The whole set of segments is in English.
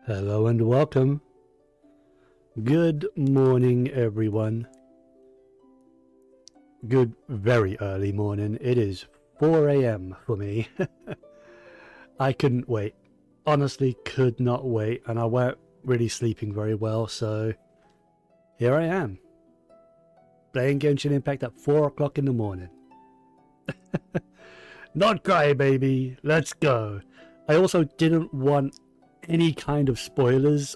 Hello and welcome. Good morning, everyone. Good, very early morning. It is 4 a.m. for me. I couldn't wait. Honestly, could not wait, and I weren't really sleeping very well, so here I am. Playing Genshin Impact at 4 o'clock in the morning. Nod Krai, baby. Let's go. I also didn't want any kind of spoilers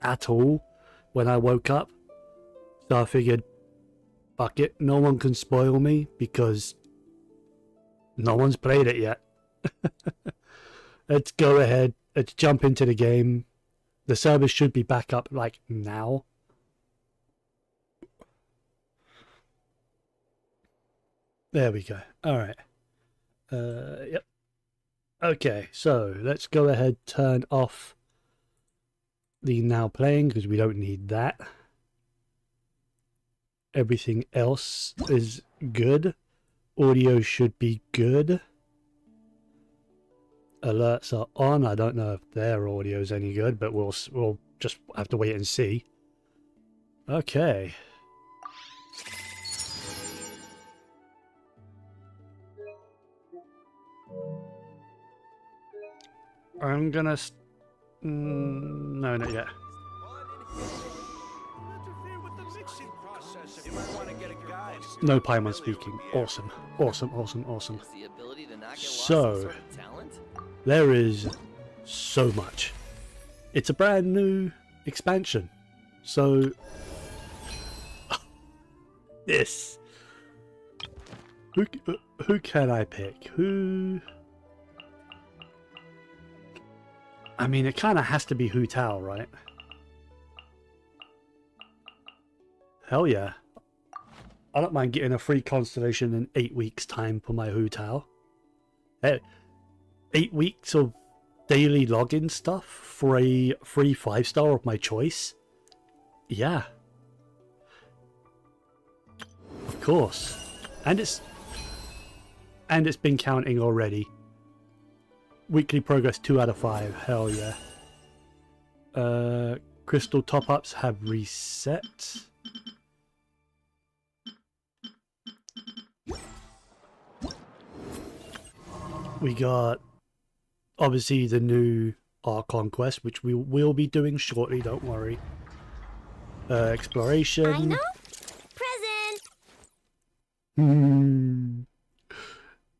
at all when I woke up, so I figured, fuck it, no one can spoil me because no one's played it yet. Let's go ahead, let's jump into the game. The service should be back up like now. There we go. Alright. Yep. Okay, so let's go ahead, turn off the now playing because we don't need that. Everything else is good. Audio should be good. Alerts are on. I don't know if their audio is any good, but we'll just have to wait and see. Okay. I'm gonna... no, not yet. No Paimon speaking. Awesome. Awesome, awesome, awesome. So, there is so much. It's a brand new expansion. So, this. Who can I pick? Who... I mean, it kind of has to be Hu Tao, right? Hell yeah. I don't mind getting a free constellation in 8 weeks' time for my Hu Tao. 8 weeks of daily login stuff for a free 5-star of my choice? Yeah. Of course. And it's been counting already. Weekly progress 2 out of 5. Hell yeah. Crystal top-ups have reset. We got obviously the new Archon quest, which we will be doing shortly, don't worry. Exploration. I know. Present.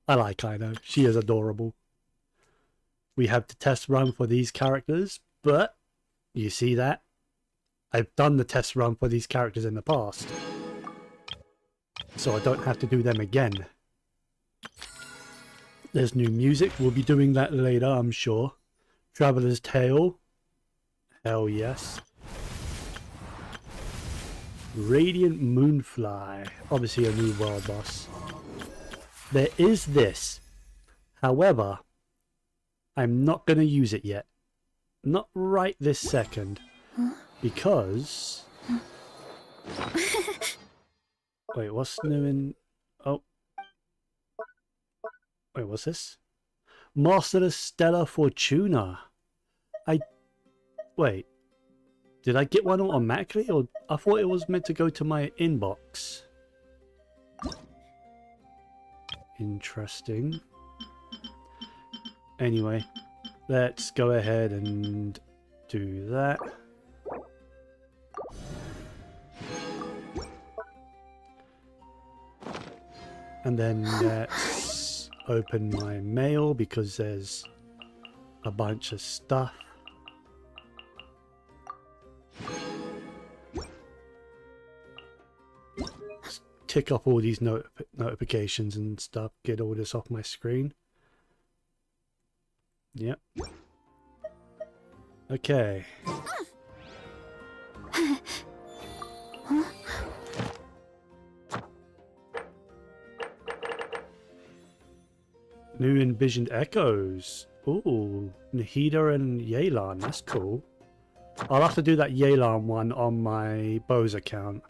I like Ino. She is adorable. We have the test run for these characters, but you see that? I've done the test run for these characters in the past, so I don't have to do them again. There's new music. We'll be doing that later, I'm sure. Traveler's Tale. Hell yes. Radiant Moonfly. Obviously a new world boss. There is this. However, I'm not going to use it yet. Not right this second. Because... Wait, what's new in... Oh. Wait, what's this? Master the Stellar Fortuna. Wait. Did I get one automatically? Or I thought it was meant to go to my inbox. Interesting. Anyway, let's go ahead and do that. And then let's open my mail because there's a bunch of stuff. Let's tick off all these notifications and stuff, get all this off my screen. Yep. Okay. New Envisioned Echoes. Ooh, Nahida and Yelan. That's cool. I'll have to do that Yelan one on my Bose account.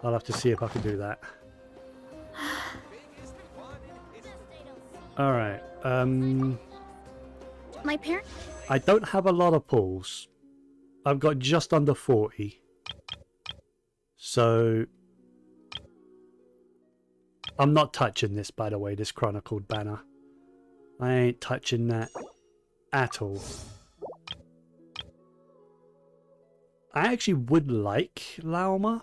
I'll have to see if I can do that. Alright, My parents... I don't have a lot of pulls. I've got just under 40. So... I'm not touching this, by the way, this chronicled banner. I ain't touching that at all. I actually would like Lauma.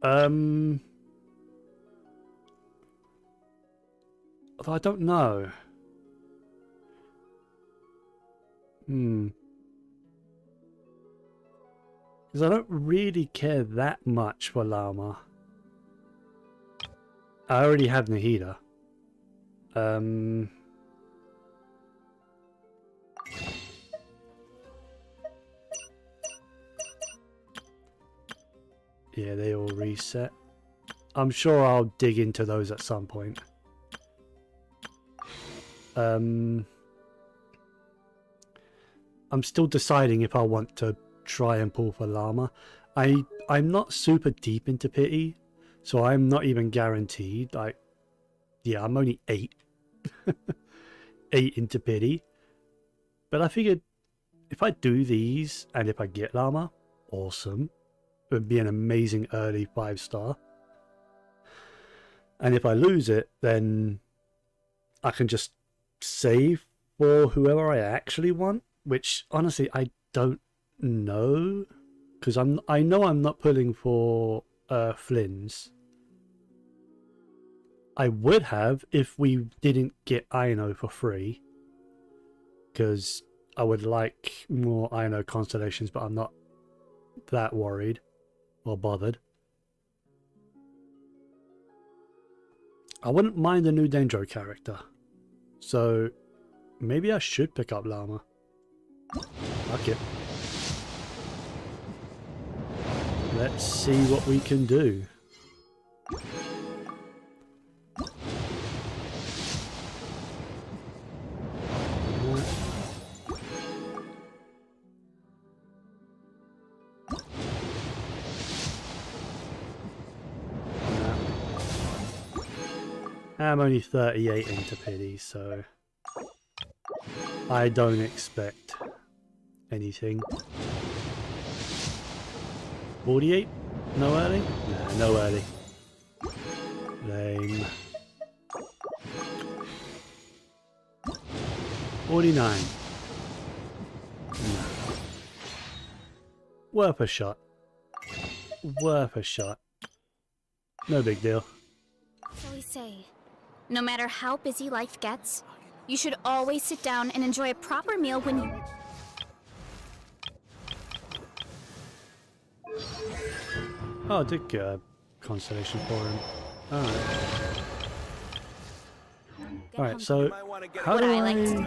Although I don't know. Because I don't really care that much for Lauma. I already have Nahida. Yeah, they all reset. I'm sure I'll dig into those at some point. I'm still deciding if I want to try and pull for Llama. I'm not super deep into pity, so I'm not even guaranteed. Like, yeah, I'm only 8. 8 into pity. But I figured if I do these and if I get Llama, awesome. It would be an amazing early 5-star. And if I lose it, then I can just save for whoever I actually want, which honestly I don't know, because I know I'm not pulling for Flynn's. I would have if we didn't get Ino for free, because I would like more Ino constellations, but I'm not that worried or bothered. I wouldn't mind a new Dendro character, so maybe I should pick up Llama. Fuck it. Let's see what we can do. I'm only 38 into pity, so I don't expect anything. 48? No early? Nah, no early. Lame. 49. No. Worth a shot. Worth a shot. No big deal. Shall we say, no matter how busy life gets, you should always sit down and enjoy a proper meal when you... Oh, I did get a constellation for him. Alright. Alright, so how do I...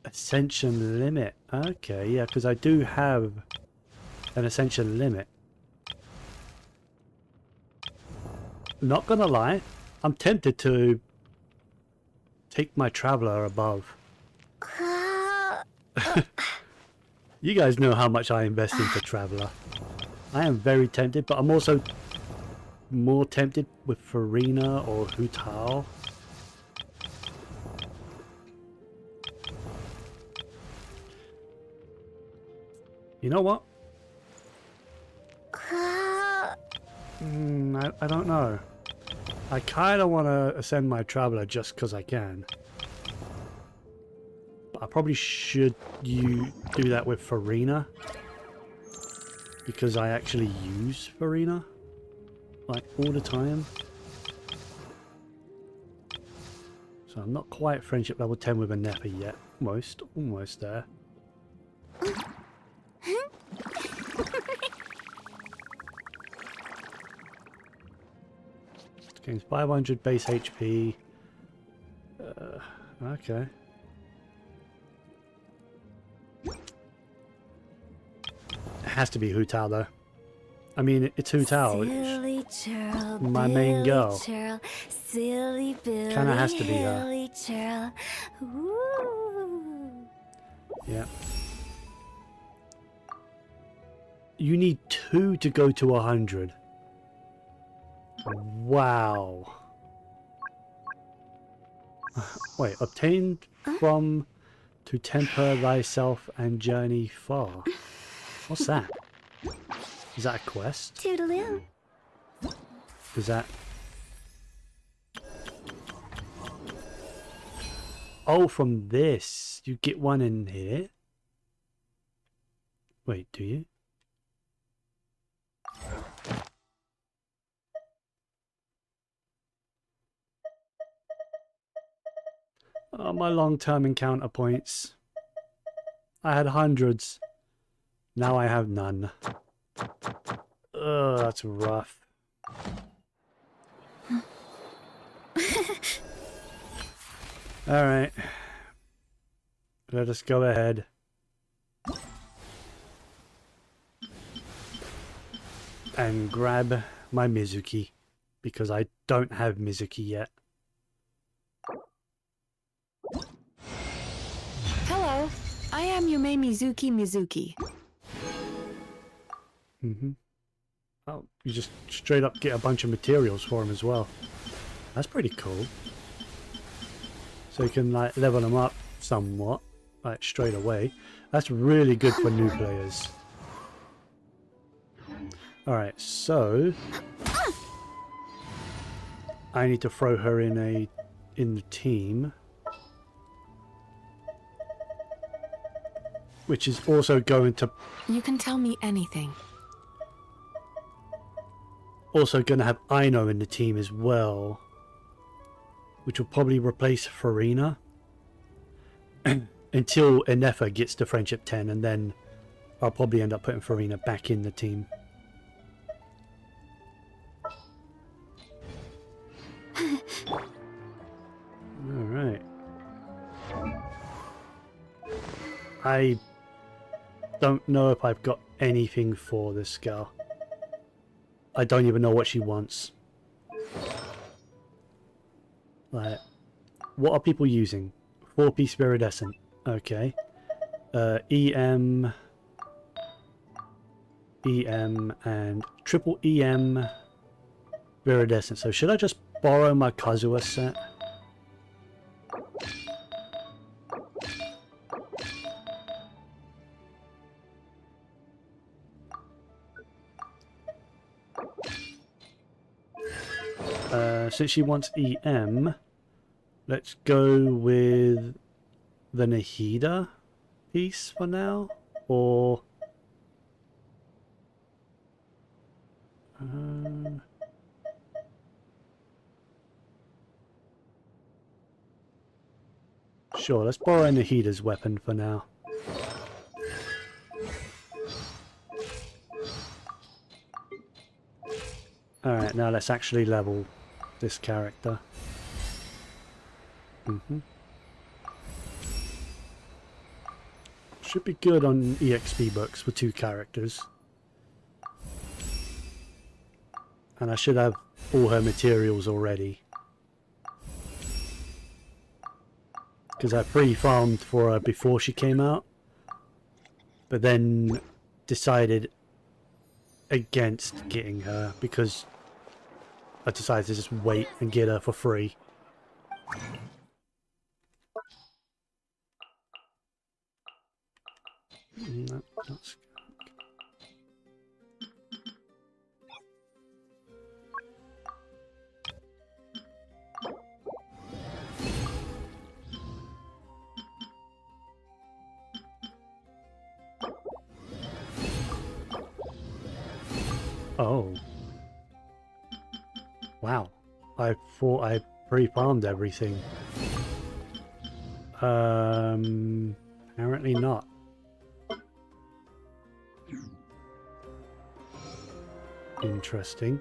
Ascension limit. Okay, yeah, because I do have an ascension limit. Not gonna lie, I'm tempted to take my traveler above. You guys know how much I invest into traveler. I am very tempted, but I'm also more tempted with Farina or Hu Tao. You know what? I don't know. I kind of want to ascend my traveler just because I can. But I probably should do that with Farina, because I actually use Farina like all the time. So I'm not quite friendship level 10 with a Nepa yet. Almost there. Gains 500 base HP. Okay. It has to be Hu Tao though. I mean, it's Hu Tao. It's my main girl. Kinda has to be her. Yeah. You need 2 to go to 100. Wow. Wait, obtained from to temper thyself and journey far. What's that? Is that a quest? Toodaloo. Is that... Oh, from this. You get one in here. Wait, do you? Oh, my long-term encounter points. I had hundreds. Now I have none. Ugh, that's rough. Alright. Let us go ahead. And grab my Mizuki. Because I don't have Mizuki yet. Hello, I am Yume Mizuki. Oh, you just straight up get a bunch of materials for him as well. That's pretty cool. So you can like level them up somewhat, like straight away. That's really good for new players. Alright, so I need to throw her in the team. Which is also going to You can tell me anything. also going to have Aino in the team as well, which will probably replace Farina until Enefa gets to Friendship 10, and then I'll probably end up putting Farina back in the team. Alright. I don't know if I've got anything for this girl. I don't even know what she wants. Like, what are people using? 4-piece iridescent. Okay. EM, and triple EM iridescent. So should I just borrow my Kazuha set? Since she wants EM, let's go with the Nahida piece for now, or sure, let's borrow Nahida's weapon for now. Alright, now let's actually level this character. Should be good on EXP books for 2 characters. And I should have all her materials already. Because I pre-farmed for her before she came out. But then decided against getting her because I decided to just wait and get her for free. No, that's... Oh. Wow. I thought I pre-farmed everything. Apparently not. Interesting.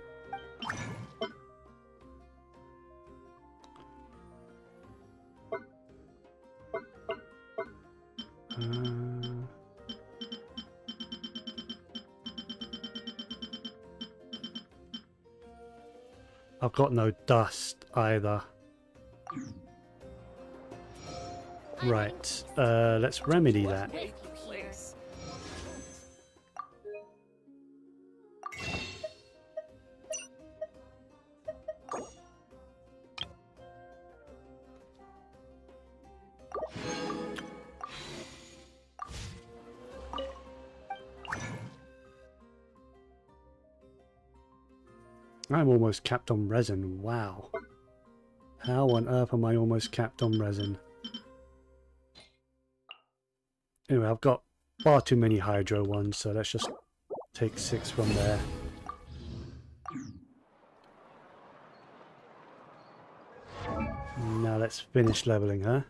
I've got no dust either. Right, let's remedy that. I'm almost capped on resin. Wow. How on earth am I almost capped on resin? Anyway, I've got far too many hydro ones, so let's just take 6 from there. Now let's finish leveling her.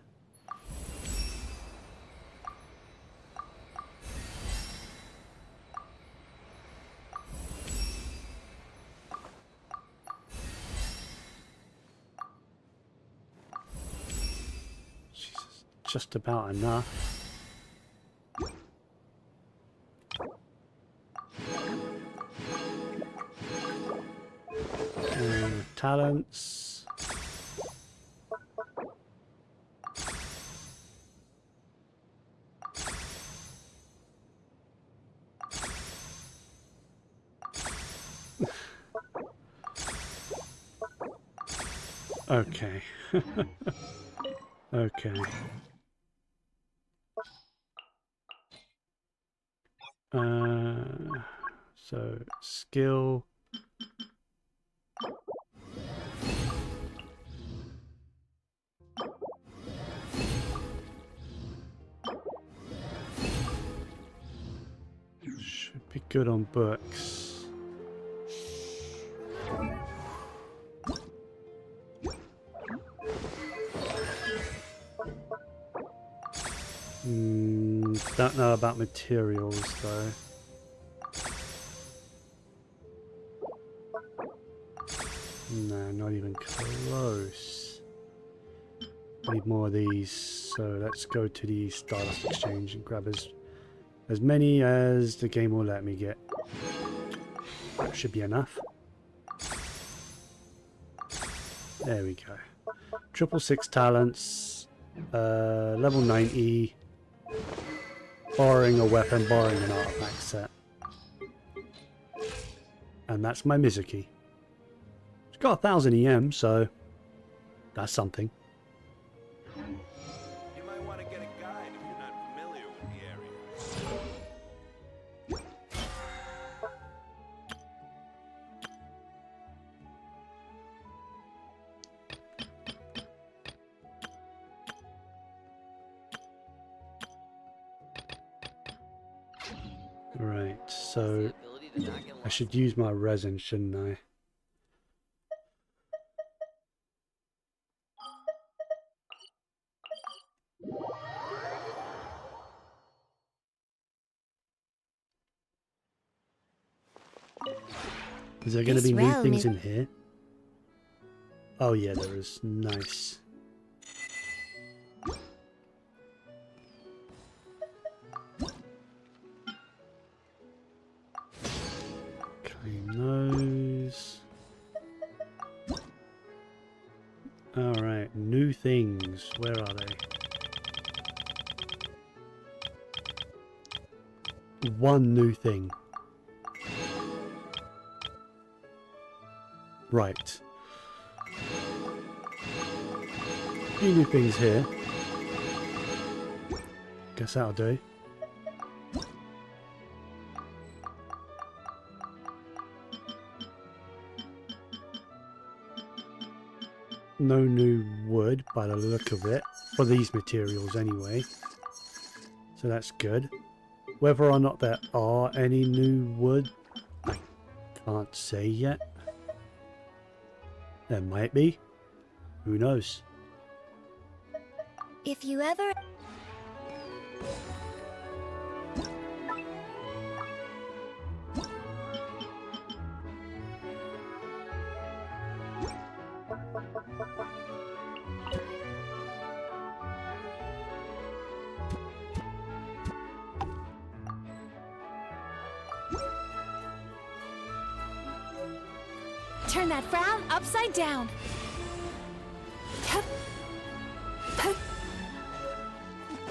Jesus, just about enough. Talents. Okay. Okay. So skill. Should be good on books. Don't know about materials though. No, not even close. Need more of these, so let's go to the Stardust Exchange and grab as many as the game will let me get. That should be enough. There we go. 666 talents, level 90, borrowing a weapon, borrowing an artifact set. And that's my Mizuki. It's got 1000 EM, so that's something. You might want to get a guide if you're not familiar with the area. Right, so I should use my resin, shouldn't I? Is there going to be new things in here? Oh yeah, there is. Nice. Claim those. Alright, new things. Where are they? One new thing. Right. Few new things here. Guess that'll do. No new wood by the look of it. For these materials anyway. So that's good. Whether or not there are any new wood, I can't say yet. There might be. Who knows? If you ever... Turn that frown upside down.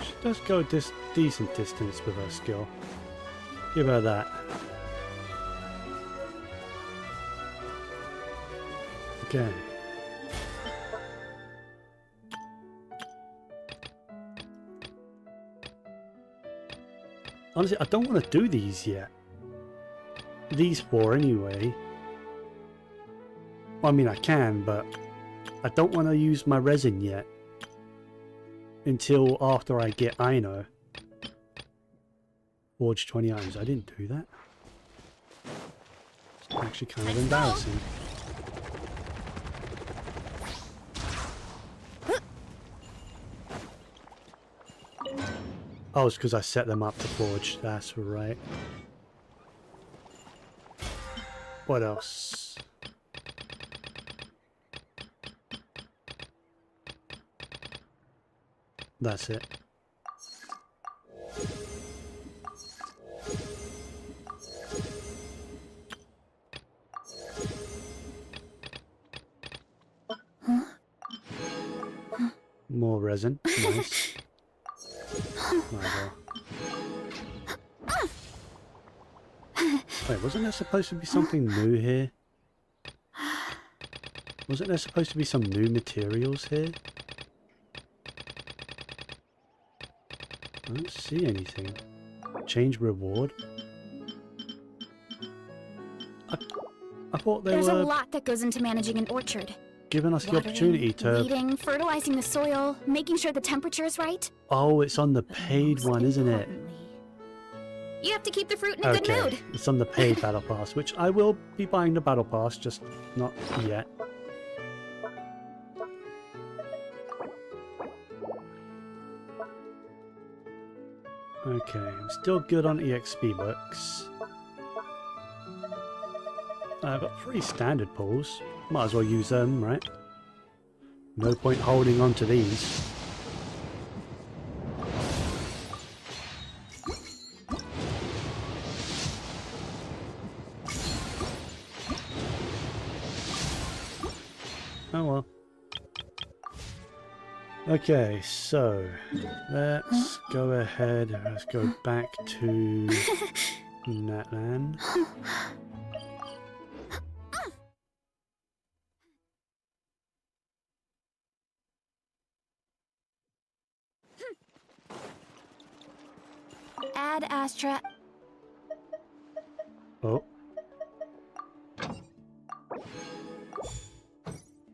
She does go this decent distance with her skill. Give her that. Okay. Honestly, I don't want to do these yet. These four anyway. Well, I mean, I can, but I don't want to use my resin yet. Until after I get Ino. Forge 20 items. I didn't do that. It's actually kind of embarrassing. Oh, it's because I set them up to forge. That's right. What else? That's it. More resin. Nice. Might as well. Wait, wasn't there supposed to be something new here? Wasn't there supposed to be some new materials here? I don't see anything. Change reward? I thought they There's were a lot that goes into managing an orchard. giving us the Watering, opportunity to... weeding, fertilizing the soil, making sure the temperature is right. Oh, it's on the paid Most one, isn't it? importantly, you have to keep the fruit in a good mood. It's on the paid battle pass, which I will be buying the battle pass, just not yet. Okay, I'm still good on EXP books. I've got 3 standard pulls. Might as well use them, right? No point holding on to these. Oh well. Okay, so let's go ahead. Let's go back to Natlan. Ad Astra. Oh.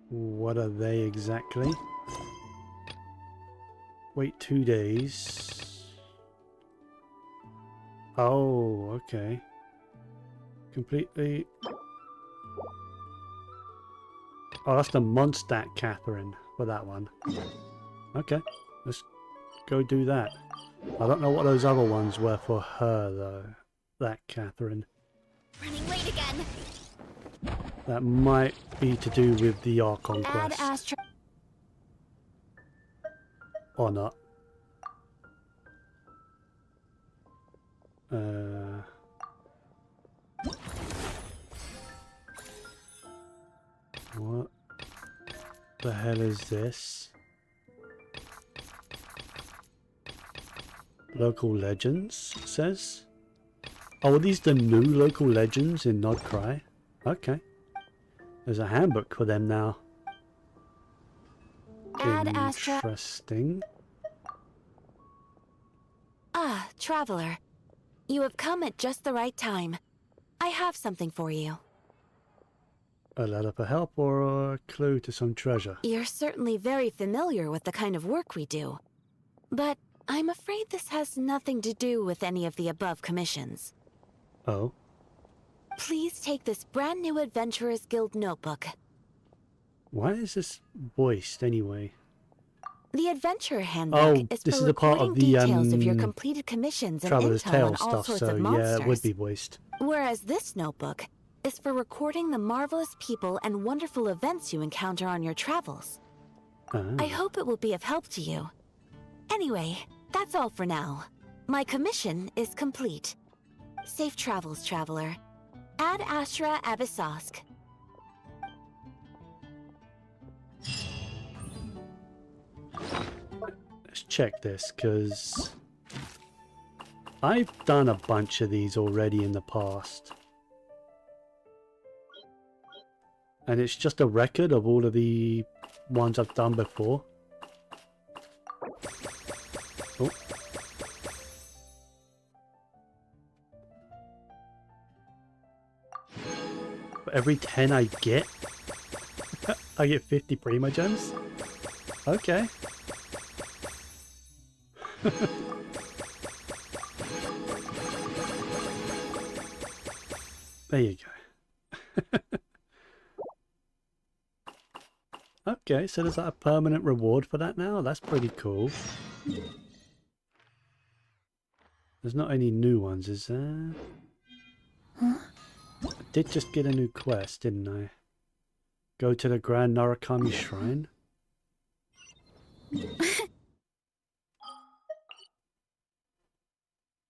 What are they exactly? Wait 2 days. Oh, okay. Completely. Oh, that's the Mondstadt Catherine for that one. Okay, let's go do that. I don't know what those other ones were for her, though. That Catherine. Running late again. That might be to do with the Archon Ad quest. Astra. Or not. What the hell is this? Local legends, it says. Oh, are these the new local legends in Nod Krai? Okay. There's a handbook for them now. Ad Astra. Interesting. Ah, traveler. You have come at just the right time. I have something for you. A letter for help or a clue to some treasure? You're certainly very familiar with the kind of work we do. But I'm afraid this has nothing to do with any of the above commissions. Oh. Please take this brand new Adventurers Guild notebook. Why is this voiced anyway? The Adventurer Handbook is this for is a part of recording the details of your completed commissions and Traveler's intel Tale on all stuff, sorts so of monsters. yeah, it would be voiced. Whereas this notebook is for recording the marvelous people and wonderful events you encounter on your travels. Ah. I hope it will be of help to you. Anyway, that's all for now. My commission is complete. Safe travels, traveler. Ad Astra Abyssosk. Let's check this, because I've done a bunch of these already in the past. And it's just a record of all of the ones I've done before. Oh. For every 10 I get, I get 50 Primo Gems? Okay. There you go. Okay, so there's like a permanent reward for that now? That's pretty cool. There's not any new ones, is there? Huh? I did just get a new quest, didn't I? Go to the Grand Narukami Shrine?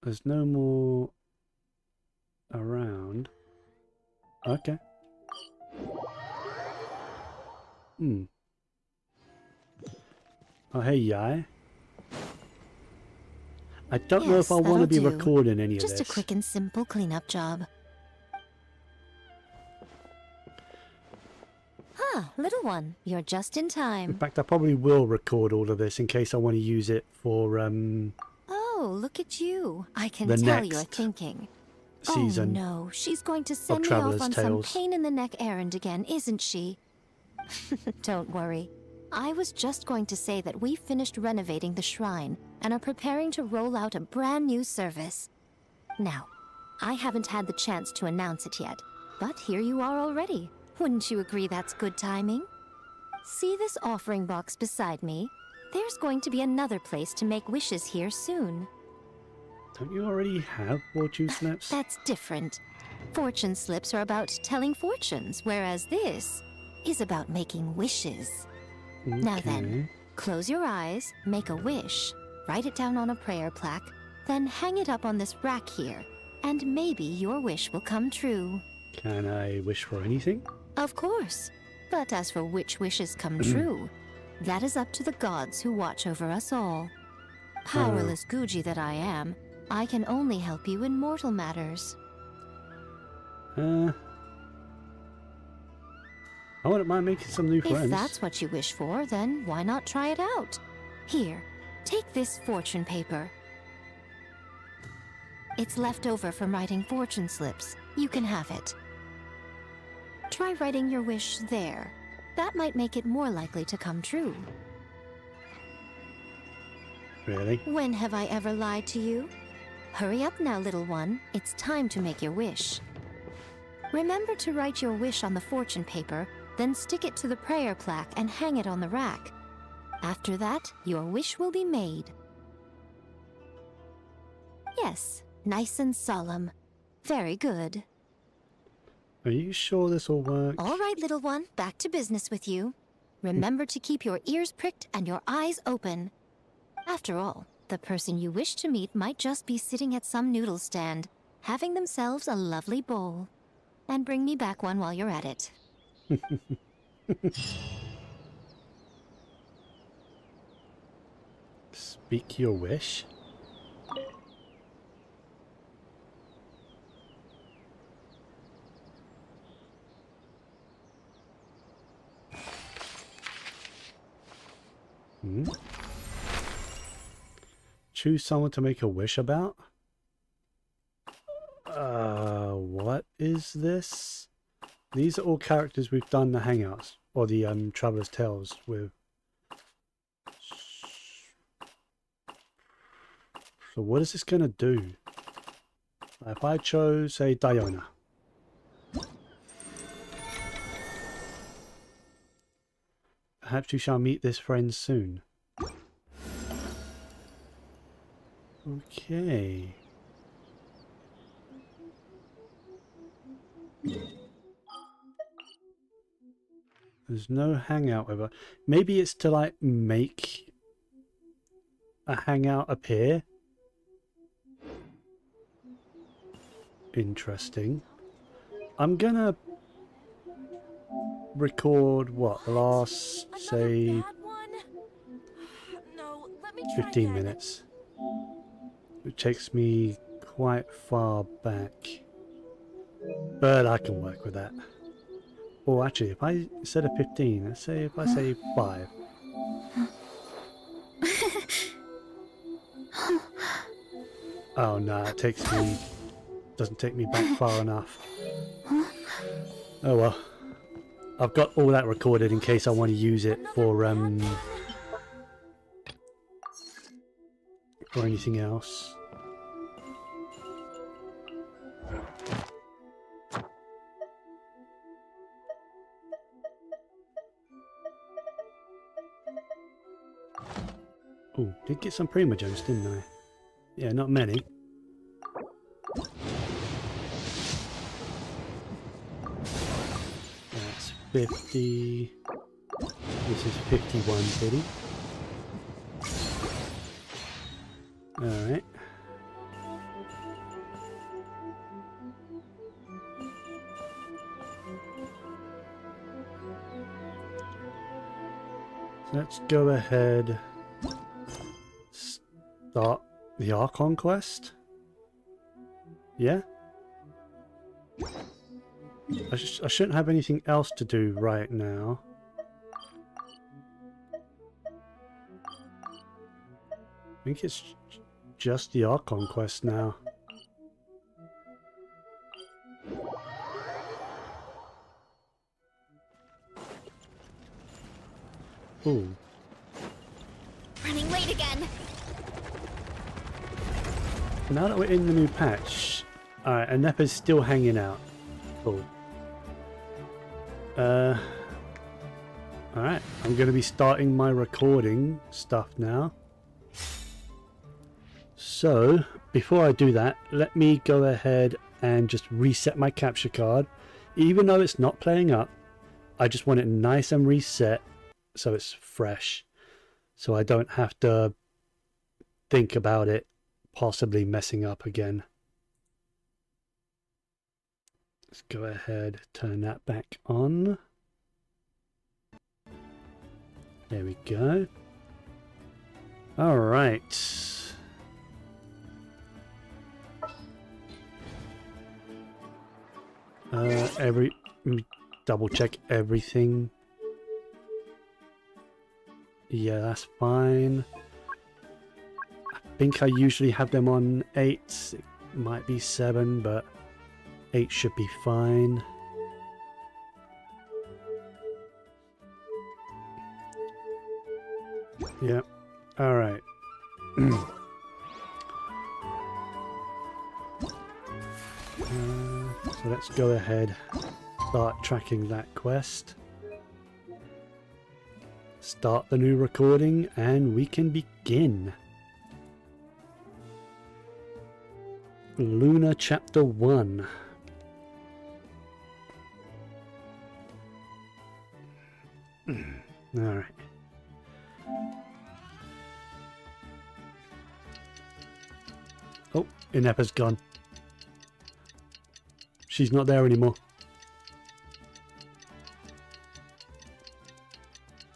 There's no more around. Okay. Oh, hey, Yai. I don't know if I want to be recording any of this. Just a quick and simple cleanup job. Ah, little one, you're just in In time. fact, I probably will record all of this in case I want to use it for Oh, look at you. I can the tell you're next thinking. season. Oh no, she's going to send me Traveller's off on Tales. some pain-in-the-neck errand again, isn't she? Don't worry. I was just going to say that we finished renovating the shrine and are preparing to roll out a brand new service. Now, I haven't had the chance to announce it yet, but here you are already. Wouldn't you agree that's good timing? See this offering box beside me? There's going to be another place to make wishes here soon. Don't you already have fortune slips? That's different. Fortune slips are about telling fortunes, whereas this is about making wishes. Okay. Now then, close your eyes, make a wish, write it down on a prayer plaque, then hang it up on this rack here, and maybe your wish will come true. Can I wish for anything? Of course. But as for which wishes come true, that is up to the gods who watch over us all. Powerless Guji that I am, I can only help you in mortal matters. I wouldn't mind making some new friends. If that's what you wish for, then why not try it out? Here, take this fortune paper. It's left over from writing fortune slips. You can have it. Try writing your wish there. That might make it more likely to come true. Really? When have I ever lied to you? Hurry up now, little one. It's time to make your wish. Remember to write your wish on the fortune paper, then stick it to the prayer plaque and hang it on the rack. After that, your wish will be made. Yes, nice and solemn. Very good. Are you sure this will work? All right, little one, back to business with you. Remember to keep your ears pricked and your eyes open. After all, the person you wish to meet might just be sitting at some noodle stand, having themselves a lovely bowl. And bring me back one while you're at it. Speak your wish? Choose someone to make a wish about? What is this? These are all characters we've done the Hangouts, or the Traveller's Tales with. So what is this going to do? If I chose, say, Diona. Perhaps you shall meet this friend soon. Okay. There's no hangout with her. Maybe it's to like make a hangout appear. Interesting. I'm gonna record what, the last say 15 minutes. It takes me quite far back. But I can work with that. Oh, actually, if I, instead of 15, let's say if I say 5. Oh no, it takes me, doesn't take me back far enough. Oh well. I've got all that recorded in case I want to use it for anything else. Oh, did get some primogems, didn't I? Yeah, not many. That's 50. This is 51 biddy. Alright. Let's go ahead. Start the Archon quest. Yeah? I shouldn't have anything else to do right now. I think it's just the Archon quest now. Ooh. Running late again. Now that we're in the new patch, alright, and Nepa's still hanging out. Cool. Alright, I'm going to be starting my recording stuff now. So, before I do that, let me go ahead and just reset my capture card. Even though it's not playing up, I just want it nice and reset so it's fresh. So I don't have to think about it possibly messing up again. Let's go ahead, turn that back on. There we go. All right. Let me double check everything. Yeah, that's fine. I think I usually have them on 8. It might be 7, but 8 should be fine. Yeah. Alright. So let's go ahead, start tracking that quest. Start the new recording and we can begin. Luna Chapter 1. Alright. Oh, Inepa's gone. She's not there anymore.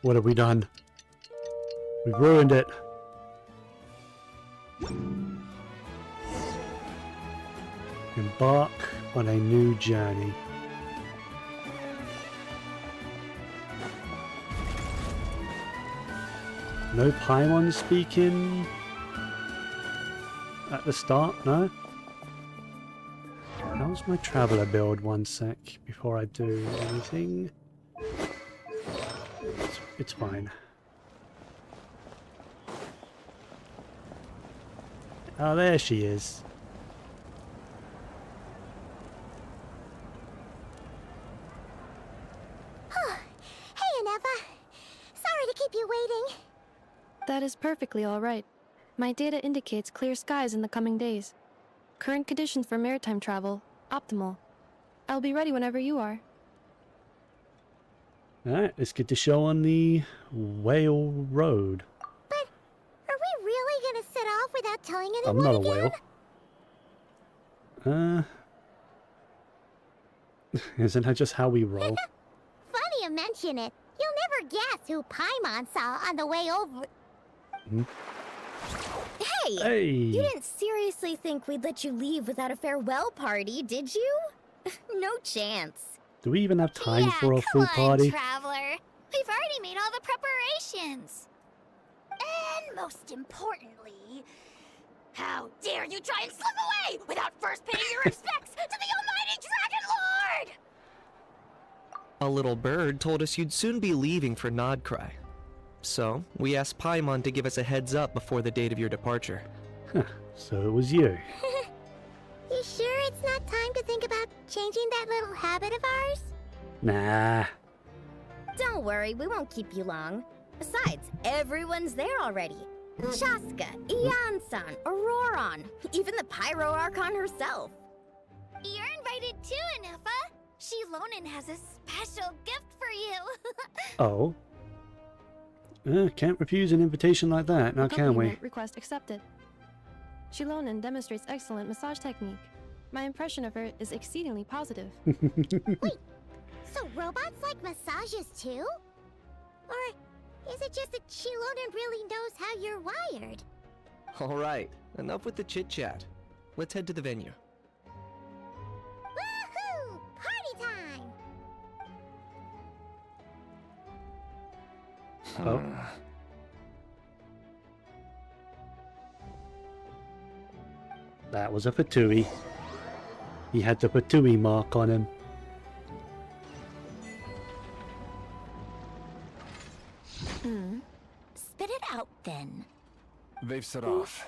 What have we done? We've ruined it. Embark on a new journey. No Paimon speaking at the start, no? How's my traveler build? One sec before I do anything. It's fine. Oh, there she is. Hey, Ineva. Sorry to keep you waiting. That is perfectly all right. My data indicates clear skies in the coming days. Current conditions for maritime travel, optimal. I'll be ready whenever you are. Alright, let's get the show on the Whale Road. But are we really gonna set off without telling anyone I'm not a again? whale. Isn't that just how we roll? Funny you mention it. You'll never guess who Paimon saw on the way over. Hmm? Hey! Hey! You didn't seriously think we'd let you leave without a farewell party, did you? No chance. Do we even have time Yeah, for a full come on, party? Traveler. We've already made all the preparations. And most importantly, how dare you try and slip away without first paying your respects to the almighty Dragon Lord! A little bird told us you'd soon be leaving for Nod Krai. So, we asked Paimon to give us a heads up before the date of your departure. So it was you. You sure it's not time to think about changing that little habit of ours? Nah. Don't worry, we won't keep you long. Besides, everyone's there already. Shaska, Ian-san, Auroron, even the Pyro Archon herself. You're invited too, Anufa. Shilonen has a special gift for you. Oh. Can't refuse an invitation like that, now can we? Accompaniment request accepted. Shilonen demonstrates excellent massage technique. My impression of her is exceedingly positive. So robots like massages too? Or is it just that Shilonen really knows how you're wired? Alright, enough with the chit-chat. Let's head to the venue. Woohoo! Party time! Oh. That was a Fatui. He had the Fatui mark on him. Spit it out then. They've set off.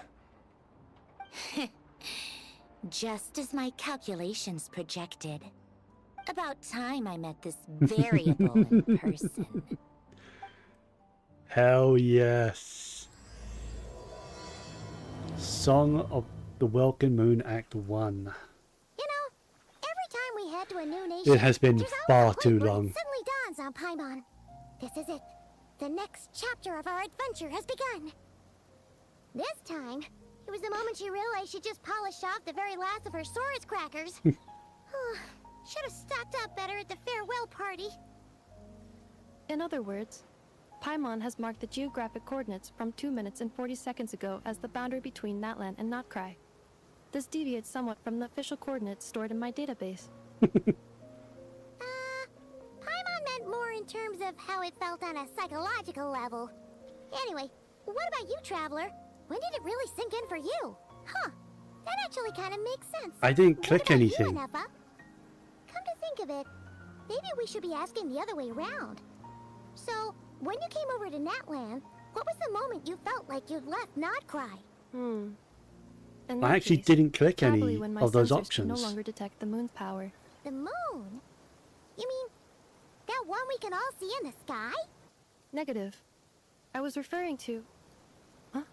Just as my calculations projected. About time I met this variable in person. Hell yes. Song of the Welkin Moon Act 1. You know, every time we head to a new nation, It has been there's always far a point too where long. It suddenly dawns on Paimon. This is it. The next chapter of our adventure has begun. This time, it was the moment she realized she just polished off the very last of her Saurus crackers. Should have stocked up better at the farewell party. In other words, Paimon has marked the geographic coordinates from 2 minutes and 40 seconds ago as the boundary between Natlan and Nod Krai. This deviates somewhat from the official coordinates stored in my database. Paimon meant more in terms of how it felt on a psychological level. Anyway, what about you, Traveler? When did it really sink in for you? Huh, that actually kind of makes sense. I didn't What click about you, anything. Anefa? Come to think of it, maybe we should be asking the other way around. So, when you came over to Natlan, what was the moment you felt like you'd left Nod Krai? In I that actually case, didn't click probably any when my of those sensors could options. no longer detect the moon's power. The moon? You mean that one we can all see in the sky? Negative. I was referring to... Huh?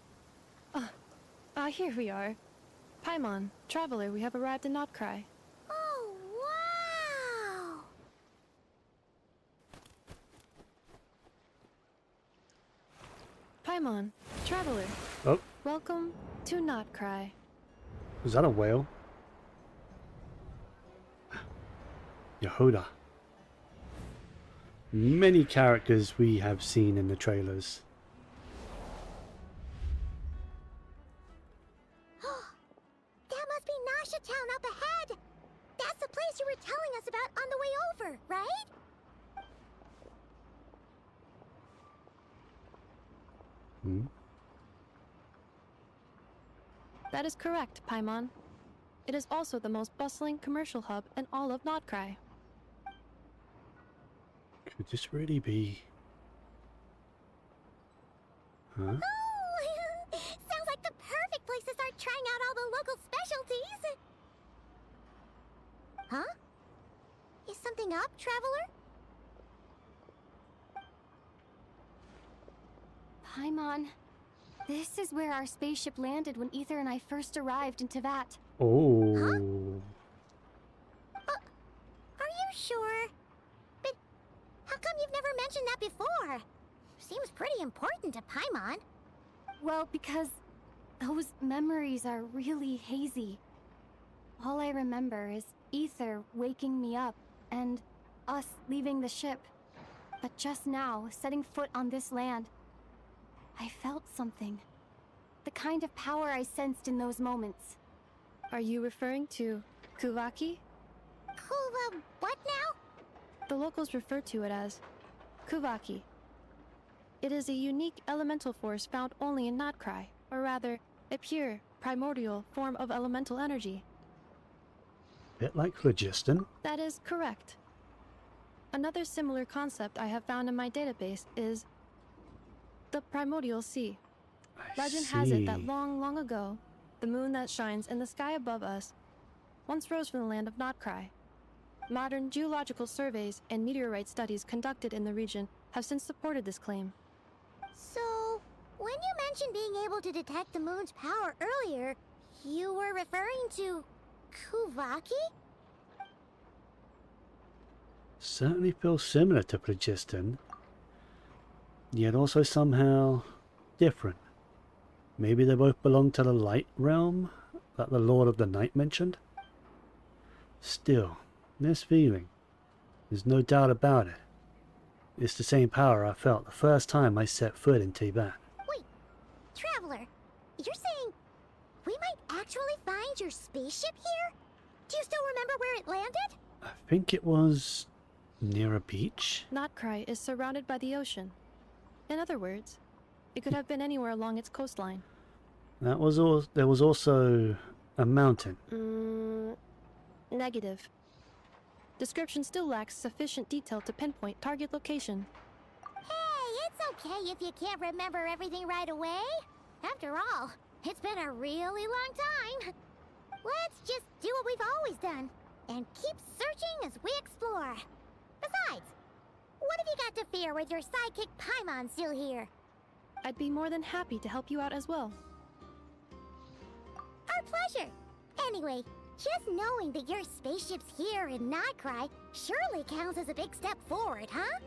Here we are. Paimon, Traveler, we have arrived in Nod Krai. Oh, wow! Paimon, Traveler, Oh, welcome to Nod Krai. was that a whale? Yehuda. Many characters we have seen in the trailers. That must be Nasha Town up ahead! That's the place you were telling us about on the way over, right? Hmm? That is correct, Paimon. It is also the most bustling commercial hub in all of Nod Krai. Could this really be... Huh? Oh, sounds like the perfect place to start trying out all the local specialties! Huh? Is something up, Traveler? Paimon, this is where our spaceship landed when Ether and I first arrived in Tevat. Oh. Are you sure? But how come you've never mentioned that before? Seems pretty important to Paimon. Well, because those memories are really hazy. All I remember is Ether waking me up and us leaving the ship. But just now, setting foot on this land, I felt something. The kind of power I sensed in those moments. Are you referring to Kuvaki? What now? The locals refer to it as Kuvaki. It is a unique elemental force found only in Nod Krai, or rather, a pure, primordial form of elemental energy. Bit like phlogiston. That is correct. Another similar concept I have found in my database is the primordial sea. I Legend has it that see. long, long ago, the moon that shines in the sky above us once rose from the land of Nod Krai. Modern geological surveys and meteorite studies conducted in the region have since supported this claim. So, when you mentioned being able to detect the moon's power earlier, you were referring to Kuvaki? Certainly feels similar to Phlogiston, yet also somehow different. Maybe they both belong to the light realm that the Lord of the Night mentioned? Still, this feeling, there's no doubt about it. It's the same power I felt the first time I set foot in Tibet. Wait, Traveler, you're saying we might actually find your spaceship here? Do you still remember where it landed? I think it was near a beach? Nod Krai is surrounded by the ocean. In other words, it could have been anywhere along its coastline. That was all. There was also a mountain. Negative. Description still lacks sufficient detail to pinpoint target location. Hey, it's okay if you can't remember everything right away. After all, it's been a really long time. Let's just do what we've always done and keep searching as we explore. Besides, what have you got to fear with your sidekick Paimon still here? I'd be more than happy to help you out as well. Our pleasure. Anyway, just knowing that your spaceship's here in Nod Krai surely counts as a big step forward, huh?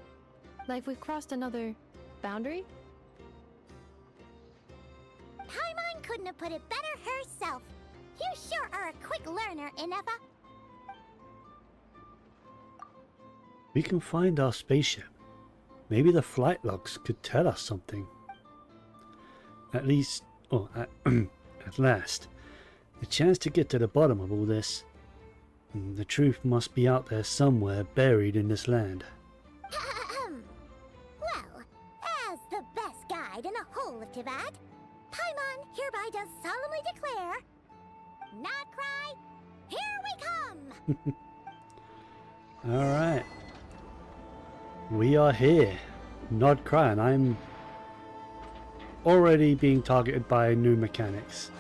Like we've crossed another boundary? Paimon couldn't have put it better herself. You sure are a quick learner, Inefa. We can find our spaceship. Maybe the flight logs could tell us something. At least, or at last, a chance to get to the bottom of all this. The truth must be out there somewhere, buried in this land. Well, as the best guide in the whole of Tibet, Paimon hereby does solemnly declare, Nod Krai, here we come! Alright. We are here. Nod Krai, and I'm already being targeted by new mechanics.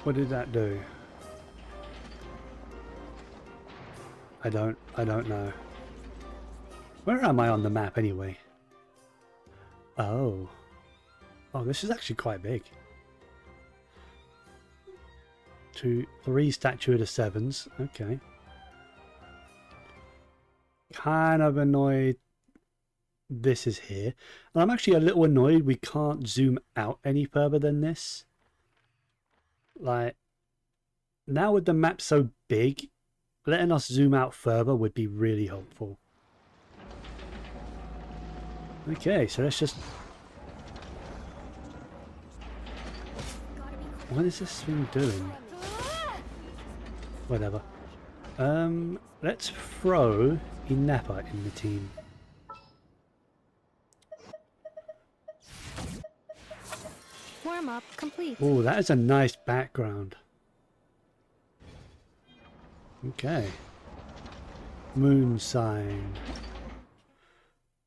What did that do? I don't know. Where am I on the map anyway? Oh. Oh, this is actually quite big. 3 Statue of the Sevens. Okay. Kind of annoyed this is here. And I'm actually a little annoyed we can't zoom out any further than this. Like, now with the map so big, letting us zoom out further would be really helpful. Okay, so let's just... What is this thing doing? Whatever. Let's throw Inepa in the team. Warm up complete. Oh, that is a nice background. Okay. Moon sign.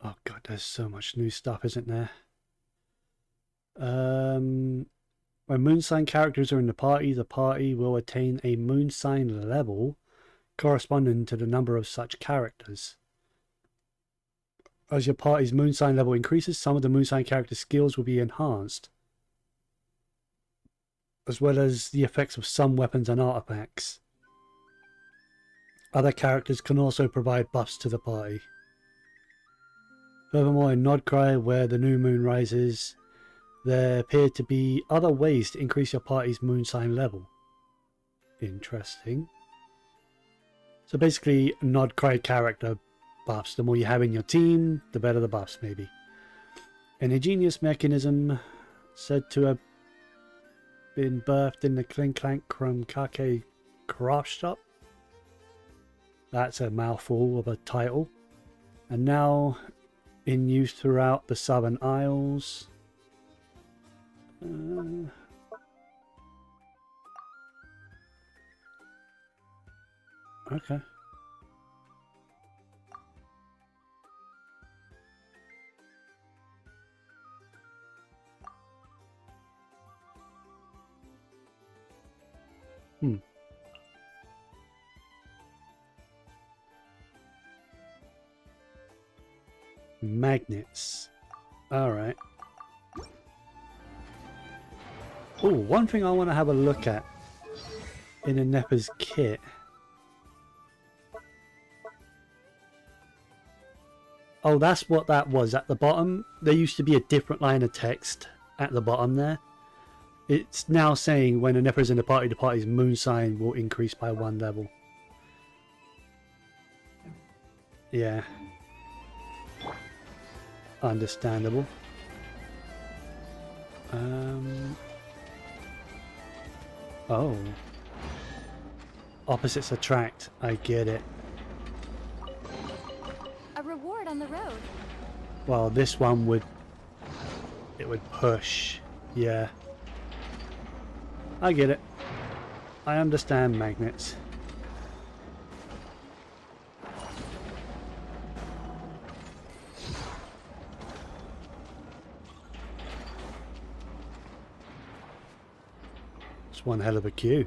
Oh god, there's so much new stuff, isn't there? When moon sign characters are in the party will attain a moon sign level corresponding to the number of such characters. As your party's moon sign level increases, some of the moon sign character skills will be enhanced, as well as the effects of some weapons and artifacts. Other characters can also provide buffs to the party. Furthermore, in Nod Krai, where the new moon rises, there appear to be other ways to increase your party's moon sign level. Interesting. So basically, Nod Krai character buffs. The more you have in your team, the better the buffs, maybe. An ingenious mechanism said to have been birthed in the Clink Clank Krumkake craft shop. That's a mouthful of a title. And now in use throughout the Southern Isles. Okay. Hmm. Magnets. Alright. Oh, one thing I want to have a look at in a Nepper's kit. Oh, that's what that was. At the bottom, there used to be a different line of text at the bottom there. It's now saying when a Nepper is in the party's moon sign will increase by 1 level. Yeah. Understandable. Oh. Opposites attract. I get it. A reward on the road. Well, this one would... It would push. Yeah. I get it. I understand magnets. It's one hell of a queue.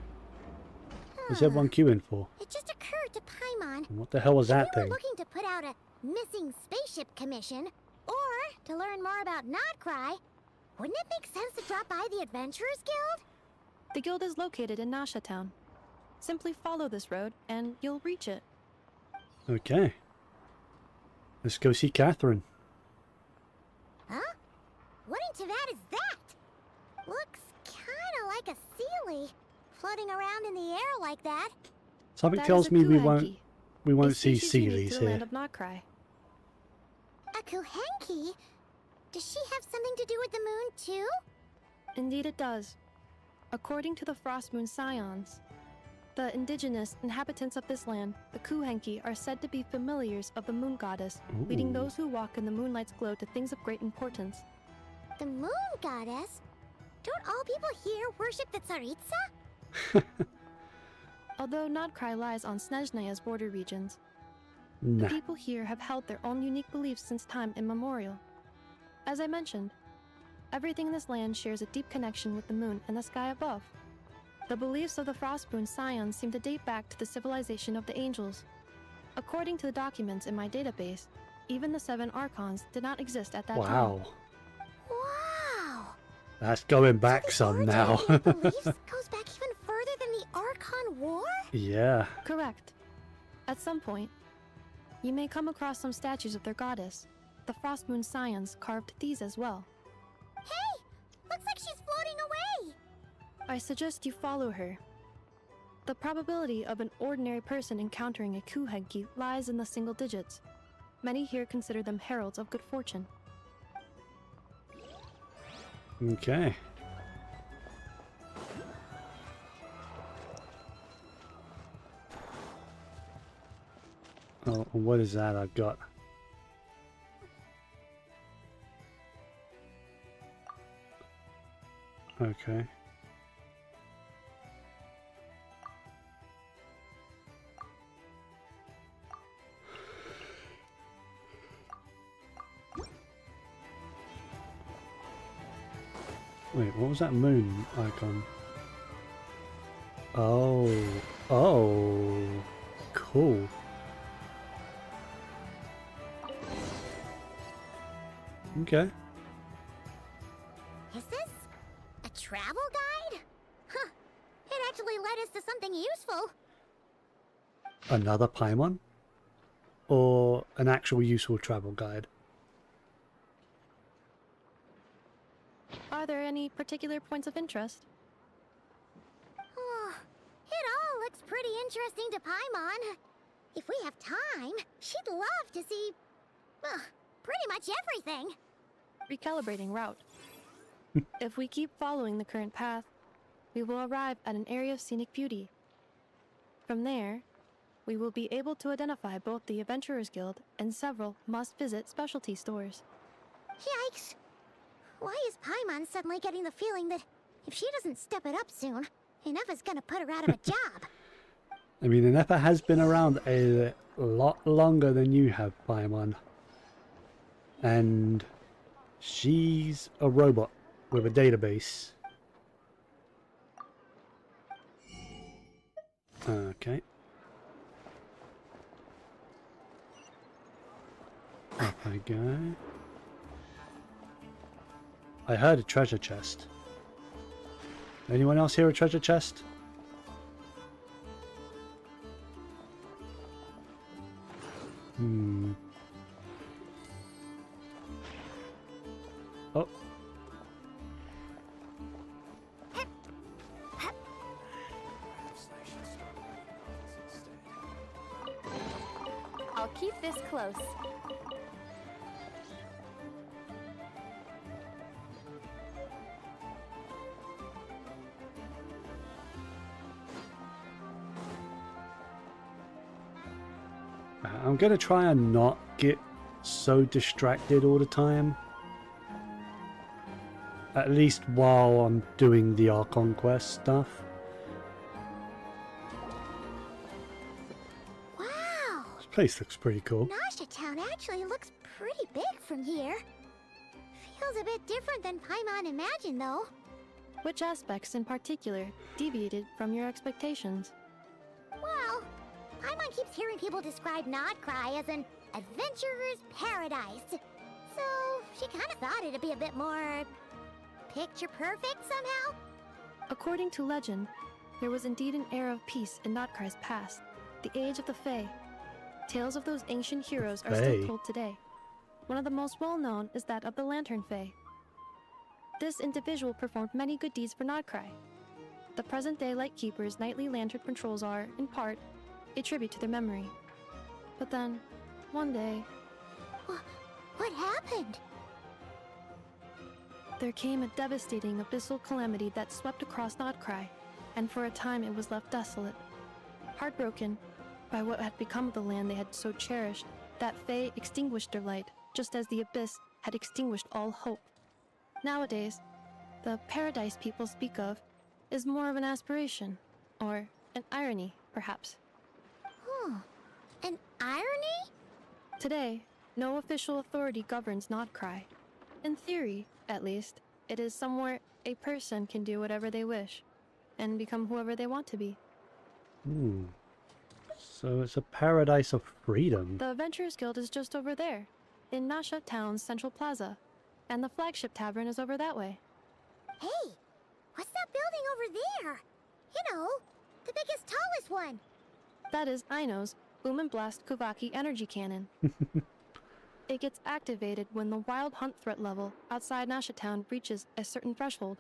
What's everyone queuing for? It just occurred to Paimon. What the hell was that If we were thing? looking to put out a missing spaceship commission, or to learn more about Nod Krai, wouldn't it make sense to drop by the Adventurers Guild? The guild is located in Nasha Town. Simply follow this road and you'll reach it. Okay. Let's go see Catherine. Huh? What in Teyvat is that? Looks kinda like a Sealy, floating around in the air like that. Something That is tells a me we Kuhenki, won't a see species unique Sealies to the land here. of Nod Krai. A Kuhenki? Does she have something to do with the moon too? Indeed it does. According to the Frost Moon Scions, the indigenous inhabitants of this land, the Kuhenki, are said to be familiars of the moon goddess, leading Ooh. those who walk in the moonlight's glow to things of great importance. The moon goddess? Don't all people here worship the Tsaritsa? Although Nod Krai lies on Snezhnaya's border regions, Nah. the people here have held their own unique beliefs since time immemorial. As I mentioned, everything in this land shares a deep connection with the moon and the sky above. The beliefs of the Frostmoon Scions seem to date back to the civilization of the angels. According to the documents in my database, even the 7 Archons did not exist at that time. Wow. Wow! That's going back So the some origin now. of their beliefs goes back even further than the Archon War? Yeah. Correct. At some point, you may come across some statues of their goddess. The Frostmoon Scions carved these as well. Hey! Looks like she's floating away! I suggest you follow her. The probability of an ordinary person encountering a Kuhenki lies in the single digits. Many here consider them heralds of good fortune. Okay. Oh, and what is that I've got? Okay. Wait, what was that moon icon? Oh. Oh. Cool. Okay. Is this a travel guide? Huh. It actually led us to something useful. Another Paimon? Or an actual useful travel guide? Are there any particular points of interest? Oh, it all looks pretty interesting to Paimon. If we have time, she'd love to see, pretty much everything. Recalibrating route. If we keep following the current path, we will arrive at an area of scenic beauty. From there, we will be able to identify both the Adventurers Guild and several must-visit specialty stores. Yikes! Why is Paimon suddenly getting the feeling that if she doesn't step it up soon, enough is gonna put her out of a job? I mean, Nepa has been around a lot longer than you have, Paimon. And she's a robot with a database. Okay. Up I go. I heard a treasure chest. Anyone else hear a treasure chest? Oh. I'll keep this close. I'm gonna try and not get so distracted all the time. At least while I'm doing the Archon quest stuff. Wow! This place looks pretty cool. Nasha Town actually looks pretty big from here. Feels a bit different than Paimon imagined, though. Which aspects in particular deviated from your expectations? Well, Paimon keeps hearing people describe Nod Krai as an adventurer's paradise. So, she kind of thought it'd be a bit more picture perfect somehow. According to legend, there was indeed an era of peace in Nod Krai's past, the age of the Fae. Tales of those ancient heroes are still Fae? told today. One of the most well-known is that of the Lantern Fae. This individual performed many good deeds for Nod Krai. The present-day Lightkeeper's nightly lantern patrols are, in part, a tribute to their memory. But then, one day, What happened? there came a devastating abyssal calamity that swept across Nod Krai, and for a time it was left desolate. Heartbroken by what had become of the land they had so cherished, that Fae extinguished their light, just as the abyss had extinguished all hope. Nowadays, the paradise people speak of is more of an aspiration, or an irony, perhaps. An irony? Today, no official authority governs Nod Krai. In theory, at least, it is somewhere a person can do whatever they wish, and become whoever they want to be. So it's a paradise of freedom. The Adventurers Guild is just over there, in Nasha Town's central plaza, and the flagship tavern is over that way. Hey, what's that building over there? You know, the biggest, tallest one. That is Aino's Blast Kuvaki energy cannon. It gets activated when the wild hunt threat level outside Nasha Town reaches a certain threshold.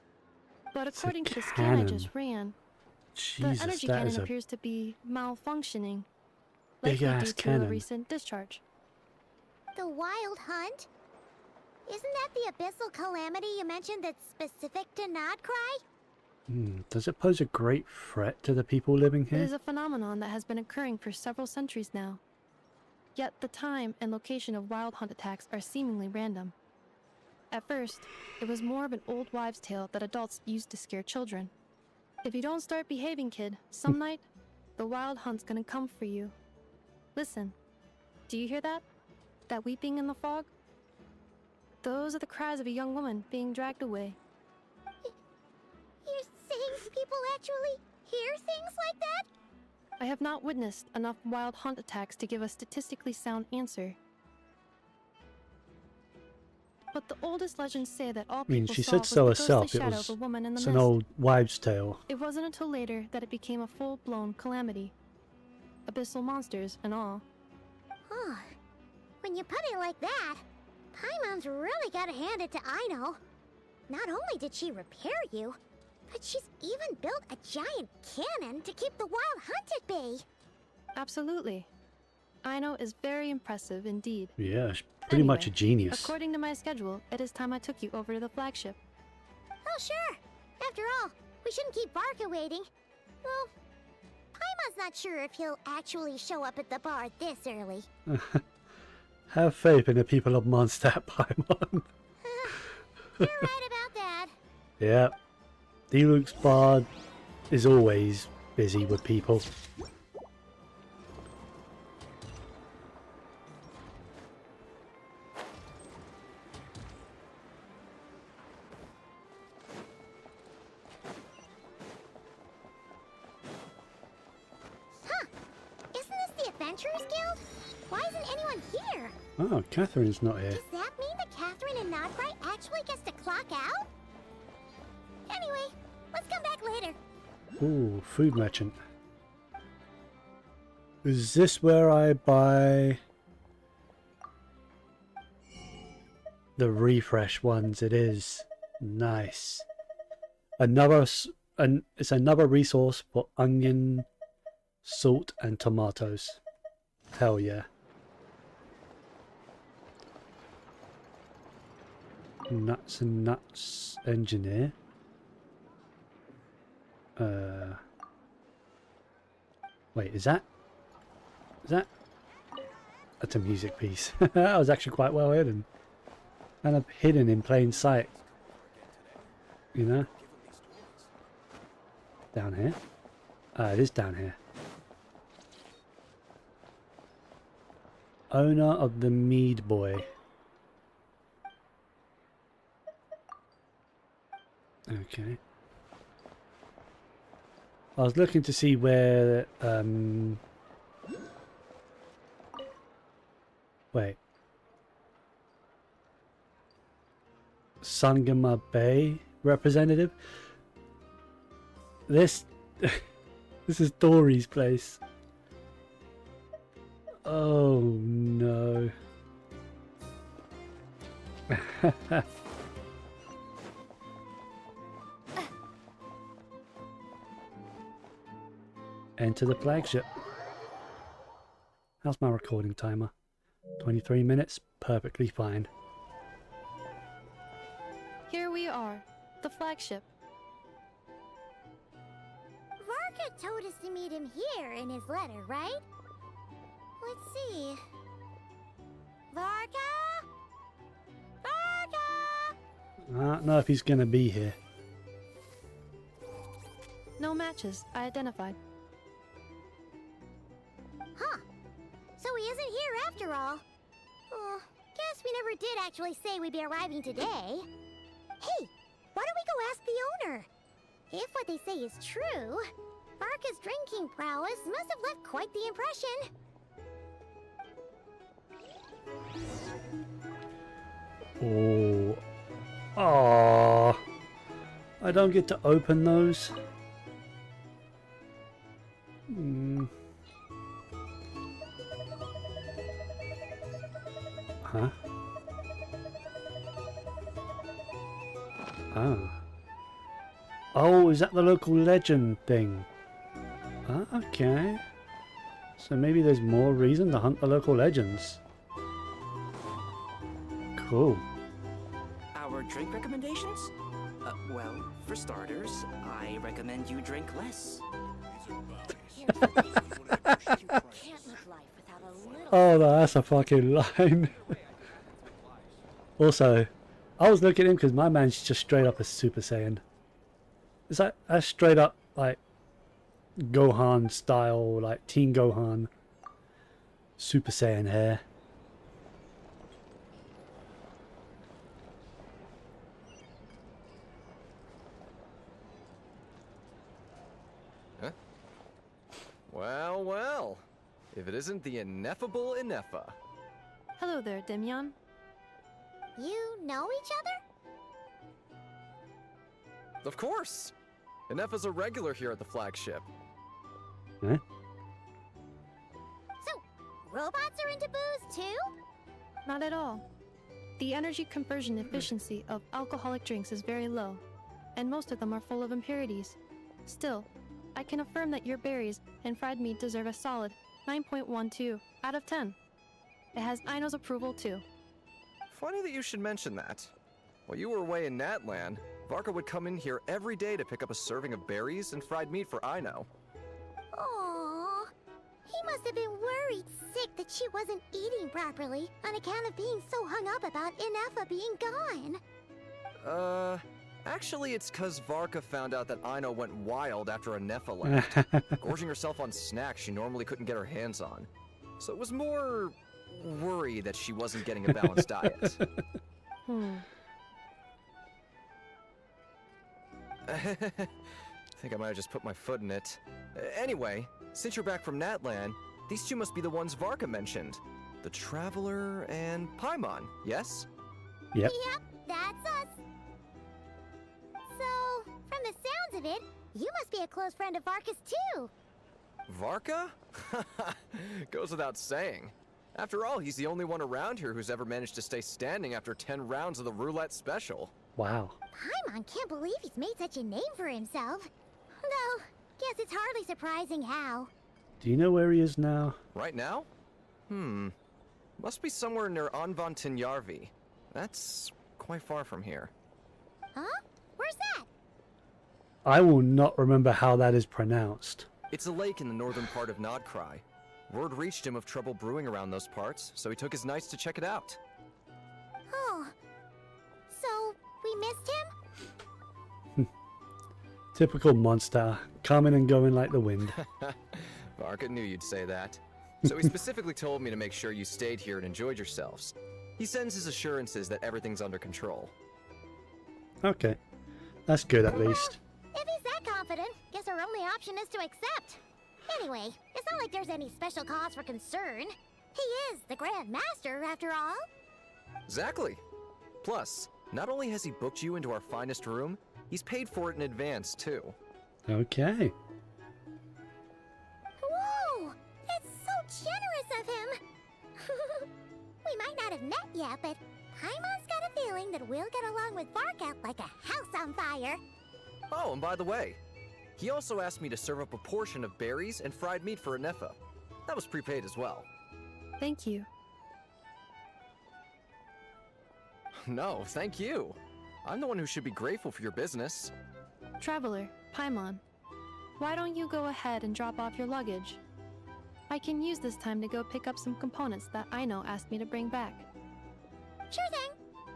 But It's a according to the scan I cannon. just ran, Jesus, the energy that cannon is a appears to be malfunctioning, big likely ass due to a cannon. recent discharge. The Wild Hunt? Isn't that the abyssal calamity you mentioned that's specific to Nod Krai? Does it pose a great threat to the people living It here? is a phenomenon that has been occurring for several centuries now. Yet the time and location of wild hunt attacks are seemingly random. At first, it was more of an old wives' tale that adults used to scare children. If you don't start behaving, kid, some night, the wild hunt's gonna come for you. Listen, do you hear that? That weeping in the fog? Those are the cries of a young woman being dragged away. You're saying people actually hear things like that? I have not witnessed enough wild hunt attacks to give a statistically sound answer. But the oldest legends say that all I mean, people she saw said was so the herself. ghostly It shadow was of a woman in the it's mist. an old wives' tale. It wasn't until later that it became a full-blown calamity. Abyssal monsters and all. Huh. When you put it like that, Paimon's really gotta hand it to Aino. Not only did she repair you, but she's even built a giant cannon to keep the wild hunt at bay. Absolutely. Aino is very impressive indeed. Yeah, she's pretty much a Anyway, genius. According to my schedule, it is time I took you over to the flagship. Oh, sure. After all, we shouldn't keep Barca waiting. Well, Paimon's not sure if he'll actually show up at the bar this early. Have faith in the people of Mondstadt, Paimon. You're right about that. Yeah. Deluxe Bard is always busy with people. Adventurers Guild? Why isn't anyone here? Oh, Catherine's not here. Does that mean that Catherine and Nod Krai actually gets to clock out? Anyway, let's come back later. Ooh, food merchant. Is this where I buy the refresh ones? It is. Nice. It's another resource for onion, salt, and tomatoes. Hell yeah. Nuts and nuts engineer. Wait, is that? That's a music piece. That was actually quite well hidden. Kind of hidden in plain sight. You know? Down here? It is down here. Owner of the Mead Boy. Okay. I was looking to see where wait. Sangama Bay representative? This this is Dory's place. Oh no. Enter the flagship. How's my recording timer? 23 minutes? Perfectly fine. Here we are, the flagship. Varka told us to meet him here in his letter, right? Let's see. Varka? Varka! I don't know if he's gonna be here. No matches, I identified. Huh. So he isn't here after all. Oh, guess we never did actually say we'd be arriving today. Hey, why don't we go ask the owner? If what they say is true, Varka's drinking prowess must have left quite the impression. Oh. Aww. I don't get to open those. Huh? Oh. Oh, is that the local legend thing? Ah, okay. So maybe there's more reason to hunt the local legends. Cool. Our drink recommendations? Well, for starters, I recommend you drink less. Oh, that's a fucking line. Also, I was looking at him because my man's just straight up a Super Saiyan. It's like that's straight up like Gohan style, like Teen Gohan Super Saiyan hair. Huh? Well, well. If it isn't the ineffable Ineffa. Hello there, Demyon. You know each other? Of course! Ineffa's a regular here at the flagship. Eh? So, robots are into booze too? Not at all. The energy conversion efficiency of alcoholic drinks is very low, and most of them are full of impurities. Still, I can affirm that your berries and fried meat deserve a solid 9.12 out of 10. It has Aino's approval too. Funny that you should mention that. While you were away in Natlan, Varka would come in here every day to pick up a serving of berries and fried meat for Aino. Aww. He must have been worried sick that she wasn't eating properly on account of being so hung up about Ineffa being gone. Actually it's cause Varka found out that Aino went wild after Ineffa left, gorging herself on snacks she normally couldn't get her hands on. So it was more worry that she wasn't getting a balanced diet. I think I might have just put my foot in it. Anyway, since you're back from Natlan, These two must be the ones Varka mentioned. The Traveler and Paimon, yes? Yep. Yep, that's us. So, from the sounds of it, you must be a close friend of Varka's too. Varka? Goes without saying. After all, he's the only one around here who's ever managed to stay standing after 10 rounds of the roulette special. Wow. Paimon can't believe he's made such a name for himself. Though, guess it's hardly surprising how. Do you know where he is now? Right now? Must be somewhere near Anvantinjarvi. That's quite far from here. Huh? Where's that? I will not remember how that is pronounced. It's a lake in the northern part of Nod Krai. Word reached him of trouble brewing around those parts, so he took his knights to check it out. Oh. So, we missed him? Typical monster, coming and going like the wind. Varka knew you'd say that. So he specifically told me to make sure you stayed here and enjoyed yourselves. He sends his assurances that everything's under control. Okay. That's good at least. If he's that confident, guess our only option is to accept. Anyway, it's not like there's any special cause for concern. He is the Grand Master, after all. Exactly. Plus, not only has he booked you into our finest room, he's paid for it in advance, too. Okay. Whoa! That's so generous of him! We might not have met yet, but Paimon's got a feeling that we'll get along with Varka like a house on fire. Oh, and by the way, he also asked me to serve up a portion of berries and fried meat for Anefa. That was prepaid as well. Thank you. No, thank you. I'm the one who should be grateful for your business. Traveler, Paimon, why don't you go ahead and drop off your luggage? I can use this time to go pick up some components that Aino asked me to bring back. Sure thing.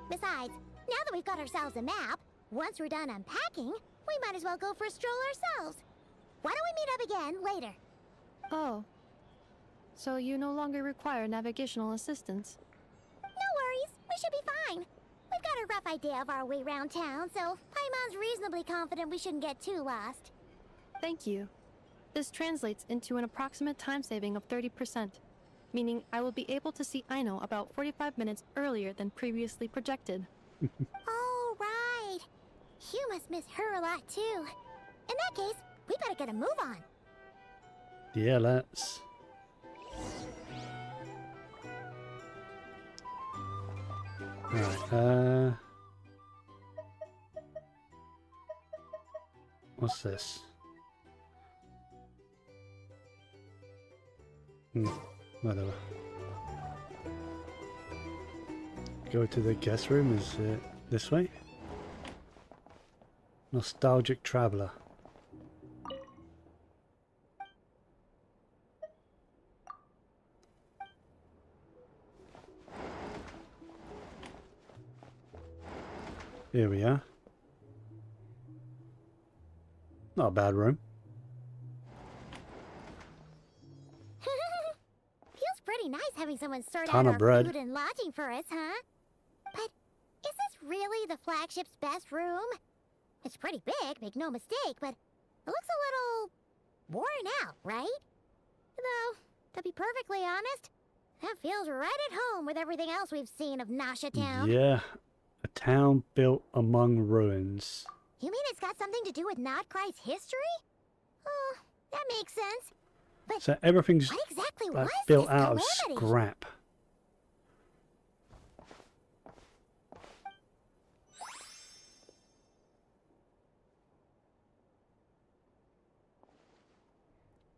Besides, now that we've got ourselves a map, once we're done unpacking, we might as well go for a stroll ourselves. Why don't we meet up again later? Oh. So you no longer require navigational assistance? No worries, we should be fine. We've got a rough idea of our way around town, so Paimon's reasonably confident we shouldn't get too lost. Thank you. This translates into an approximate time saving of 30%, meaning I will be able to see Aino about 45 minutes earlier than previously projected. Oh, right. You must miss her a lot, too. In that case, we better get a move on. Yeah, let's. Alright, what's this? Whatever. Go to the guest room, is it this way? Nostalgic Traveler. Here we are. Not a bad room. Feels pretty nice having someone sort Ton out of our bread. food and lodging for us, huh? But is this really the flagship's best room? It's pretty big, make no mistake, but it looks a little worn out, right? Though, to be perfectly honest, that feels right at home with everything else we've seen of Nasha Town. Yeah, a town built among ruins. You mean it's got something to do with Nod Krai's history? Oh, that makes sense. But So everything's what exactly like was built this out of calamity? scrap.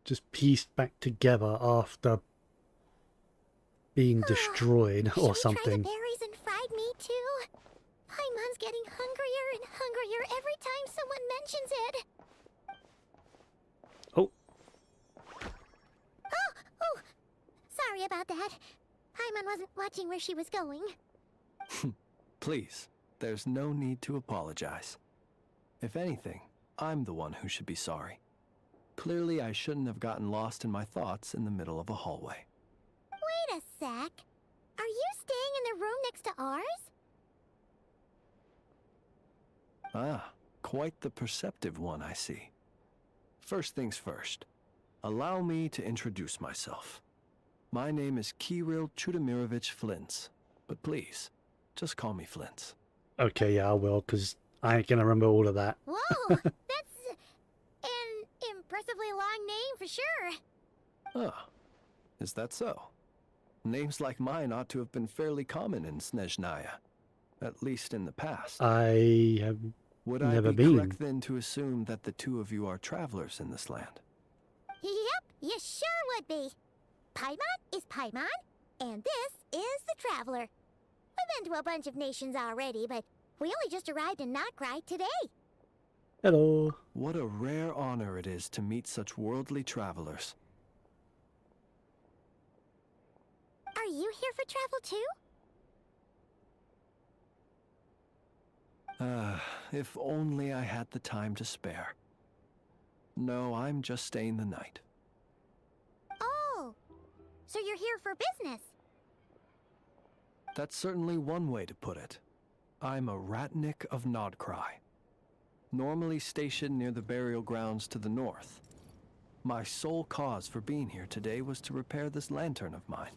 Just pieced back together after being destroyed Should or we try the something. berries and fried meat too? Paimon's getting hungrier and hungrier every time someone mentions it. Oh, Oh, sorry about that. Paimon wasn't watching where she was going. Please, there's no need to apologize. If anything, I'm the one who should be sorry. Clearly, I shouldn't have gotten lost in my thoughts in the middle of a hallway. Wait a sec. Are you staying in the room next to ours? Ah, quite the perceptive one, I see. First things first. Allow me to introduce myself. My name is Kirill Chudamirovich Flintz, but please, just call me Flintz. Okay, yeah, I will, because I ain't gonna remember all of that. Whoa, that's an impressively long name for sure. Ah, is that so? Names like mine ought to have been fairly common in Snezhnaya, at least in the past. I have Would never I be been. correct then to assume that the two of you are travelers in this land? Yep, you sure would be. Paimon is Paimon, and this is the Traveler. We've been to a bunch of nations already, but we only just arrived in Nod Krai today. Hello. What a rare honor it is to meet such worldly travelers. Are you here for travel too? If only I had the time to spare. No, I'm just staying the night. Oh, so you're here for business? That's certainly one way to put it. I'm a Ratnik of Nod Krai, normally stationed near the burial grounds to the north. My sole cause for being here today was to repair this lantern of mine.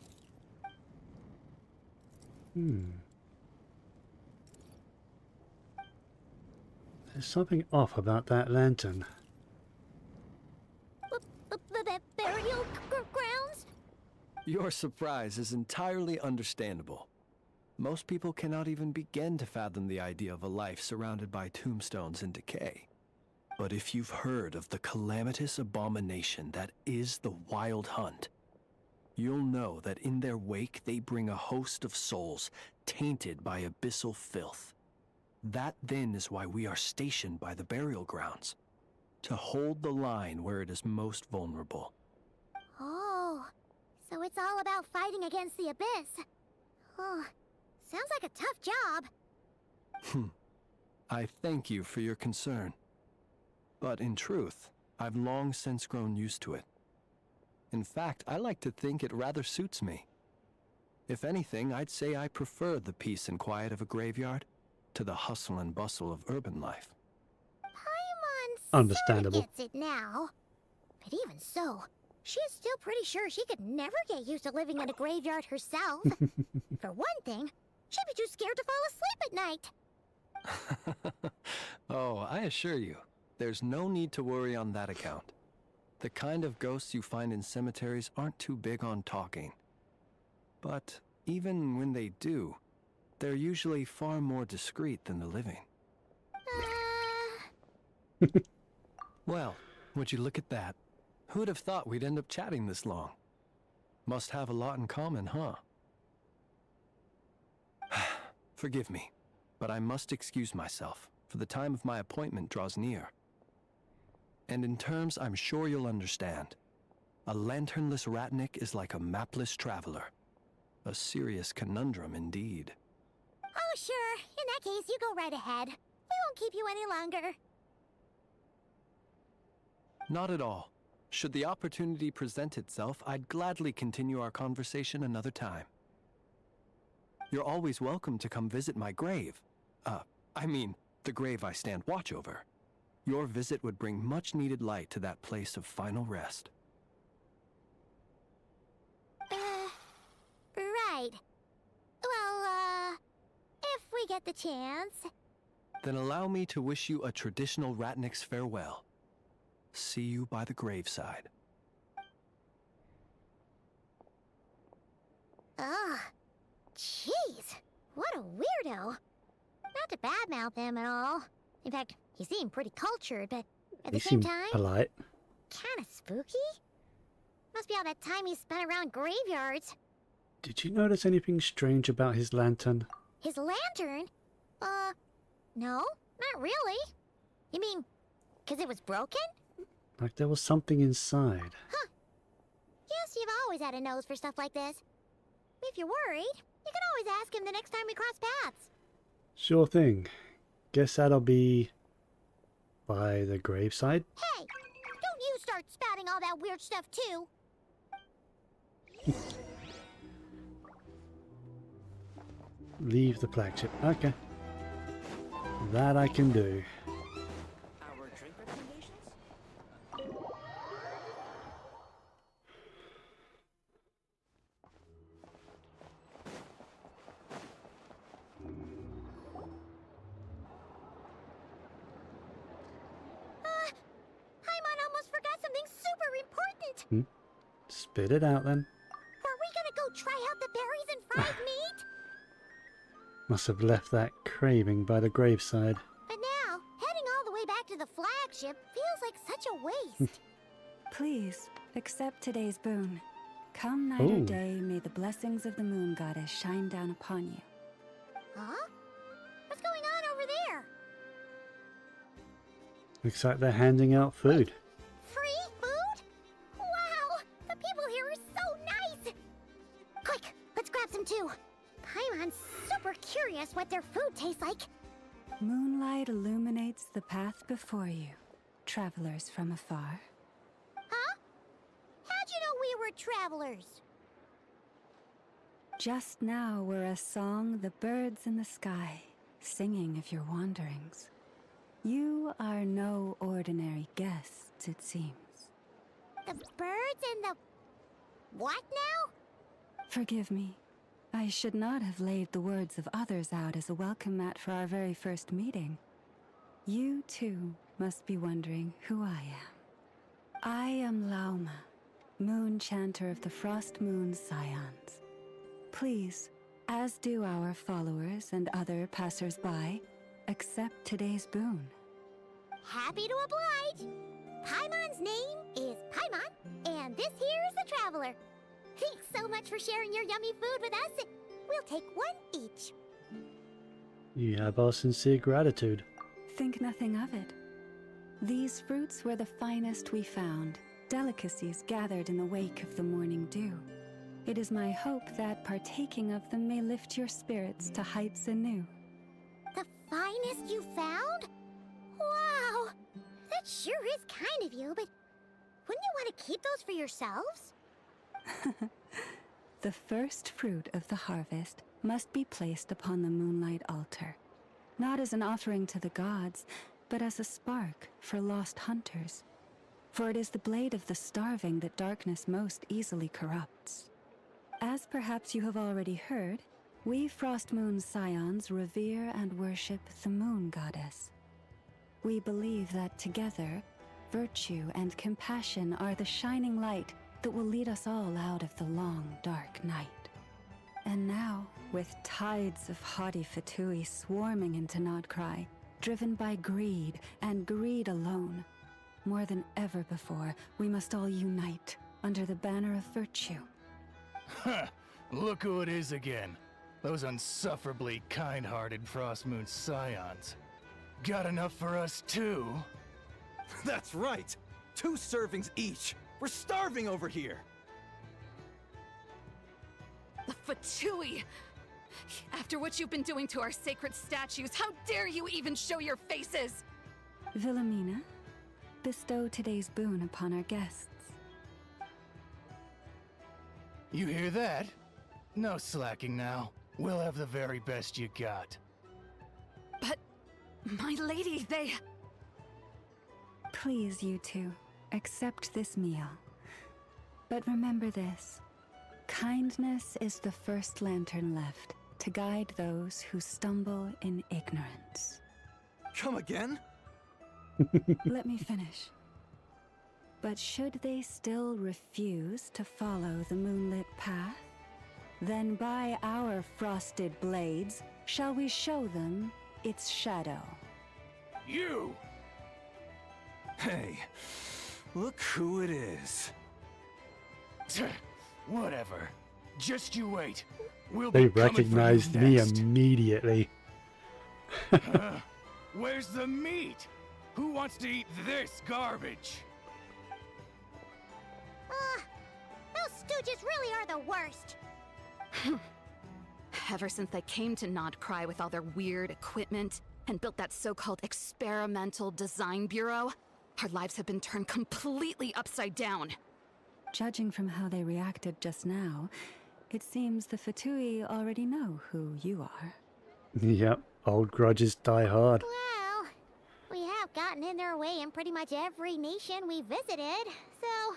There's something off about that lantern. Burial grounds? Your surprise is entirely understandable. Most people cannot even begin to fathom the idea of a life surrounded by tombstones and decay. But if you've heard of the calamitous abomination that is the Wild Hunt, you'll know that in their wake they bring a host of souls tainted by abyssal filth. That then is why we are stationed by the burial grounds, to hold the line where it is most vulnerable. Oh, so it's all about fighting against the abyss. Oh, sounds like a tough job. I thank you for your concern. But in truth, I've long since grown used to it. In fact, I like to think it rather suits me. If anything, I'd say I prefer the peace and quiet of a graveyard to the hustle and bustle of urban life. Paimon Understandable. sorta gets it now. But even so, she is still pretty sure she could never get used to living in a graveyard herself. For one thing, she'd be too scared to fall asleep at night. Oh, I assure you, there's no need to worry on that account. The kind of ghosts you find in cemeteries aren't too big on talking. But even when they do, they're usually far more discreet than the living. Well, would you look at that? Who'd have thought we'd end up chatting this long? Must have a lot in common, huh? Forgive me, but I must excuse myself, for the time of my appointment draws near. And in terms I'm sure you'll understand, a lanternless Ratnik is like a mapless traveler. A serious conundrum indeed. Oh, sure. In that case, you go right ahead. We won't keep you any longer. Not at all. Should the opportunity present itself, I'd gladly continue our conversation another time. You're always welcome to come visit my grave. I mean, the grave I stand watch over. Your visit would bring much-needed light to that place of final rest. Right. Well, if we get the chance. Then allow me to wish you a traditional Ratnik's farewell. See you by the graveside. Ugh. Jeez. What a weirdo. Not to badmouth him at all. In fact, he seemed pretty cultured, but at He the same seemed time, polite. kinda spooky. Must be all that time he spent around graveyards. Did you notice anything strange about his lantern? His lantern? No, not really. You mean, 'cause it was broken? Like there was something inside. Huh. Guess you've always had a nose for stuff like this. If you're worried, you can always ask him the next time we cross paths. Sure thing. Guess that'll be by the graveside. Hey, don't you start spouting all that weird stuff too. Leave the flagship. Okay. That I can do. Our drink recommendations? Spit it out then. Were we gonna go try out the berries and fried meat? Must have left that craving by the graveside. But now, heading all the way back to the flagship feels like such a waste. Please, accept today's boon. Come night or Ooh. day, may the blessings of the moon goddess shine down upon you. Huh? What's going on over there? Looks like they're handing out food. Free food? Wow! The people here are so nice! Quick, let's grab some too. Paimon's super curious what their food tastes like. Moonlight illuminates the path before you, travelers from afar. Huh? How'd you know we were travelers? Just now were a song the birds in the sky, singing of your wanderings. You are no ordinary guests, it seems. The birds and the... what now? Forgive me. I should not have laid the words of others out as a welcome mat for our very first meeting. You, too, must be wondering who I am. I am Lauma, moon chanter of the Frost Moon Scions. Please, as do our followers and other passers-by, accept today's boon. Happy to oblige! Paimon's name is Paimon, and this here is the Traveler. Thanks so much for sharing your yummy food with us. We'll take one each. You have our sincere gratitude. Think nothing of it. These fruits were the finest we found, delicacies gathered in the wake of the morning dew. It is my hope that partaking of them may lift your spirits to heights anew. The finest you found? Wow! That sure is kind of you, but wouldn't you want to keep those for yourselves? The first fruit of the harvest must be placed upon the moonlight altar, not as an offering to the gods, but as a spark for lost hunters. For it is the blade of the starving that darkness most easily corrupts. As perhaps you have already heard, we Frost Moon Scions revere and worship the moon goddess. We believe that together, virtue and compassion are the shining light that will lead us all out of the long, dark night. And now, with tides of haughty Fatui swarming into Nod Krai, driven by greed, and greed alone, more than ever before, we must all unite under the banner of virtue. Huh, look who it is again. Those unsufferably kind-hearted Frost Moon Scions. Got enough for us too? That's right! 2 servings each! We're starving over here! The Fatui! After what you've been doing to our sacred statues, how dare you even show your faces! Wilhelmina, bestow today's boon upon our guests. You hear that? No slacking now. We'll have the very best you got. But, my lady, they... Please, you two, accept this meal. But remember this. Kindness is the first lantern left to guide those who stumble in ignorance. Come again? Let me finish. But should they still refuse to follow the moonlit path, then by our frosted blades shall we show them its shadow. You! Hey, look who it is. Whatever. Just you wait. We'll They be coming for you recognized me next. immediately. Where's the meat? Who wants to eat this garbage? Those stooges really are the worst. Ever since they came to Nod Krai with all their weird equipment and built that so-called experimental design bureau, our lives have been turned completely upside down. Judging from how they reacted just now, it seems the Fatui already know who you are. Yep, old grudges die hard. Well, we have gotten in their way in pretty much every nation we visited, so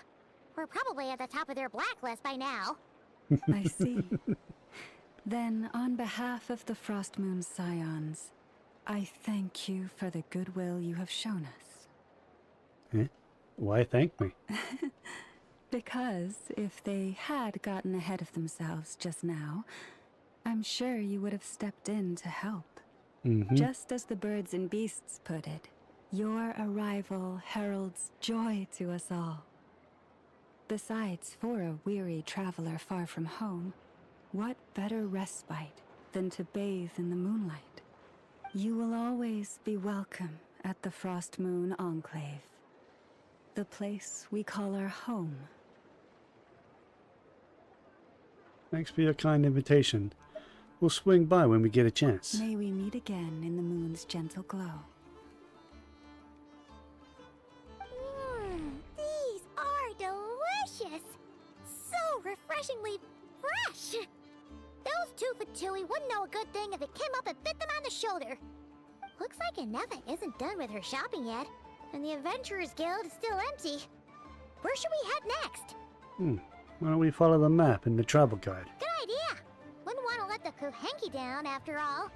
we're probably at the top of their blacklist by now. I see. Then, on behalf of the Frost Moon Scions, I thank you for the goodwill you have shown us. Eh? Why thank me? Because if they had gotten ahead of themselves just now, I'm sure you would have stepped in to help. Just as the birds and beasts put it, your arrival heralds joy to us all. Besides, for a weary traveler far from home, what better respite than to bathe in the moonlight? You will always be welcome at the Frost Moon Enclave, the place we call our home. Thanks for your kind invitation. We'll swing by when we get a chance. May we meet again in the moon's gentle glow. These are delicious! So refreshingly fresh! Those two for Tui wouldn't know a good thing if it came up and bit them on the shoulder. Looks like Anefa isn't done with her shopping yet, and the Adventurers Guild is still empty. Where should we head next? Why don't we follow the map in the travel guide? Good idea! Wouldn't want to let the Kuhenki down, after all.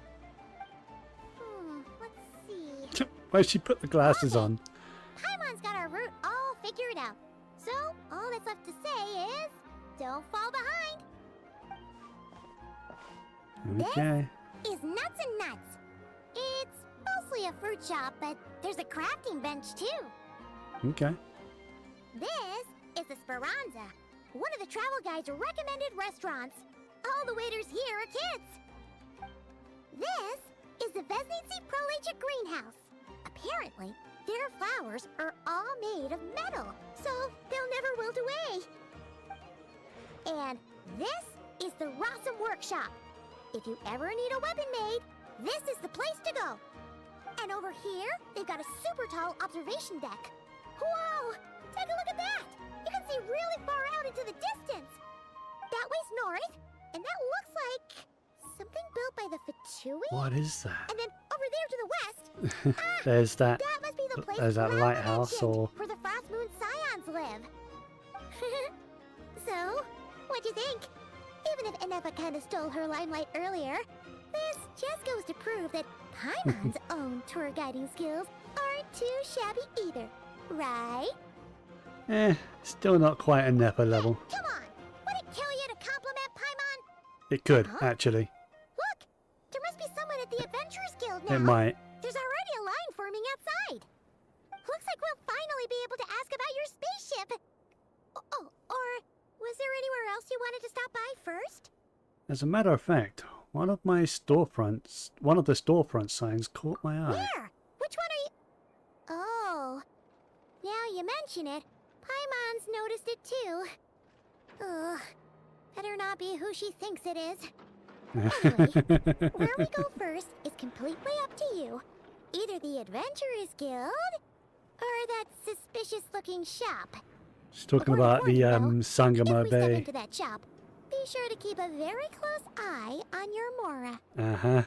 Let's see. Why'd she put the glasses on? Paimon's got our route all figured out. So, all that's left to say is, don't fall behind. Okay. This is Nuts and Nuts. It's mostly a fruit shop, but there's a crafting bench too. Okay. This is the Speranza, one of the travel guide's recommended restaurants. All the waiters here are kids. This is the Vesnitsi Prolegia greenhouse. Apparently, their flowers are all made of metal, so they'll never wilt away. And this is the Rossum Workshop. If you ever need a weapon made, this is the place to go. And over here, they've got a super tall observation deck. Whoa! Take a look at that! You can see really far out into the distance. That way's north, and that looks like something built by the Fatui. What is that? And then over there to the west, There's that. that must be the place There's that Mama lighthouse, mentioned, or where the Frost Moon Scions live. So, what'd you think? Even if Anefa kind of stole her limelight earlier, this just goes to prove that Paimon's own tour guiding skills aren't too shabby either, right? Still not quite a Nepa level. Come on! Would it kill you to compliment Paimon? It could, actually. Look! There must be someone at the Adventurers Guild now. It might. There's already a line forming outside. Looks like we'll finally be able to ask about your spaceship. Oh, or was there anywhere else you wanted to stop by first? As a matter of fact, one of the storefront signs caught my eye. Where? Which one are you? Oh, now you mention it, Paimon's noticed it too. Ugh, better not be who she thinks it is. Anyway, where we go first is completely up to you. Either the Adventurers Guild, or that suspicious-looking shop. She's talking about the Sangamo If we step Bay. into that shop, be sure to keep a very close eye on your Mora. Uh-huh.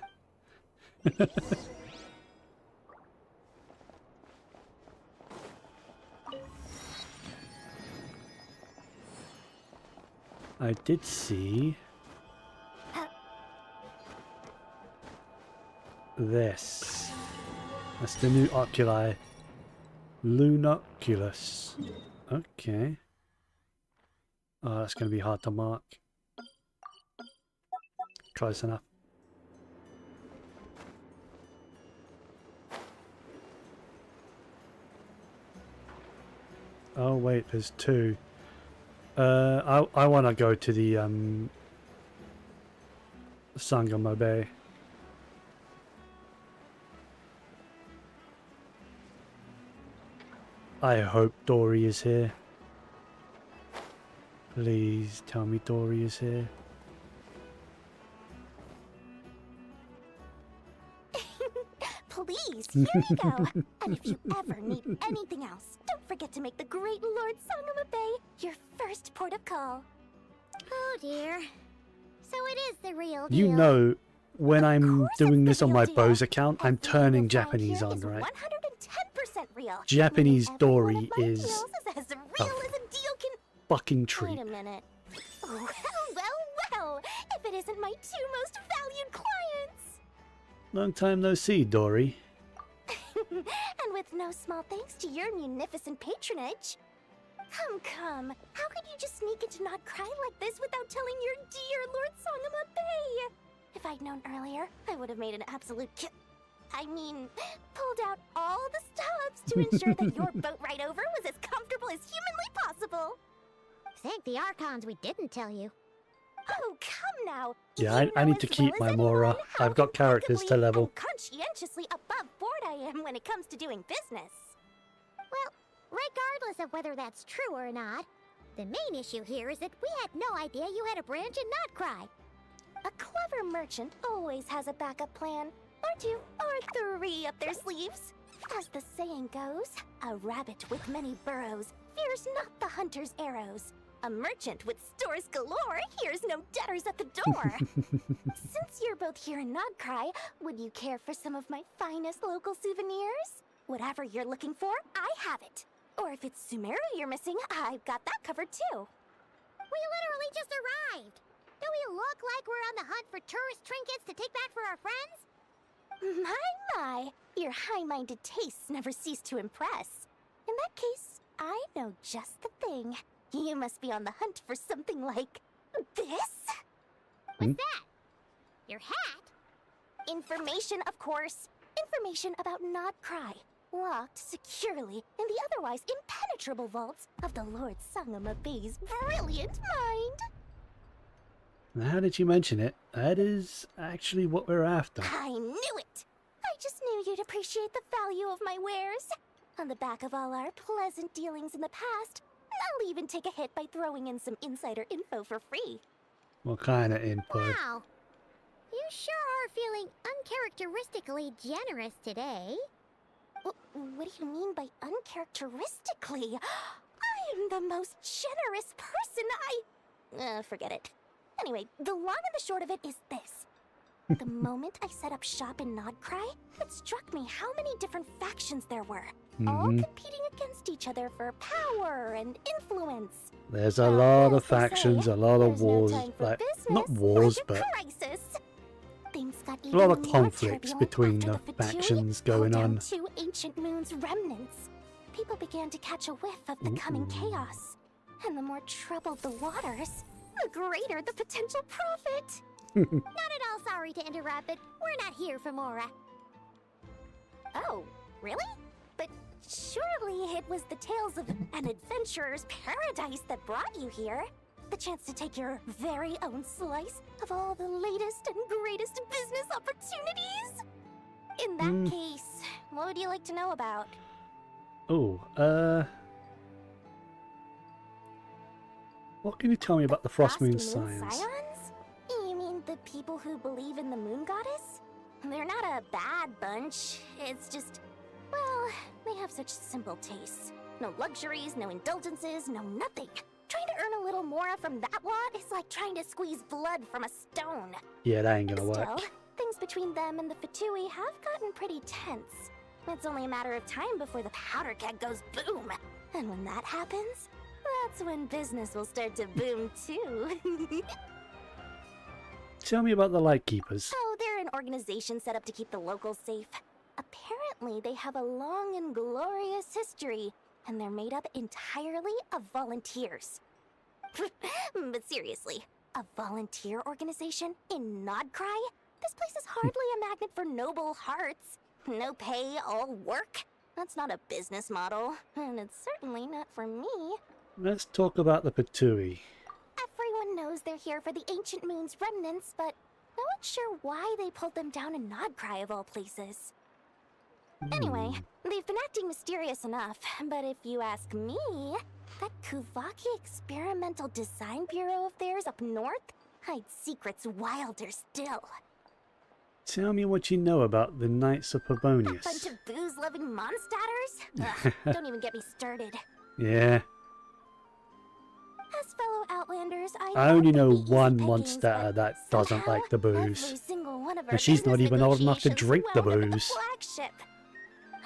I did see this. That's the new oculi. Lunoculus. Okay. Oh, that's going to be hard to mark. Close enough. Oh wait, there's two. I want to go to the Sangamo Bay. I hope Dory is here. Please tell me Dory is here. Please, here we go. And if you ever need anything else, don't forget to make the great Lord Sangamo Bay your first port of call. Oh dear. So it is the real deal. You know, when I'm doing this on my Bose account, I'm turning Japanese on, right? 110% real. Japanese Dory is As real as a deal can. fucking treat. Wait a minute. Oh, well. If it isn't my two most valued clients. Long time no see, Dory. And with no small thanks to your munificent patronage. Come. How could you just sneak into Nod Krai like this without telling your dear Lord Sangama Bay? If I'd known earlier, I would have made an absolute pulled out all the stops to ensure that your boat ride over was as comfortable as humanly possible. Thank the Archons we didn't tell you. Oh, come now. Yeah, You I know need to as keep well my as Mora. anyone how I've got characters to impeccably level. and conscientiously above board I am when it comes to doing business. Well, regardless of whether that's true or not, the main issue here is that we had no idea you had a branch in Nod Krai. A clever merchant always has a backup plan, or two, or three up their sleeves. As the saying goes, a rabbit with many burrows fears not the hunter's arrows. A merchant with stores galore hears no debtors at the door. Since you're both here in Nod Krai, would you care for some of my finest local souvenirs? Whatever you're looking for, I have it. Or if it's Sumeru you're missing, I've got that covered too. We literally just arrived. Do we look like we're on the hunt for tourist trinkets to take back for our friends? My, your high-minded tastes never cease to impress. In that case, I know just the thing. You must be on the hunt for something like this? What's that? Your hat? Information, of course. Information about Nod Krai, locked securely in the otherwise impenetrable vaults of the Lord Sangama Bay's brilliant mind. Now, how did you mention it? That is actually what we're after. I knew it! I just knew you'd appreciate the value of my wares. On the back of all our pleasant dealings in the past, I'll even take a hit by throwing in some insider info for free. What kind of info? Wow. You sure are feeling uncharacteristically generous today. What do you mean by uncharacteristically? I am the most generous person. Forget it. Anyway, the long and the short of it is this. The moment I set up shop in Nod Krai, it struck me how many different factions there were, all competing against each other for power and influence. There's a lot of as they factions, say, a lot of there's no wars, time for like business, not wars, like a but crisis. Things got a lot of even more conflicts turbulent between after the Fatui factions pulled going down on. 2 ancient moon's remnants. People began to catch a whiff of the coming chaos. And the more troubled the waters, the greater the potential profit. Not at all sorry to interrupt, but we're not here for Mora. Oh, really? But surely it was the tales of an adventurer's paradise that brought you here. The chance to take your very own slice of all the latest and greatest business opportunities? In that case, what would you like to know about? What can you tell me about the Frost Moon Scions? Scions? You mean the people who believe in the moon goddess? They're not a bad bunch. It's just, well, they have such simple tastes. No luxuries, no indulgences, no nothing. Trying to earn a little more from that lot is like trying to squeeze blood from a stone. Yeah, that ain't gonna work. Still, things between them and the Fatui have gotten pretty tense. It's only a matter of time before the powder keg goes boom. And when that happens, that's when business will start to boom too. Tell me about the Lightkeepers. Oh, they're an organization set up to keep the locals safe. Apparently, they have a long and glorious history, and they're made up entirely of volunteers. But seriously, a volunteer organization in Nod Krai? This place is hardly a magnet for noble hearts. No pay, all work. That's not a business model, and it's certainly not for me. Let's talk about the Fatui. Everyone knows they're here for the Ancient Moon's remnants, but no one's sure why they pulled them down in Nod Krai of all places. Anyway, they've been acting mysterious enough, but if you ask me, that Kuvaki Experimental Design Bureau of theirs up north hides secrets wilder still. Tell me what you know about the Knights of A Pavonius. bunch of booze-loving monsters? Don't even get me started. Yeah, As fellow Outlanders, I only know thought they'd be one easy pickings, monster but that doesn't somehow like the every booze. single one of our And she's not business even old enough to negotiations drink the wound up at booze. flagship.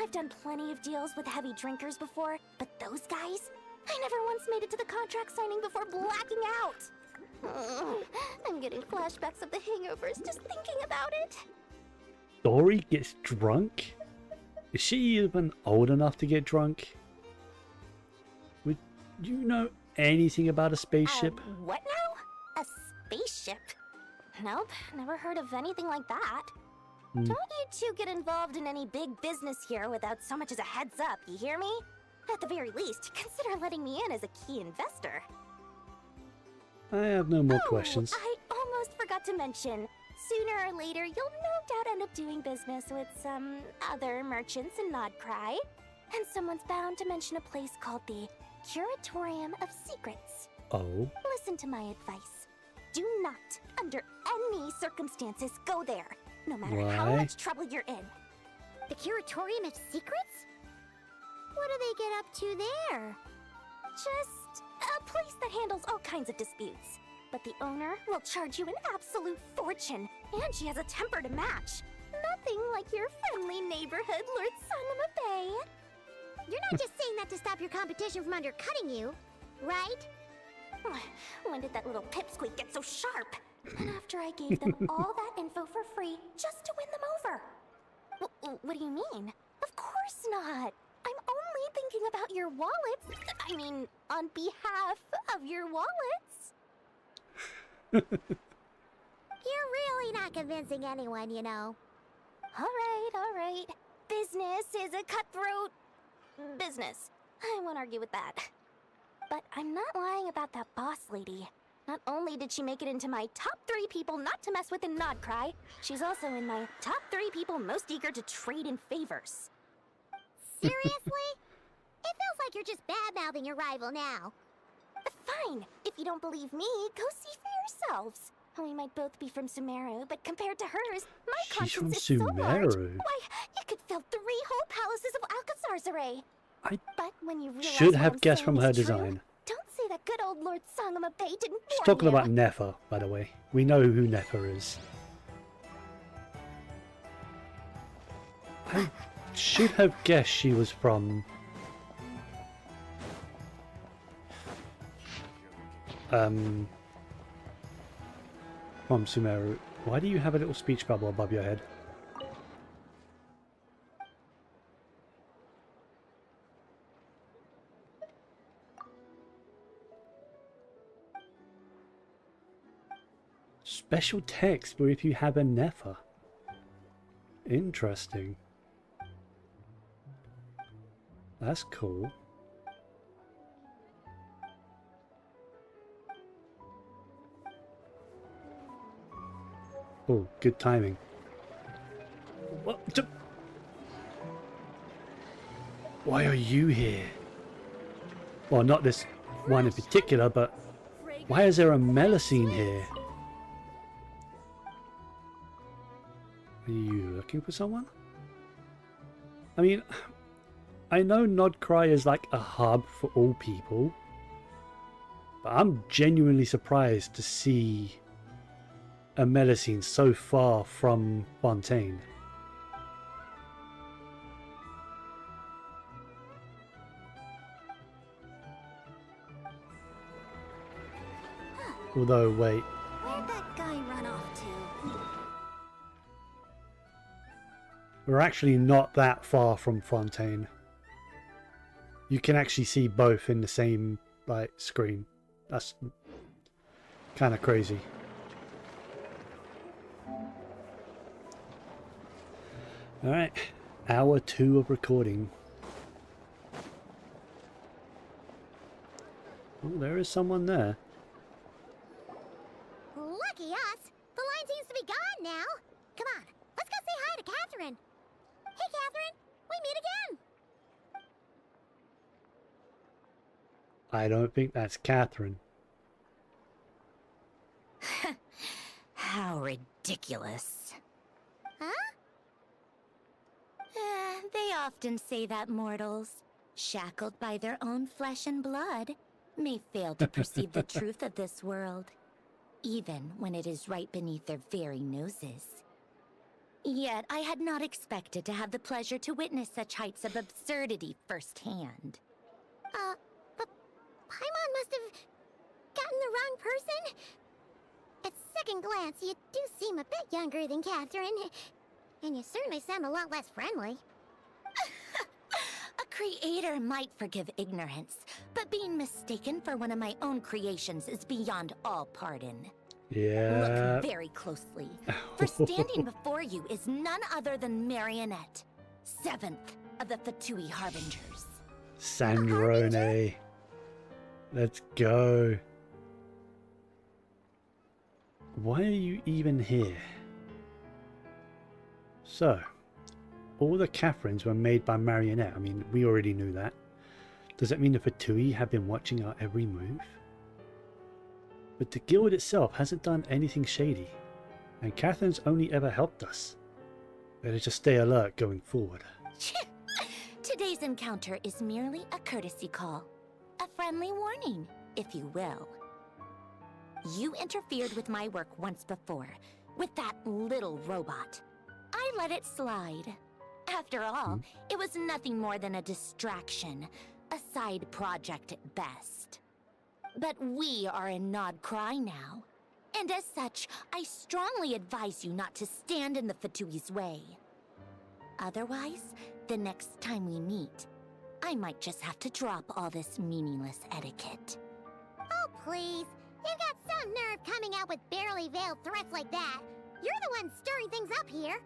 I've done plenty of deals with heavy drinkers before, but those guys, I never once made it to the contract signing before blacking out. I'm getting flashbacks of the hangovers just thinking about it. Dory gets drunk? Is she even old enough to get drunk? Do you know anything about a spaceship? What now? A spaceship? Nope, never heard of anything like that. Don't you two get involved in any big business here without so much as a heads up, you hear me? At the very least, consider letting me in as a key investor. I have no more questions. I almost forgot to mention. Sooner or later, you'll no doubt end up doing business with some other merchants in Nod Krai. And someone's bound to mention a place called the Curatorium of Secrets. Oh? Listen to my advice. Do not, under any circumstances, go there, no matter how much trouble you're in. The Curatorium of Secrets? What do they get up to there? Just a place that handles all kinds of disputes. But the owner will charge you an absolute fortune, and she has a temper to match. Nothing like your friendly neighborhood, Lord Sangama Bay. You're not just saying that to stop your competition from undercutting you, right? When did that little pipsqueak get so sharp? And after I gave them all that info for free just to win them over. What do you mean? Of course not. I'm only thinking about your wallets. I mean, on behalf of your wallets. You're really not convincing anyone, you know. All right. Business is a cutthroat business. I won't argue with that. But I'm not lying about that boss lady. Not only did she make it into my top 3 people not to mess with in Nod Krai, she's also in my top 3 people most eager to trade in favors. Seriously? It feels like you're just bad-mouthing your rival now. Fine. If you don't believe me, go see for yourselves. We might both be from Sumeru, but compared to hers, my conscience is so large. Why, it could fill 3 whole palaces of Alcazar's. But when you realize Should what have I'm guessed saying from is her true, design. don't say that good old Lord Sangama Bay didn't She's warn talking you. about Nefer, by the way. We know who Nefer is. I should have guessed she was from... from Sumeru. Why do you have a little speech bubble above your head? Special text for if you have a Nefer. Interesting. That's cool. Oh, good timing. What? Why are you here? Well, not this one in particular, but why is there a Melusine here? Are you looking for someone? I mean, I know Nod Krai is like a hub for all people, but I'm genuinely surprised to see a Melusine so far from Fontaine. Although, wait. Where'd that guy run off to? We're actually not that far from Fontaine. You can actually see both in the same like screen. That's kind of crazy. Alright, hour 2 of recording. Oh, there is someone there. Lucky us! The line seems to be gone now! Come on, let's go say hi to Catherine! Hey Catherine, we meet again! I don't think that's Catherine. How ridiculous. Huh? They often say that mortals, shackled by their own flesh and blood, may fail to perceive the truth of this world, even when it is right beneath their very noses. Yet I had not expected to have the pleasure to witness such heights of absurdity firsthand. But Paimon must have gotten the wrong person? At second glance, you do seem a bit younger than Catherine. And you certainly sound a lot less friendly. A creator might forgive ignorance, but being mistaken for one of my own creations is beyond all pardon. Yeah. Look very closely, for standing before you is none other than Marionette, 7th of the Fatui Harbingers. Sandrone. Let's go. Why are you even here? So, all the Catherines were made by Marionette. I mean, we already knew that. Does that mean the Fatui have been watching our every move? But the guild itself hasn't done anything shady, and Catherine's only ever helped us. Better just stay alert going forward. Today's encounter is merely a courtesy call. A friendly warning, if you will. You interfered with my work once before, with that little robot. I let it slide. After all, it was nothing more than a distraction, a side project at best. But we are in Nod Krai now, and as such, I strongly advise you not to stand in the Fatui's way. Otherwise, the next time we meet, I might just have to drop all this meaningless etiquette. Oh, please. You've got some nerve coming out with barely veiled threats like that. You're the one stirring things up here.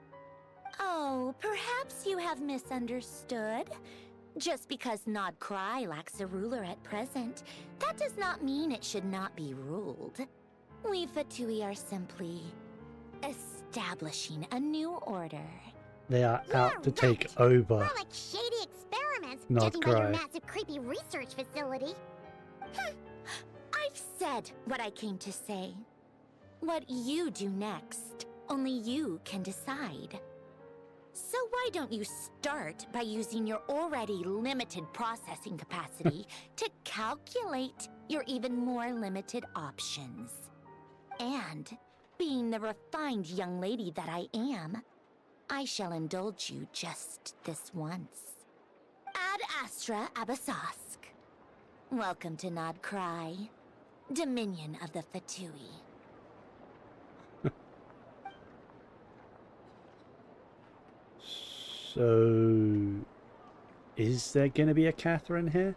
Oh, perhaps you have misunderstood. Just because Nod Krai lacks a ruler at present, that does not mean it should not be ruled. We Fatui are simply establishing a new order. They are out to take over. More like shady experiments, Nod judging by your Krai. massive creepy research facility. I've said what I came to say. What you do next, only you can decide. So why don't you start by using your already limited processing capacity to calculate your even more limited options? And, being the refined young lady that I am, I shall indulge you just this once. Ad Astra Abasask. Welcome to Nod Krai, Dominion of the Fatui. So, is there going to be a Catherine here?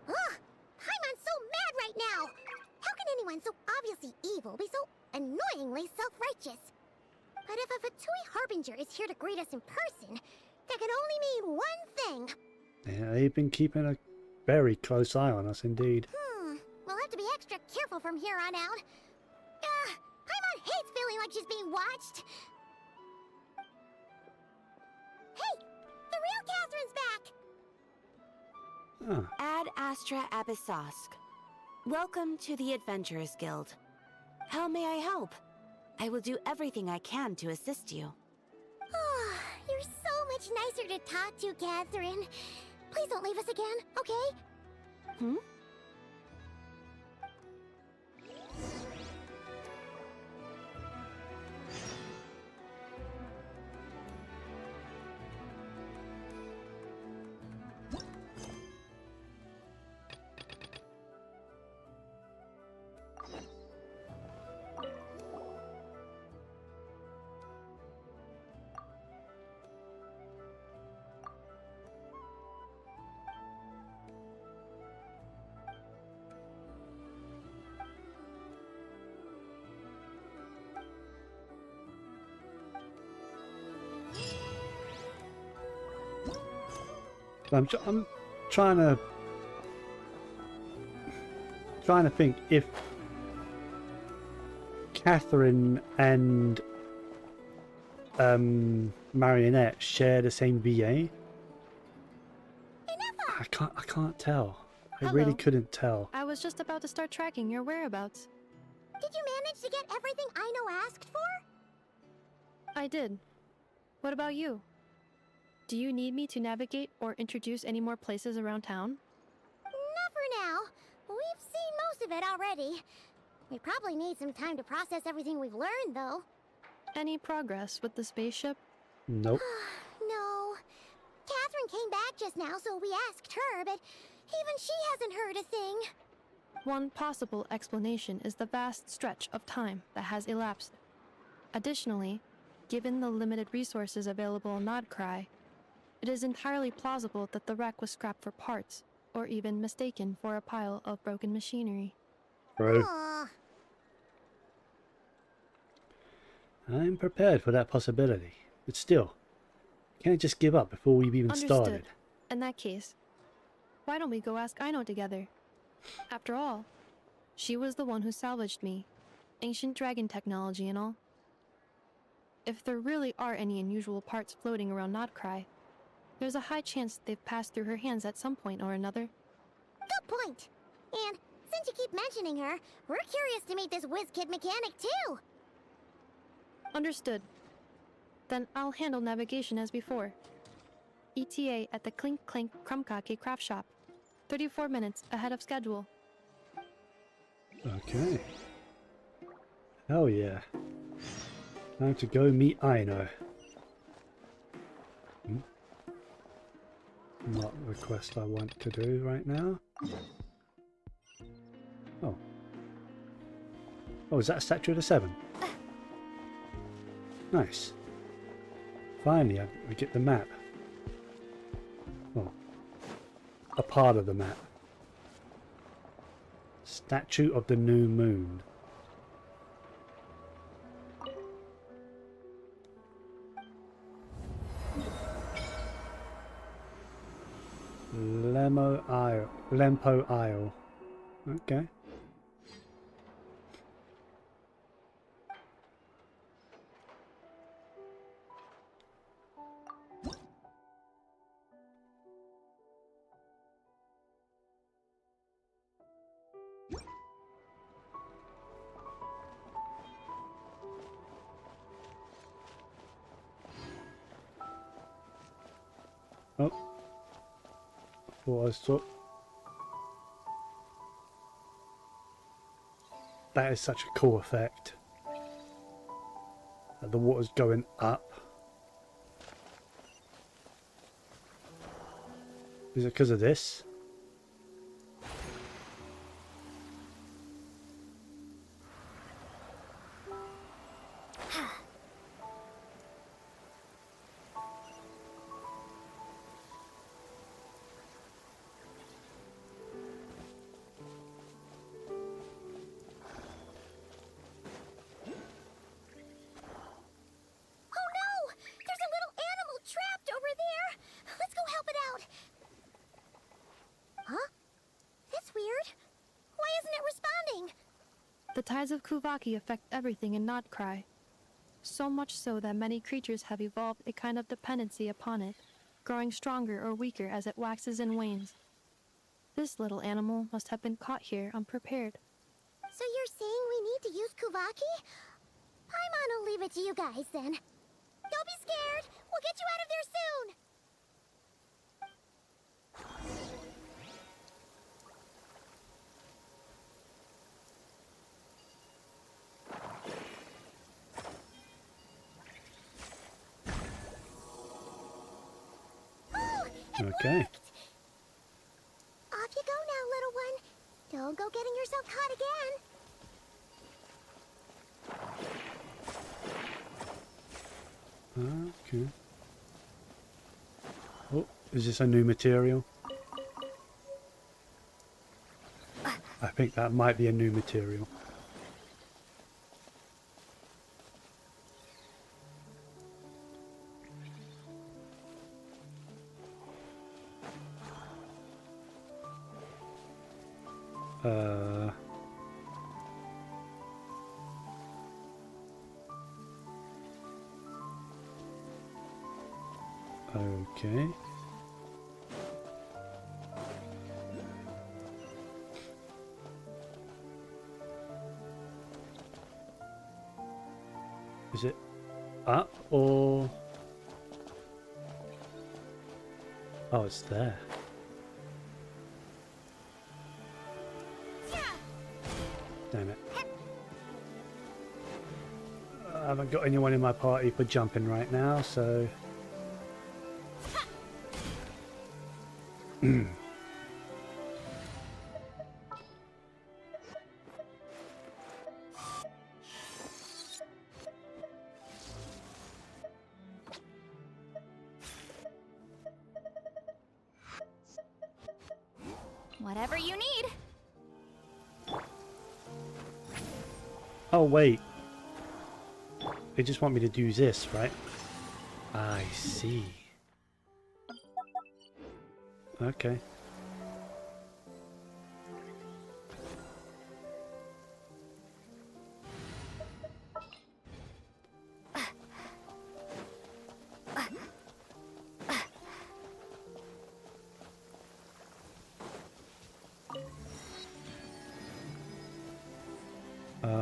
Ugh! Paimon's so mad right now! How can anyone so obviously evil be so annoyingly self-righteous? But if a Fatui Harbinger is here to greet us in person, that can only mean one thing. Yeah, they've been keeping a very close eye on us indeed. We'll have to be extra careful from here on out. Paimon hates feeling like she's being watched. Hey! The real Catherine's back! Ad Astra Abyssosque. Welcome to the Adventurers Guild. How may I help? I will do everything I can to assist you. You're so much nicer to talk to, Catherine. Please don't leave us again, okay? I'm trying to think if Catherine and Marionette share the same VA. I can't tell. I really Hello. couldn't tell. I was just about to start tracking your whereabouts. Did you manage to get everything Aino asked for? I did. What about you? Do you need me to navigate or introduce any more places around town? Not for now. We've seen most of it already. We probably need some time to process everything we've learned, though. Any progress with the spaceship? Nope. No. Catherine came back just now, so we asked her, but even she hasn't heard a thing. One possible explanation is the vast stretch of time that has elapsed. Additionally, given the limited resources available in Nod Krai, It is entirely plausible that the wreck was scrapped for parts, or even mistaken for a pile of broken machinery. Bro. Aw. I'm prepared for that possibility. But still, can't just give up before we've even Understood. started. In that case, why don't we go ask Aino together? After all, she was the one who salvaged me. Ancient dragon technology and all. If there really are any unusual parts floating around Nod Krai, there's a high chance they've passed through her hands at some point or another. Good point. And since you keep mentioning her, we're curious to meet this whiz-kid mechanic too. Understood. Then I'll handle navigation as before. ETA at the Clink Clink Krumkake craft shop. 34 minutes ahead of schedule. Okay. Hell yeah. Time to go meet Aino. Not the quest I want to do right now. Oh. Oh, is that a statue of the Seven? Nice. Finally, I get the map. Oh. A part of the map. Statue of the New Moon. Lempo Isle. Okay. Oh. Thought I saw. That is such a cool effect. The water's going up. Is it because of this? The tides of Kuvaki affect everything in Nod Krai. So much so that many creatures have evolved a kind of dependency upon it, growing stronger or weaker as it waxes and wanes. This little animal must have been caught here unprepared. So you're saying we need to use Kuvaki? Paimon will leave it to you guys then. Don't be scared! We'll get you out of there soon! Okay. Off you go now, little one. Don't go getting yourself caught again. Okay. Oh, is this a new material? I think that might be a new material. Okay. Is it up or... Oh, it's there. Damn it. I haven't got anyone in my party for jumping right now, so... Whatever you need. Oh, wait. They just want me to do this, right? I see. Okay.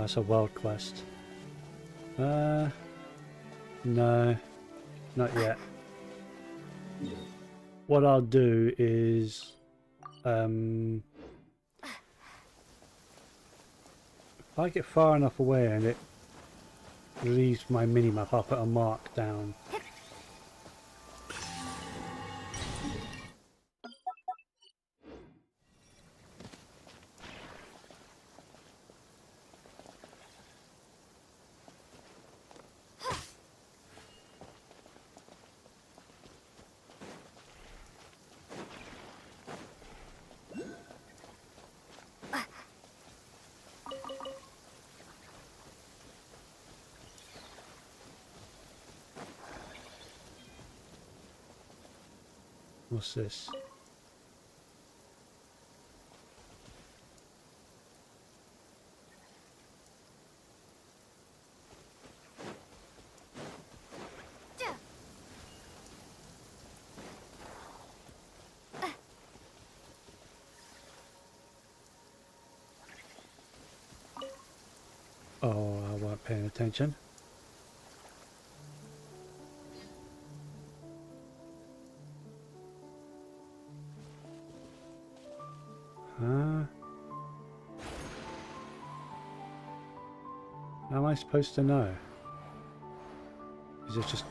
It's a world quest. No, not yet. What I'll do is, if I get far enough away and it leaves my minimap, I'll put a mark down. What's this? Oh, I weren't paying attention. Huh? How am I supposed to know? Is it just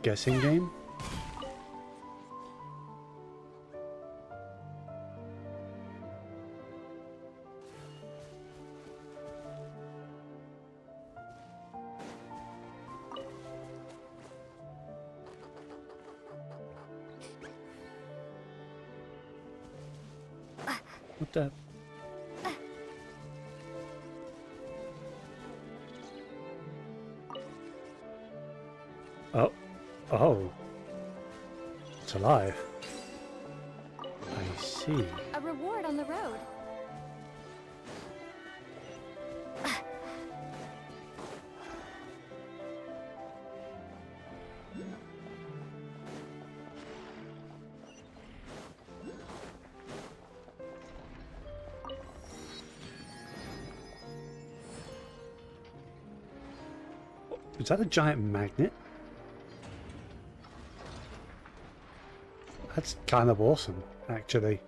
guessing game? What the? Oh. Oh. It's alive. I see. A reward on the road. Is that a giant magnet? That's kind of awesome, actually.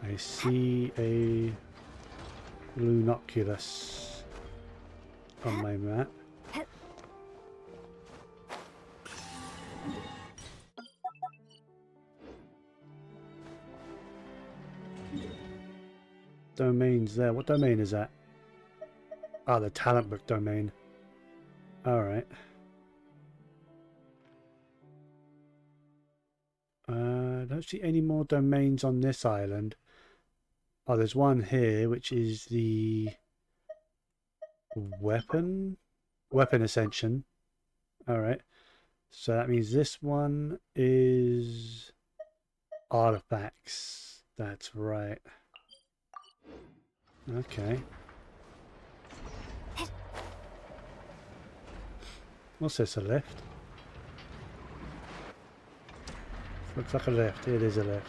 I see a Lunoculus on my map. Domains there. What domain is that? Ah, the talent book domain. Alright. I don't see any more domains on this island. Oh, there's one here, which is the weapon ascension. Alright. So that means this one is artifacts. That's right. Okay. What's this, a lift? Looks like a lift. It is a lift.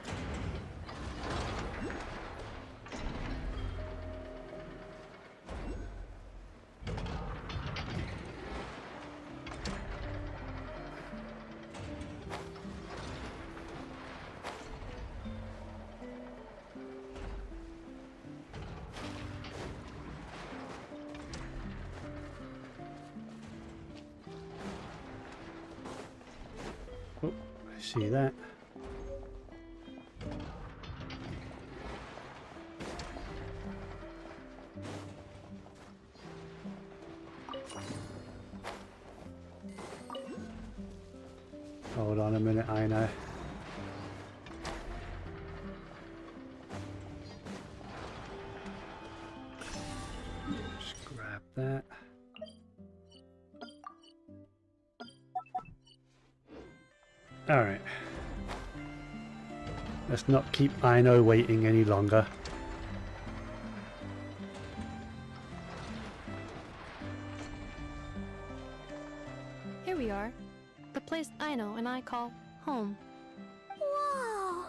Oh, I see that. Hold on a minute, I know. Just grab that. Alright. Let's not keep Aino waiting any longer. Here we are. The place Aino and I call home. Whoa!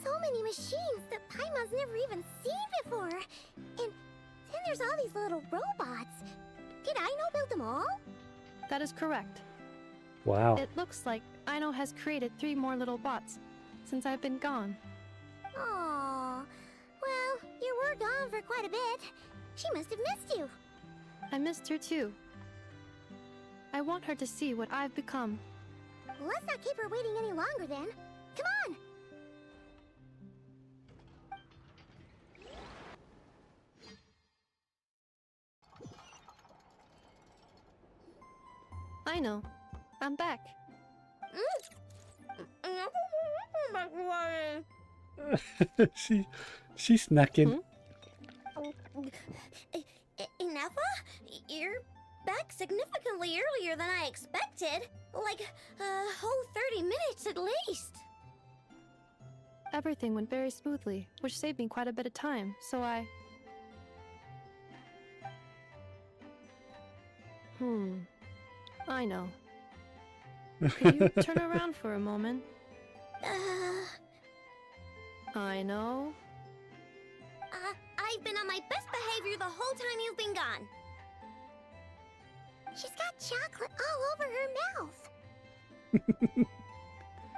So many machines that Paimon's never even seen before. And then there's all these little robots. Did Aino build them all? That is correct. Wow. It looks like Aino has created 3 more little bots since I've been gone. Aww. Well, you were gone for quite a bit. She must have missed you. I missed her too. I want her to see what I've become. Let's not keep her waiting any longer then. Come on! Aino, I'm back. She's snacking. Ineffa? You're back significantly earlier than I expected. Like a whole 30 minutes at least. Everything went very smoothly, which saved me quite a bit of time, so I know. Could you turn around for a moment? I know. I've been on my best behavior the whole time you've been gone. She's got chocolate all over her mouth.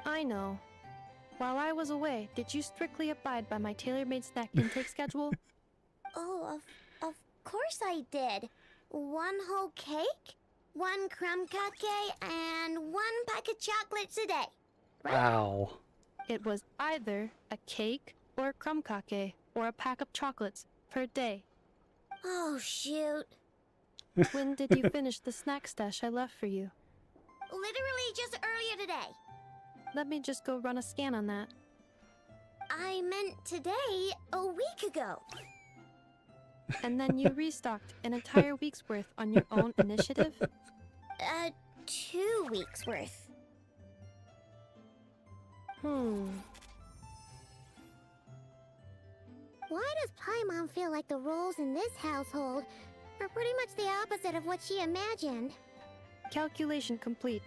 I know. While I was away, did you strictly abide by my tailor-made snack intake schedule? Oh, of course I did. 1 whole cake, 1 crumb cupcake, and 1 pack of chocolates a day. Right? Wow. It was either a cake or a crumb cake or a pack of chocolates per day. Oh, shoot. When did you finish the snack stash I left for you? Literally just earlier today. Let me just go run a scan on that. I meant today, a week ago. And then you restocked an entire week's worth on your own initiative? 2 weeks worth. Why does Paimon feel like the roles in this household are pretty much the opposite of what she imagined? Calculation complete.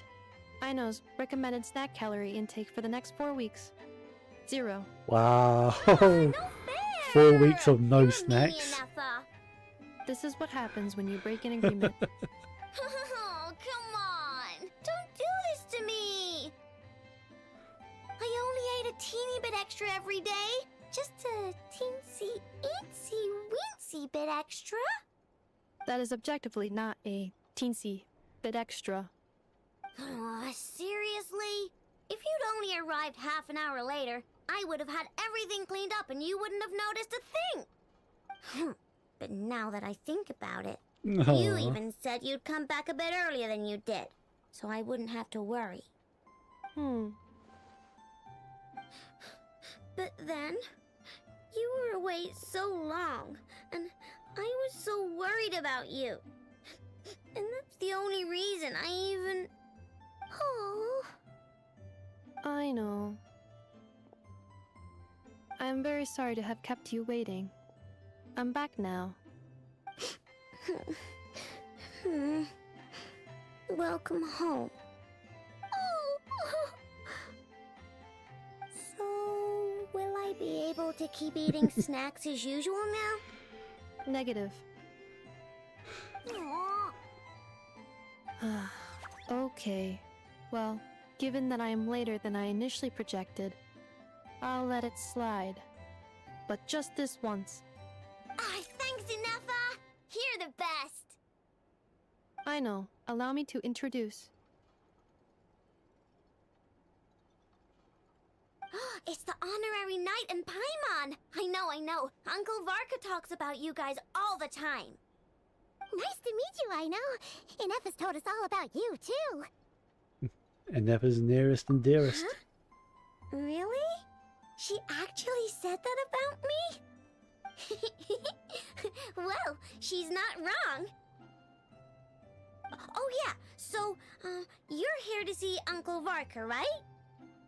Aino's recommended snack calorie intake for the next 4 weeks. 0. Wow. No fair. 4 weeks of no You're snacks. mean, Ineffa. This is what happens when you break an agreement. Oh, come on. Don't do this to me. I only ate a teeny bit extra every day. Just a teensy, eensy, weensy bit extra. That is objectively not a teensy bit extra. Seriously? If you'd only arrived half an hour later, I would have had everything cleaned up and you wouldn't have noticed a thing. But now that I think about it, you Aw. even said you'd come back a bit earlier than you did, so I wouldn't have to worry. But then, you were away so long, and I was so worried about you. And that's the only reason I even... Oh... I know. I am very sorry to have kept you waiting. I'm back now. Welcome home. So, will I be able to keep eating snacks as usual now? Negative. Aw. Okay. Well, given that I am later than I initially projected, I'll let it slide. But just this once. Thanks, Ineffa! You're the best! I know. Allow me to introduce. It's the honorary knight and Paimon! I know. Uncle Varka talks about you guys all the time. Nice to meet you, Aino. And F has told us all about you, too. Never's nearest and dearest. Huh? Really? She actually said that about me? Well, she's not wrong. Oh yeah, so, you're here to see Uncle Varka, right?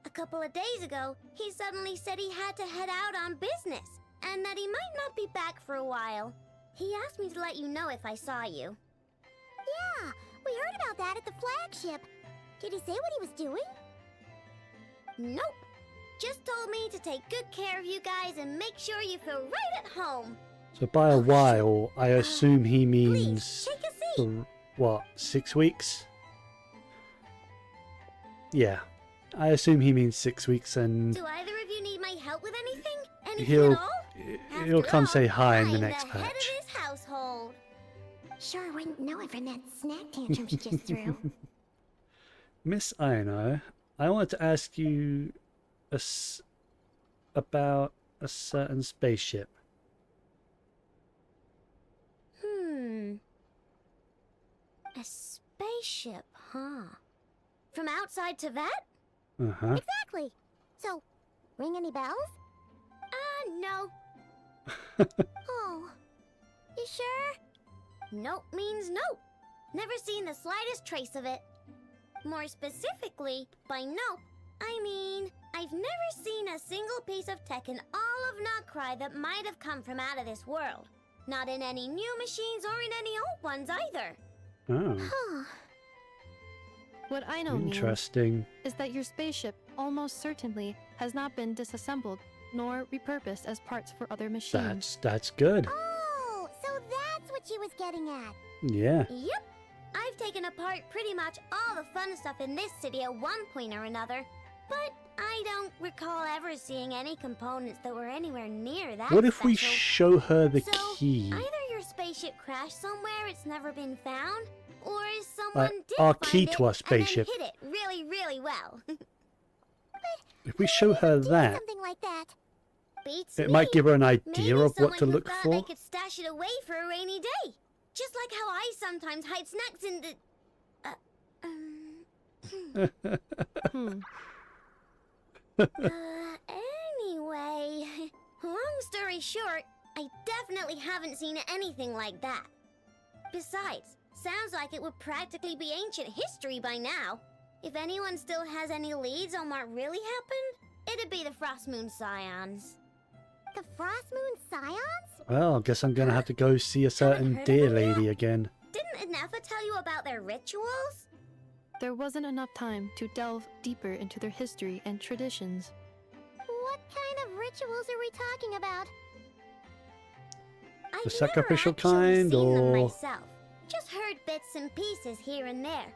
A couple of days ago, he suddenly said he had to head out on business, and that he might not be back for a while. He asked me to let you know if I saw you. Yeah, we heard about that at the flagship. Did he say what he was doing? Nope. Just told me to take good care of you guys and make sure you feel right at home. So by a while, I assume he means... Please, take a seat. What, 6 weeks? Yeah. I assume he means 6 weeks, and Do either of you need my help with anything? Anything he'll at all? he'll come say hi in the I'm next the head of patch. this household. Sure wouldn't know it from that snack tantrum she just threw. Miss Aino, I wanted to ask you about a certain spaceship. A spaceship, huh? From outside to that? Uh-huh. Exactly. So, ring any bells? No. Oh. You sure? Nope means nope. Never seen the slightest trace of it. More specifically, by nope, I mean, I've never seen a single piece of tech in all of Nod Krai that might have come from out of this world. Not in any new machines or in any old ones either. Oh. What I know Interesting. is that your spaceship almost certainly has not been disassembled nor repurposed as parts for other machines. That's good. Oh, so that's what she was getting at. Yeah. Yep. I've taken apart pretty much all the fun stuff in this city at one point or another, but I don't recall ever seeing any components that were anywhere near that What if we special. show her the So, key? either your spaceship crashed somewhere it's never been found, or someone Like did our find key it to our spaceship. and then hid it really, really well. If we show her that, Something like that. Beats it me. might give her an idea Maybe of what someone to who look thought for. They could stash it away for a rainy day. Just like how I sometimes hide snacks in the... Anyway, long story short, I definitely haven't seen anything like that. Besides, sounds like it would practically be ancient history by now. If anyone still has any leads on what really happened, it'd be the Frost Moon Scions. The Frost Moon Scions? Well, I guess I'm gonna have to go see a certain heard of deer them yet? lady again. Didn't Inefa tell you about their rituals? There wasn't enough time to delve deeper into their history and traditions. What kind of rituals are we talking about? The I've sacrificial never actually kind, seen them or myself. Just heard bits and pieces here and there.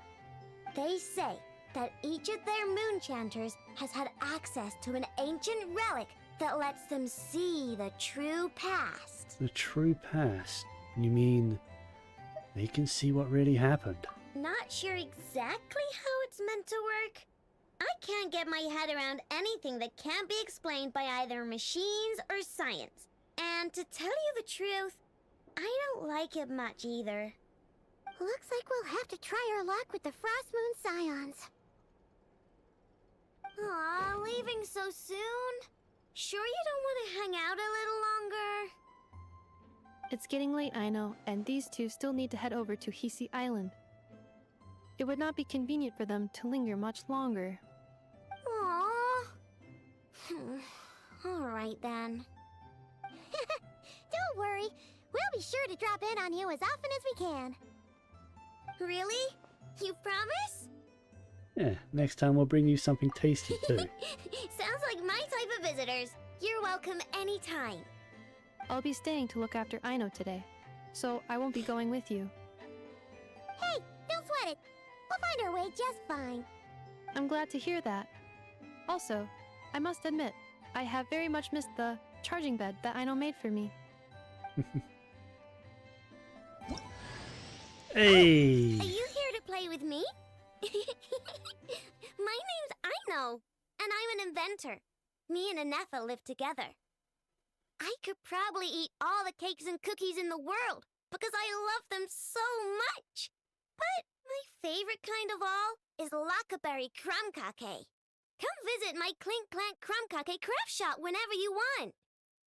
They say that each of their moon chanters has had access to an ancient relic that lets them see the true past. the true past? You mean they can see what really happened? Not sure exactly how it's meant to work. I can't get my head around anything that can't be explained by either machines or science. And to tell you the truth, I don't like it much either. Looks like we'll have to try our luck with the Frost Moon Scions. Aw, leaving so soon? Sure you don't want to hang out a little longer? It's getting late, I know, and these two still need to head over to Hisi Island. It would not be convenient for them to linger much longer. Aww. Alright then. Don't worry. We'll be sure to drop in on you as often as we can. Really? You promise? Yeah, next time we'll bring you something tasty too. Sounds like my type of visitors. You're welcome anytime. I'll be staying to look after Aino today, so I won't be going with you. Hey, don't sweat it. We'll find our way just fine. I'm glad to hear that. Also, I must admit, I have very much missed the charging bed that Aino made for me. Hey! Are you here to play with me? My name's Aino, and I'm an inventor. Me and Anefa live together. I could probably eat all the cakes and cookies in the world because I love them so much. But my favorite kind of all is Lockaberry Crumcake. Come visit my Clink Clank Crumcake craft shop whenever you want.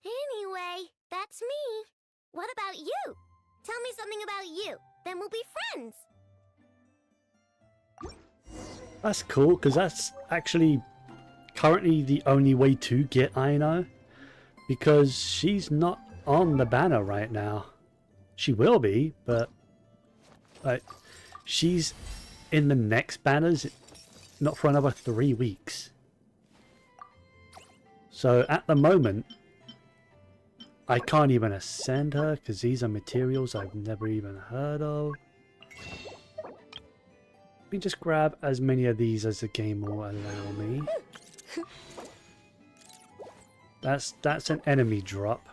Anyway, that's me. What about you? Tell me something about you, then we'll be friends. That's cool, because that's actually currently the only way to get Aino, because she's not on the banner right now. She will be, but like, she's in the next banners not for another 3 weeks. So at the moment, I can't even ascend her because these are materials I've never even heard of. Let me just grab as many of these as the game will allow me. That's an enemy drop.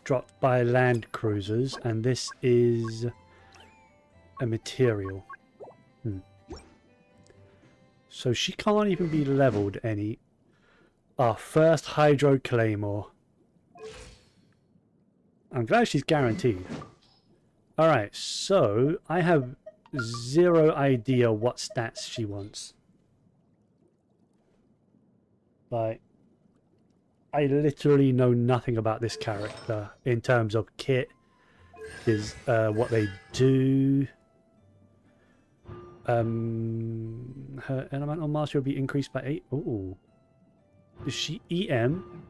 Dropped by land cruisers, and this is a material. So she can't even be leveled any. Our first Hydro Claymore. I'm glad she's guaranteed. Alright, so I have zero idea what stats she wants. Like, I literally know nothing about this character in terms of kit, is what they do. Her elemental mastery will be increased by 8. Ooh. Is she EM?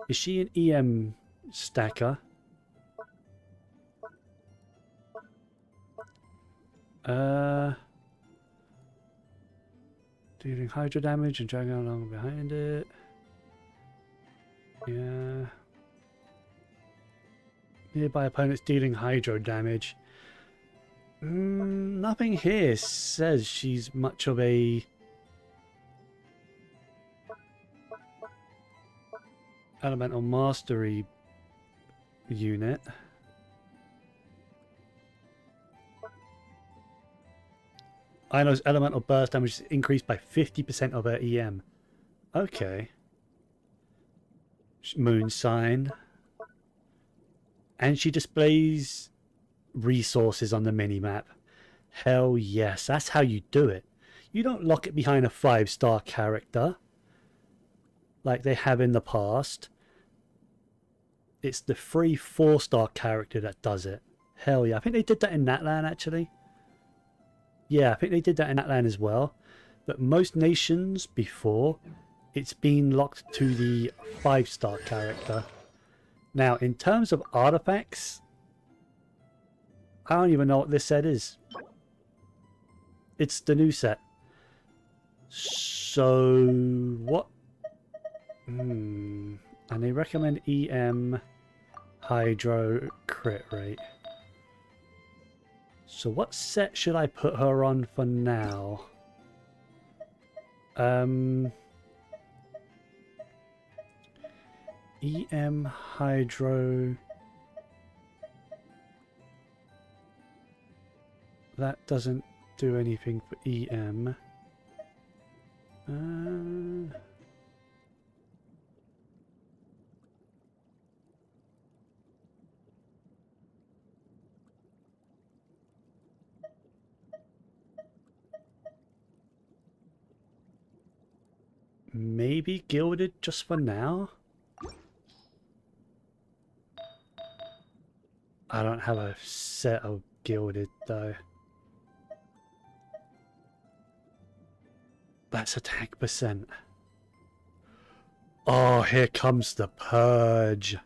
Is she an EM stacker? Dealing hydro damage and dragging along behind it. Yeah. Nearby opponents dealing hydro damage. Nothing here says she's much of a elemental mastery unit. Aino's elemental burst damage is increased by 50% of her EM. Okay. Moon sign. And she displays resources on the minimap. Hell yes, that's how you do it. You don't lock it behind a 5-star character like they have in the past. It's the free 4-star character that does it. Hell yeah, I think they did that in Natlan actually. Yeah, I think they did that in Natlan as well. But most nations before, it's been locked to the 5-star character. Now, in terms of artifacts, I don't even know what this set is. It's the new set. So, what? And they recommend EM Hydro crit rate. So what set should I put her on for now? EM Hydro. That doesn't do anything for EM. Maybe Gilded just for now? I don't have a set of Gilded though. That's attack percent. Oh, here comes the purge.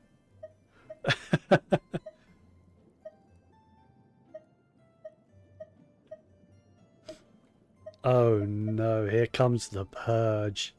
Oh no, here comes the purge.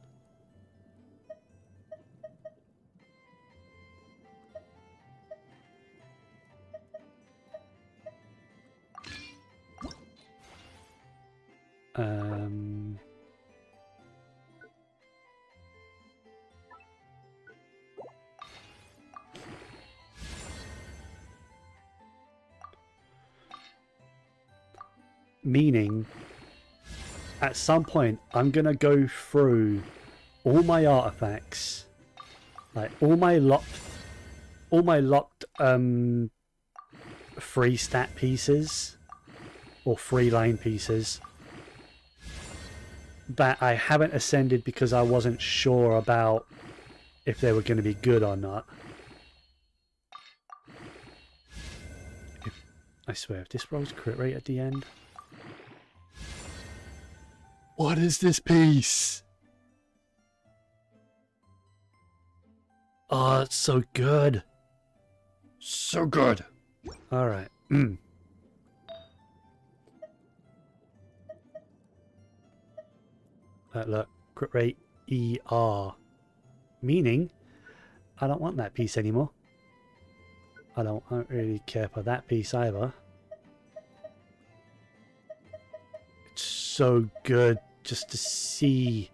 Meaning, at some point, I'm gonna go through all my artifacts, like all my locked free stat pieces, or 3 line pieces that I haven't ascended because I wasn't sure about if they were going to be good or not. I swear, if this rolls crit rate at the end... What is this piece? Oh, it's so good. So good. Alright. Look, crit rate ER. Meaning, I don't want that piece anymore. I don't really care for that piece either. It's so good just to see.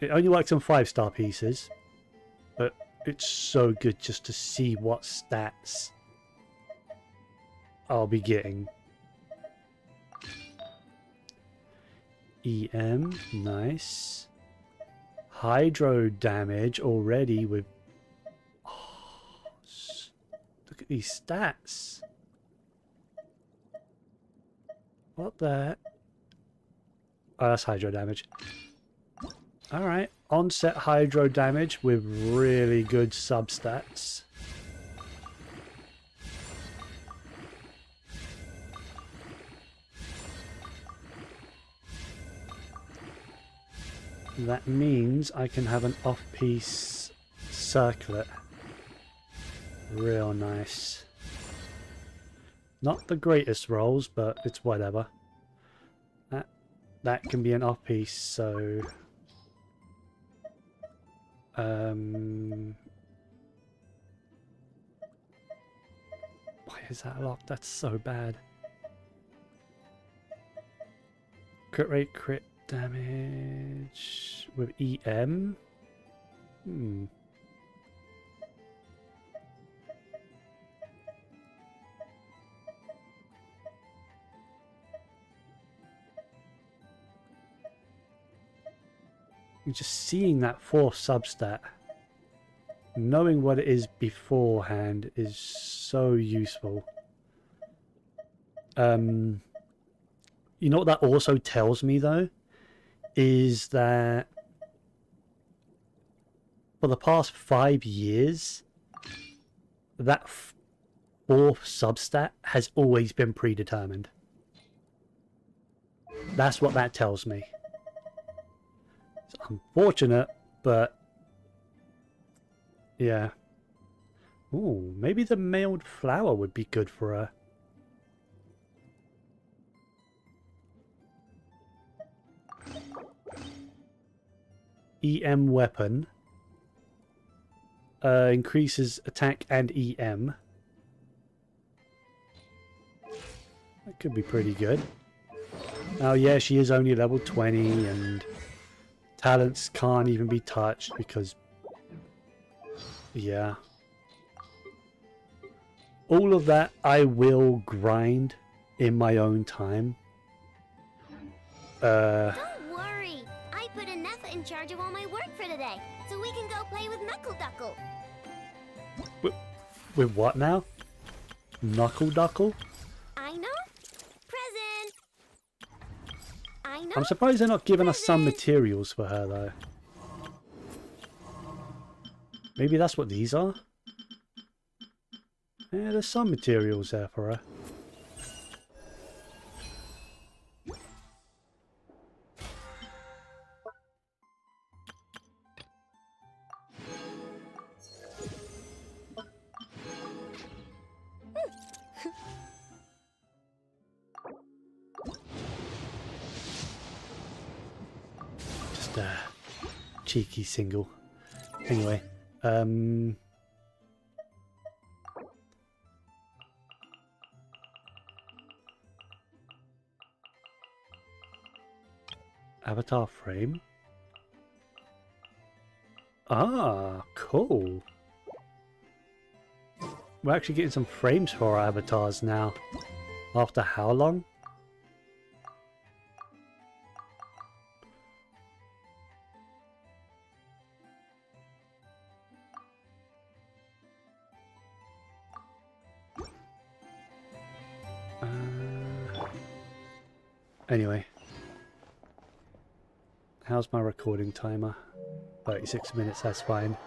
It only works on 5-star pieces, but it's so good just to see what stats I'll be getting. EM, nice. Hydro damage already with... Oh, look at these stats. What the... Oh, that's hydro damage. Alright, onset hydro damage with really good substats. That means I can have an off-piece circlet. Real nice. Not the greatest rolls, but it's whatever. That can be an off-piece, so... Why is that locked? That's so bad. Crit rate, crit damage with EM. And just seeing that 4th substat, knowing what it is beforehand is so useful. You know what that also tells me though? Is that for the past 5 years, that 4th substat has always been predetermined. That's what that tells me. It's unfortunate, but yeah. Ooh, maybe the mailed flower would be good for her. EM weapon increases attack and EM. That could be pretty good. Oh yeah, she is only level 20 and talents can't even be touched because... Yeah. All of that I will grind in my own time. Don't worry. I put Anetha in charge of all my work for today, so we can go play with Knuckle Duckle. With what now? Knuckle Duckle? I know. Present. I know. I'm surprised they're not giving us some materials for her though. Maybe that's what these are? Yeah, there's some materials there for her. Just a cheeky single. Anyway, avatar frame. Ah, cool. We're actually getting some frames for our avatars now. After how long? Anyway. How's my recording timer? 36 minutes, that's fine.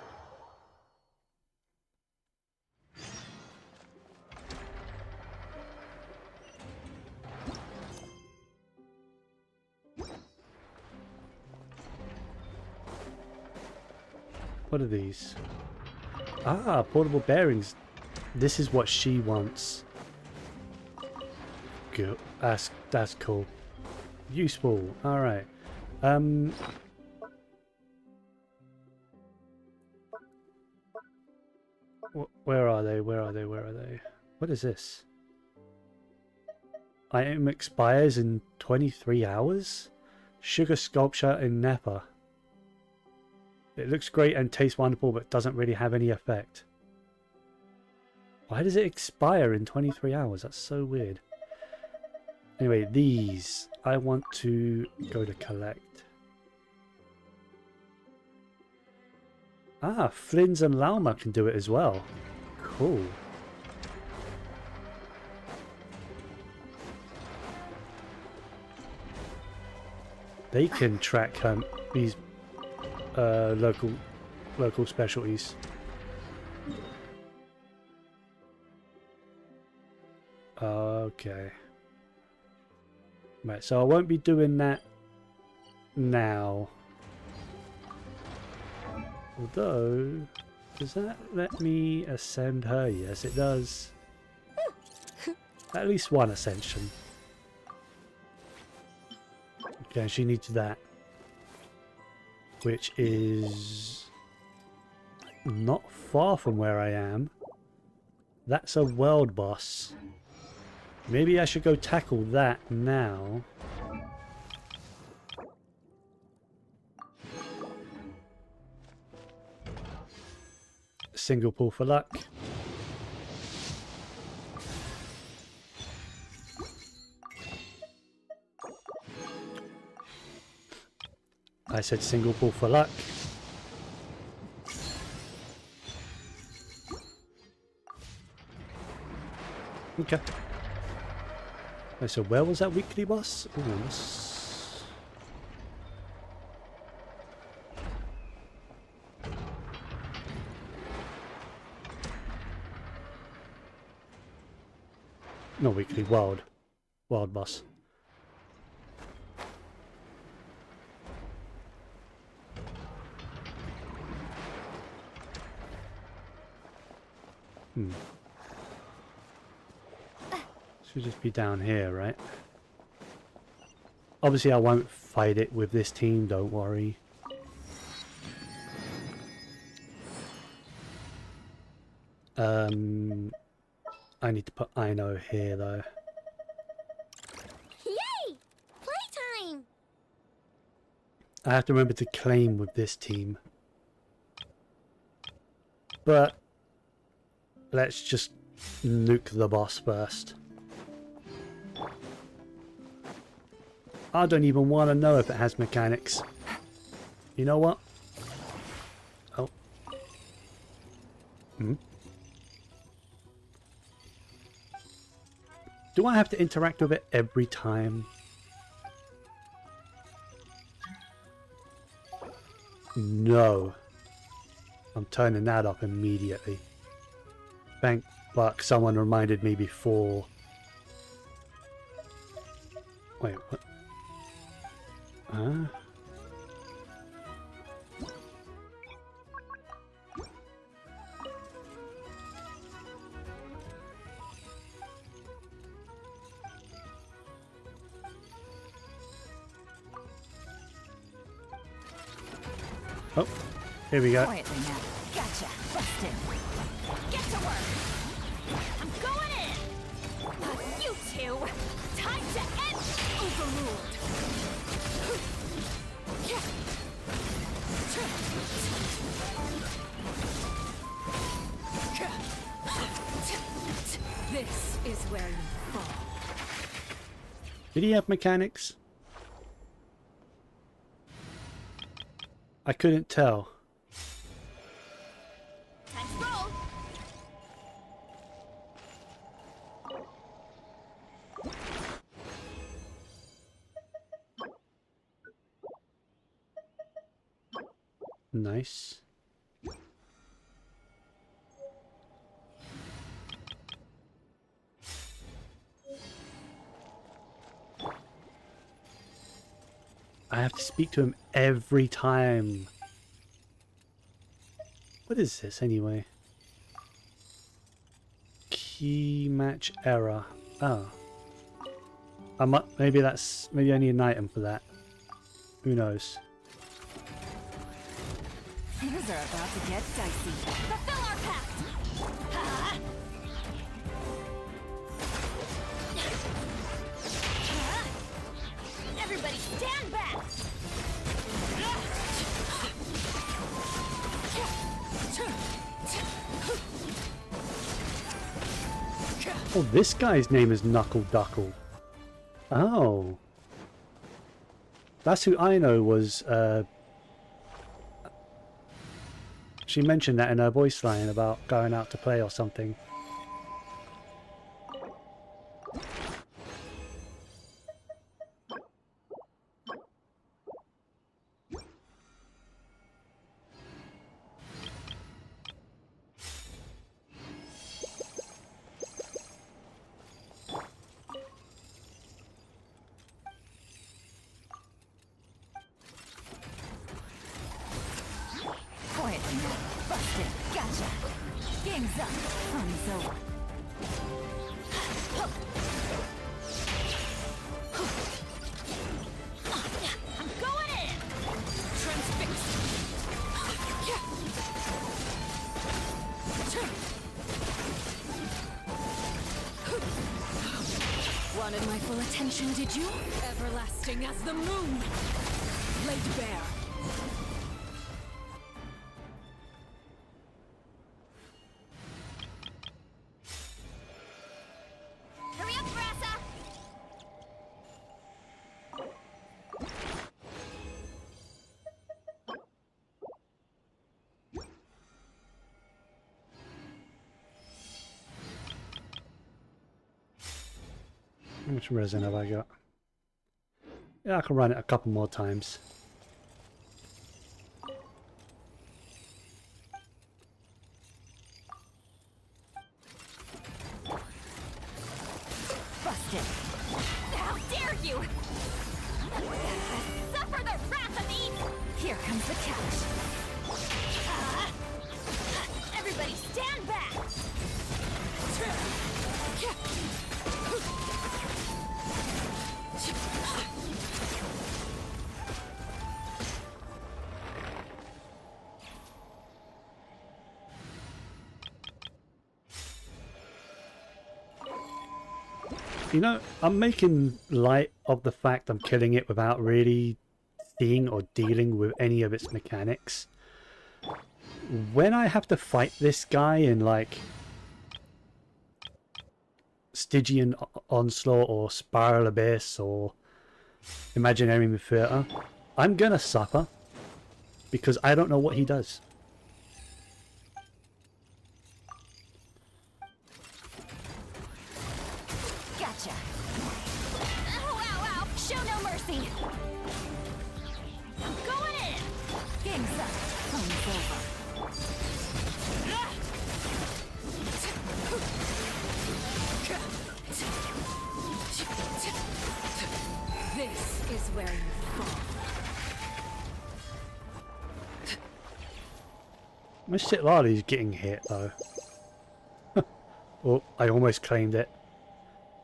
What are these? Ah, portable bearings. This is what she wants. Good. That's cool. Useful. All right. Where are they? Where are they? Where are they? What is this? Item expires in 23 hours? Sugar sculpture in Nepa. It looks great and tastes wonderful, but doesn't really have any effect. Why does it expire in 23 hours? That's so weird. Anyway, these I want to go to collect. Ah, Flynn's and Lauma can do it as well. Cool. They can track these local specialties. Okay. Right, so I won't be doing that now. Although, does that let me ascend her? Yes, it does. At least one ascension. Okay, she needs that. Which is not far from where I am. That's a world boss. Maybe I should go tackle that now. Single pull for luck. I said single pull for luck. Okay. Oh, so where was that weekly boss? Ooh, no, weekly, wild boss. Should just be down here, right? Obviously I won't fight it with this team, don't worry. I need to put Aino here though. Yay! Playtime! I have to remember to claim with this team. But let's just nuke the boss first. I don't even want to know if it has mechanics. You know what? Oh. Do I have to interact with it every time? No. I'm turning that up immediately. Thank fuck someone reminded me before. Wait, what? Huh? Oh, here we go. Quietly now. Gotcha. Busted. Get to work. I'm going in. You two. Time to end. Overruled. This is where you fall. Did he have mechanics? I couldn't tell. Time to roll. Nice. I have to speak to him every time. What is this anyway? Key match error. Oh. Maybe I need an item for that. Who knows? Things are about to get dicey. Fulfill our pact! Ha! Everybody stand back! Oh, this guy's name is Knuckle Duckle. Oh. That's who I know was, she mentioned that in her voice line about going out to play or something. Quietly now. Busted. Gotcha. Game's up. Fun's over. I'm going in! Transfixed. Wanted my full attention, did you? Everlasting as the moon. Laid bare. Hurry up, Brassa! How much resin have I got? Yeah, I can run it a couple more times. Busted! How dare you! Suffer the wrath of these! Here comes the catch. Everybody stand back! You know, I'm making light of the fact I'm killing it without really seeing or dealing with any of its mechanics. When I have to fight this guy in like Stygian Onslaught or Spiral Abyss or Imaginary Theater, I'm gonna suffer because I don't know what he does. Gotcha! Ow, ow, ow! Show no mercy! I'm going in! Game's up. Fun's over. This is where you fall. My shit Lali's getting hit though. Oh, I almost claimed it.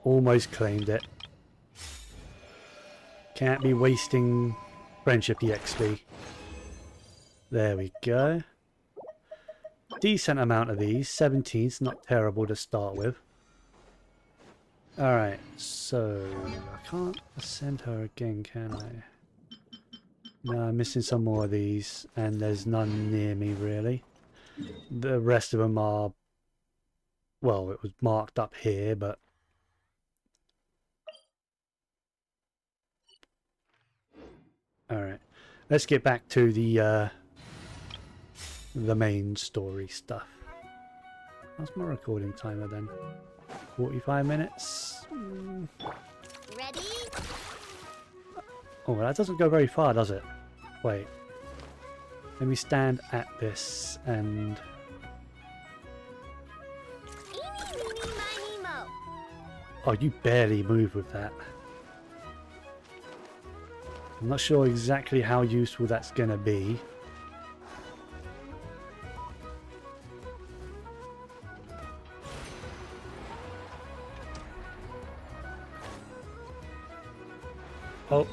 Almost claimed it. Can't be wasting friendship EXP. There we go. Decent amount of these. 17's not terrible to start with. Alright, so I can't ascend her again, can I? No, I'm missing some more of these, and there's none near me really. The rest of them are, well, it was marked up here, but alright, let's get back to the main story stuff. What's my recording timer then? 45 minutes? Ready? Oh, that doesn't go very far, does it? Wait. Let me stand at this and... Eeny, meeny, miny, mo. Oh, you barely move with that. I'm not sure exactly how useful that's gonna be. Oh,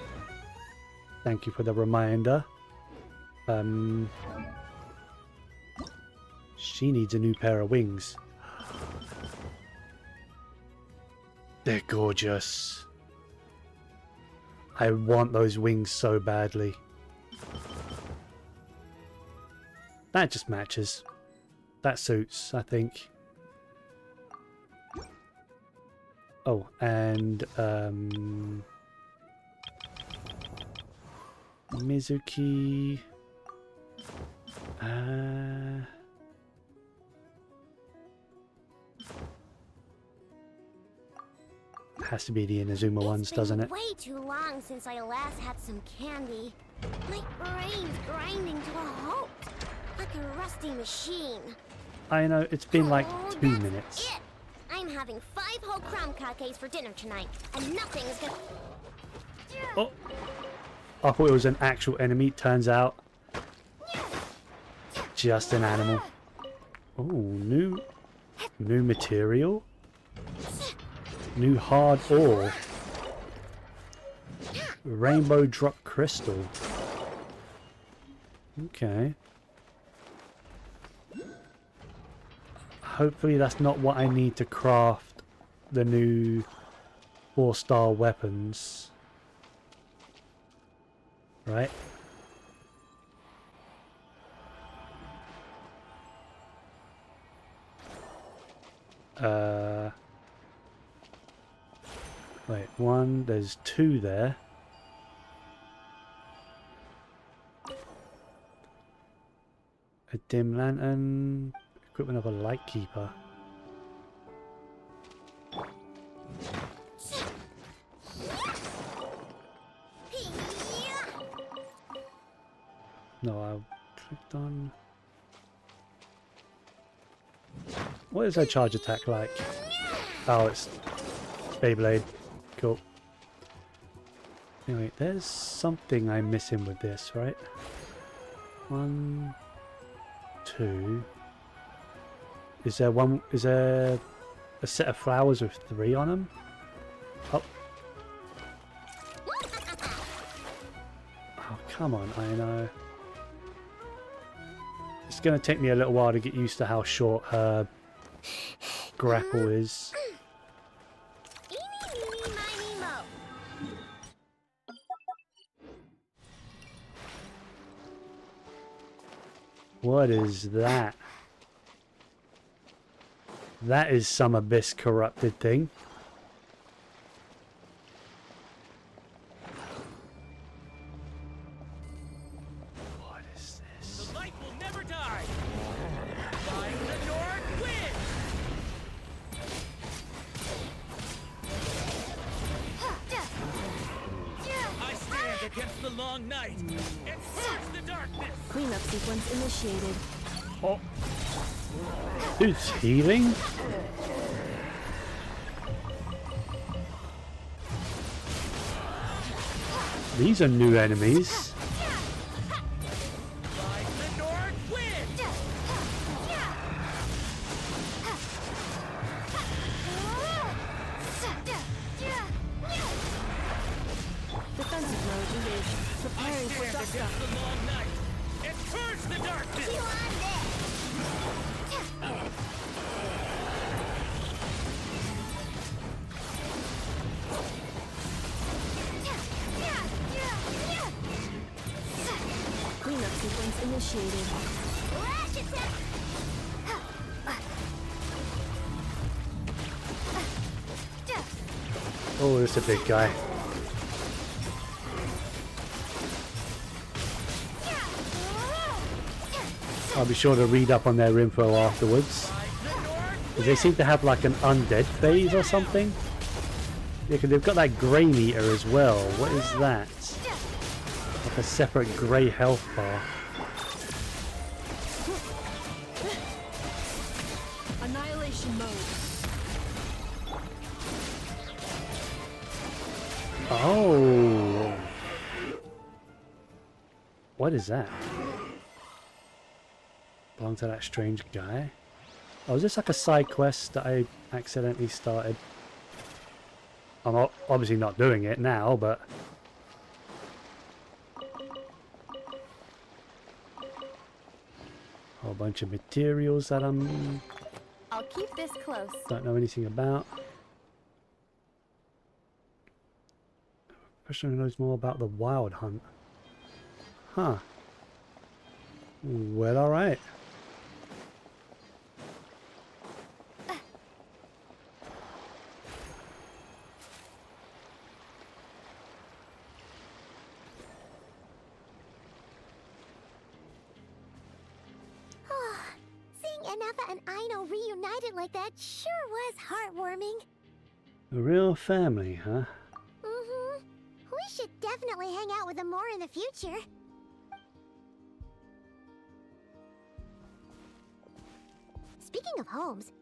thank you for the reminder. She needs a new pair of wings. They're gorgeous. I want those wings so badly. That just matches. That suits, I think. Oh, and Mizuki. Has to be the Inazuma ones, doesn't it? It's been way too long since I last had some candy. My brain's grinding to a halt, like a rusty machine. I know, it's been like Oh, 2 that's minutes. it. I'm having 5 whole crumb cupcakes for dinner tonight, and nothing's gonna... Oh, I thought it was an actual enemy. Turns out, just an animal. Oh, new material. New hard ore. Rainbow drop crystal. Okay. Hopefully that's not what I need to craft the new 4-star weapons. Right? Wait, 1, there's 2 there. A dim lantern, equipment of a light keeper. No, I clicked on... What is that charge attack like? Oh, it's Beyblade. Cool. Anyway, there's something I'm missing with this, right? 1, 2. Is there a set of flowers with 3 on them? Oh. Oh, come on, I know. It's going to take me a little while to get used to how short her grapple is. What is that? That is some abyss corrupted thing. What is this? The light will never die. By the Nord win. I stand against the long night and search the darkness. Cleanup sequence initiated. Oh. Dude's healing? These are new enemies. Defensive mode engaged. Preparing for dust up. The long night and purge the darkness. Cleanup sequence initiated. Oh, it's a big guy. I'll be sure to read up on their info afterwards. They seem to have like an undead phase or something. Yeah, because they've got that grey meter as well. What is that? Like a separate grey health bar. Oh. What is that? Belong to that strange guy? Oh, is this like a side quest that I accidentally started? I'm obviously not doing it now, but... a whole bunch of materials that I'll keep this close. don't know anything about. Person who knows more about the wild hunt. Huh. Well, alright. Seeing Anafa and Aino reunited like that sure was heartwarming. A real family, huh? Mm-hmm. We should definitely hang out with them more in the future. Speaking of homes,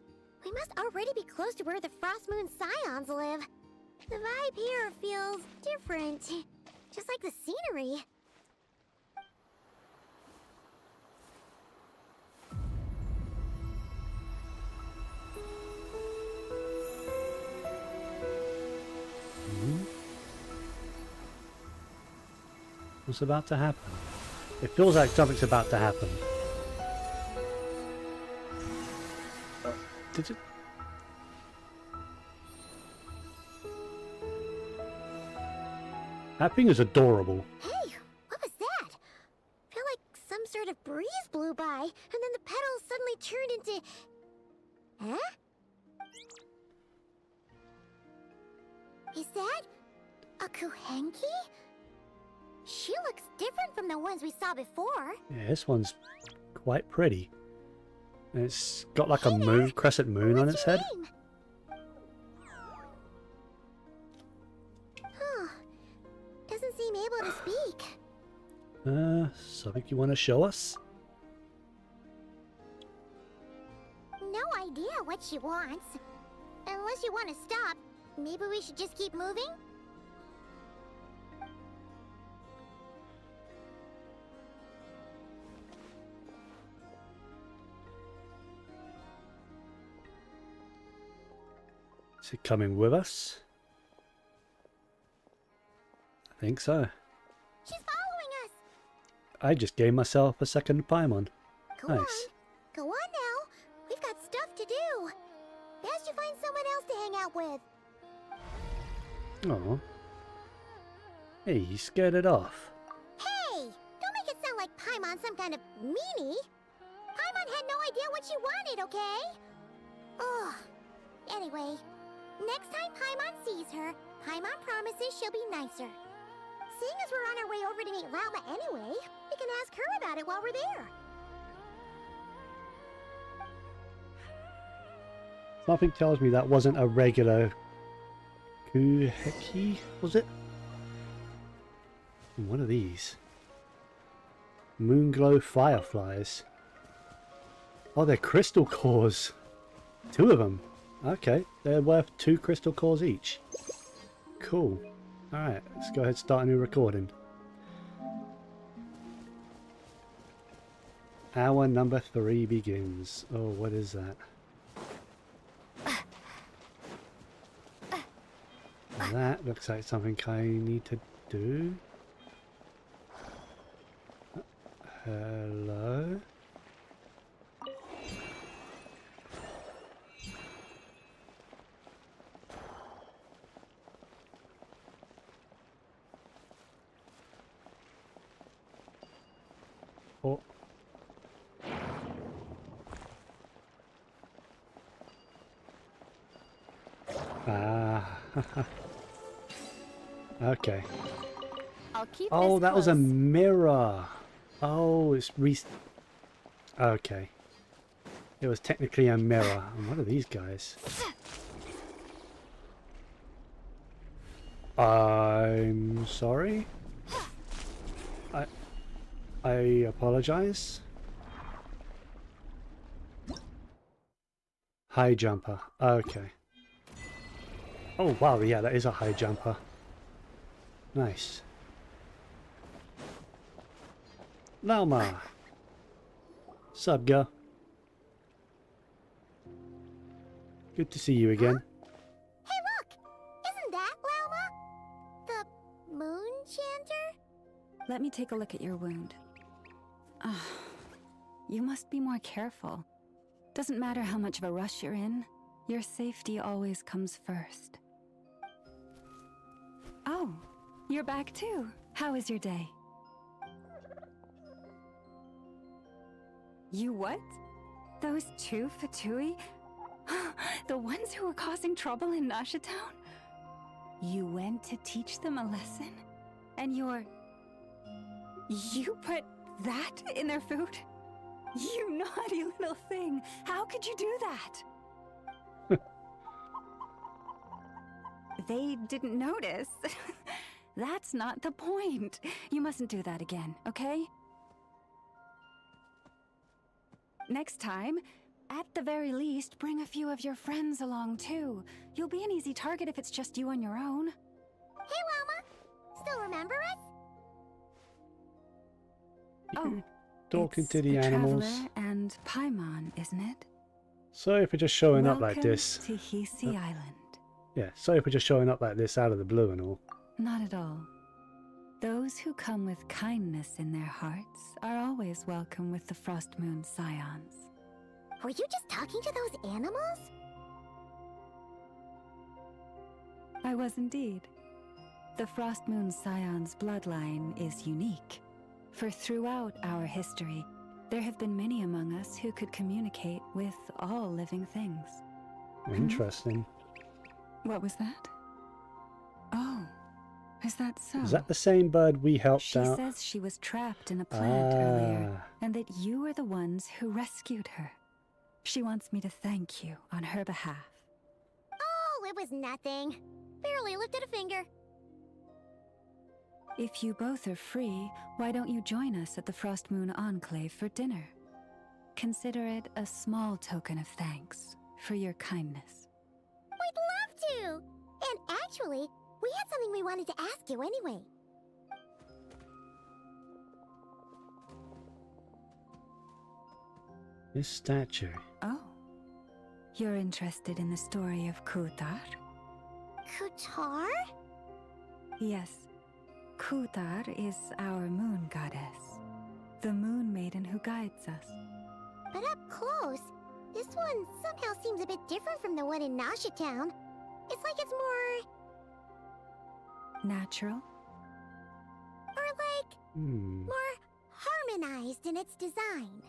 we must already be close to where the Frost Moon Scions live. The vibe here feels different. Just like the scenery. What's about to happen? It feels like something's about to happen. Did it? That thing is adorable. Hey, what was that? I feel like some sort of breeze blew by, and then the petals suddenly turned into... Huh? Is that a Kuhenki? She looks different from the ones we saw before. Yeah, this one's quite pretty. And it's got like a moon, crescent moon on its head. Name? Huh. Doesn't seem able to speak. Something you want to show us? No idea what she wants. Unless you want to stop, maybe we should just keep moving? Is it coming with us? I think so. She's following us. I just gave myself a second Paimon. Go Nice. on. Go on now. We've got stuff to do. Best you find someone else to hang out with. Oh. Hey, you scared it off. Hey! Don't make it sound like Paimon's some kind of meanie. Paimon had no idea what she wanted, okay? Ugh. Anyway, next time Paimon sees her, Paimon promises she'll be nicer. Seeing as we're on our way over to meet Lalma anyway, we can ask her about it while we're there. Something tells me that wasn't a regular Kuheki, was it? What are these? Moonglow fireflies. Oh, they're crystal cores. 2 of them. Okay, they're worth 2 crystal cores each. Cool. Alright, let's go ahead and start a new recording. Hour number 3 begins. Oh, what is that? That looks like something I need to do. Hello? Oh. Ah. Okay. I'll keep Oh, this that was a close. mirror. Oh, it's okay. It was technically a mirror. And what are these guys? I'm sorry. I apologize. High jumper. Okay. Oh wow, yeah, that is a high jumper. Nice. Lalma. Sup, girl? Good to see you again. Hey, look! Isn't that Lauma? The moon chanter? Let me take a look at your wound. You must be more careful. Doesn't matter how much of a rush you're in, your safety always comes first. Oh, you're back too. How was your day? You what? Those two Fatui? The ones who were causing trouble in Nasha Town? You went to teach them a lesson? And you put that in their food? You naughty little thing! How could you do that? They didn't notice. That's not the point. You mustn't do that again, okay? Next time, at the very least, bring a few of your friends along too. You'll be an easy target if it's just you on your own. Hey, Lauma! Still remember us? Oh, Talking it's to the the animals. Traveler and Paimon, isn't it? Sorry for just showing up Welcome like this. to Hisi Island. Yeah, sorry for just showing up like this out of the blue and all. Not at all. Those who come with kindness in their hearts are always welcome with the Frost Moon Scions. Were you just talking to those animals? I was indeed. The Frost Moon Scion's bloodline is unique, for throughout our history, there have been many among us who could communicate with all living things. Interesting. What was that? Oh, is that so? Is that the same bird we helped She out? says she was trapped in a plant earlier, and that you are the ones who rescued her. She wants me to thank you on her behalf. Oh, it was nothing. Barely lifted a finger. If you both are free, why don't you join us at the Frost Moon Enclave for dinner? Consider it a small token of thanks for your kindness. We'd love to! And actually, we had something we wanted to ask you anyway. This statue. Oh. You're interested in the story of Kutar? Kutar? Yes. Kutar is our moon goddess. The moon maiden who guides us. But up close, this one somehow seems a bit different from the one in Nasha Town. It's like it's more... Natural? Or like... more harmonized in its design.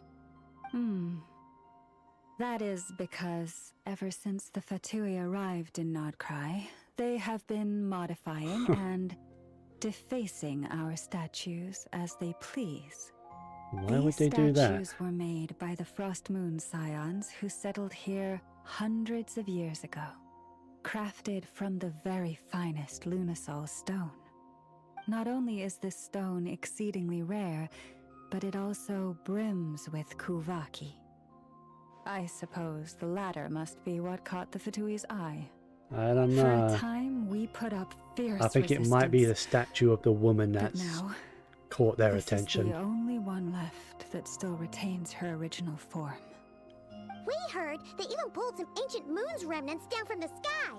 That is because ever since the Fatui arrived in Nod Krai, they have been modifying and defacing our statues as they please. Why would they do that? These statues were made by the Frost Moon Scions who settled here hundreds of years ago, crafted from the very finest Lunasol stone. Not only is this stone exceedingly rare, but it also brims with Kuvaki. I suppose the latter must be what caught the Fatui's eye. I don't For know. a time, we put up fierce I think it might be the statue of the woman But that's now, caught their this attention. is the only one left that still retains her original form. We heard they even pulled some ancient moon's remnants down from the sky.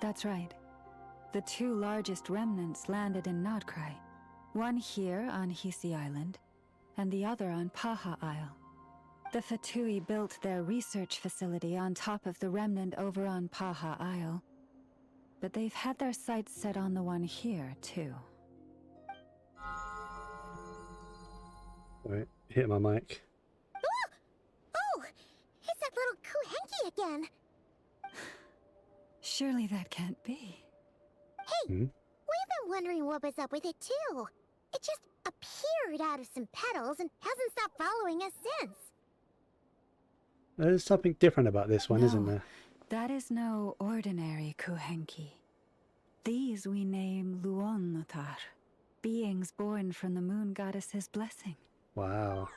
That's right. The two largest remnants landed in Nod Krai. One here on Hisi Island, and the other on Paha Isle. The Fatui built their research facility on top of the remnant over on Paha Isle, but they've had their sights set on the one here, too. Wait, hit my mic. Oh! It's that little Kuhenki again! Surely that can't be. Hey! We've been wondering what was up with it, too. It just appeared out of some petals and hasn't stopped following us since. There's something different about this one, isn't there? That is no ordinary Kuhenki. These we name Luonnotar, beings born from the moon goddess's blessing. Wow.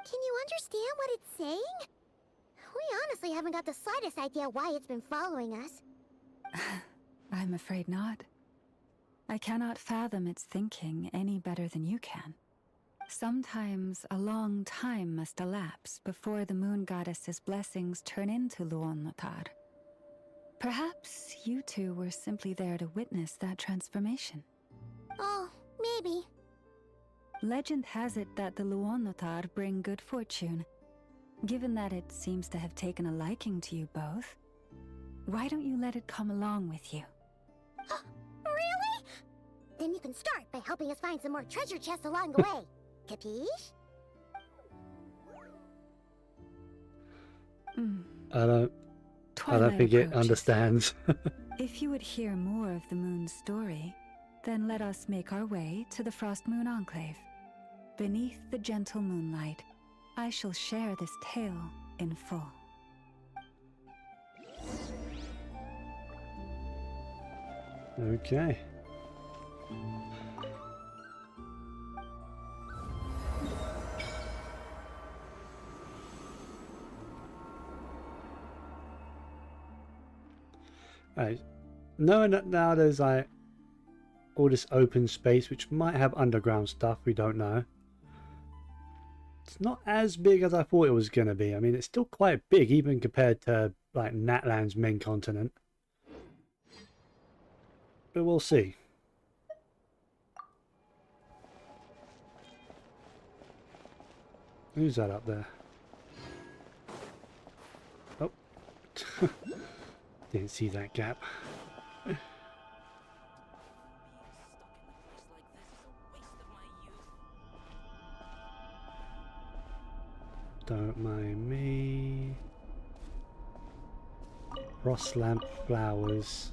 Can you understand what it's saying? We honestly haven't got the slightest idea why it's been following us. I'm afraid not. I cannot fathom its thinking any better than you can. Sometimes a long time must elapse before the moon goddess's blessings turn into Luonnotar. Perhaps you two were simply there to witness that transformation. Oh, maybe. Legend has it that the Luonnotar bring good fortune. Given that it seems to have taken a liking to you both, why don't you let it come along with you? Really? Then you can start by helping us find some more treasure chests along the way. Capiche? I don't Twilight think it approaches. understands. If you would hear more of the moon's story, then let us make our way to the Frost Moon Enclave. Beneath the gentle moonlight, I shall share this tale in full. Okay. Alright. Knowing that now there's like all this open space which might have underground stuff, we don't know. It's not as big as I thought it was going to be. I mean, it's still quite big even compared to like Natlan's main continent. But we'll see. Who's that up there? Oh. Didn't see that gap. Don't mind me. Frost lamp flowers.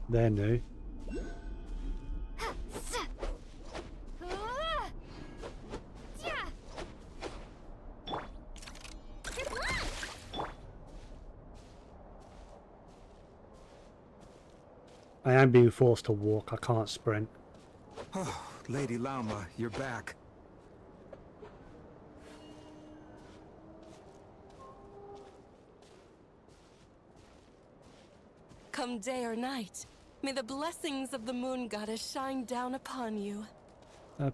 They're new. I am being forced to walk. I can't sprint. Oh, Lady Lauma, you're back. Come day or night, may the blessings of the moon goddess shine down upon you. Is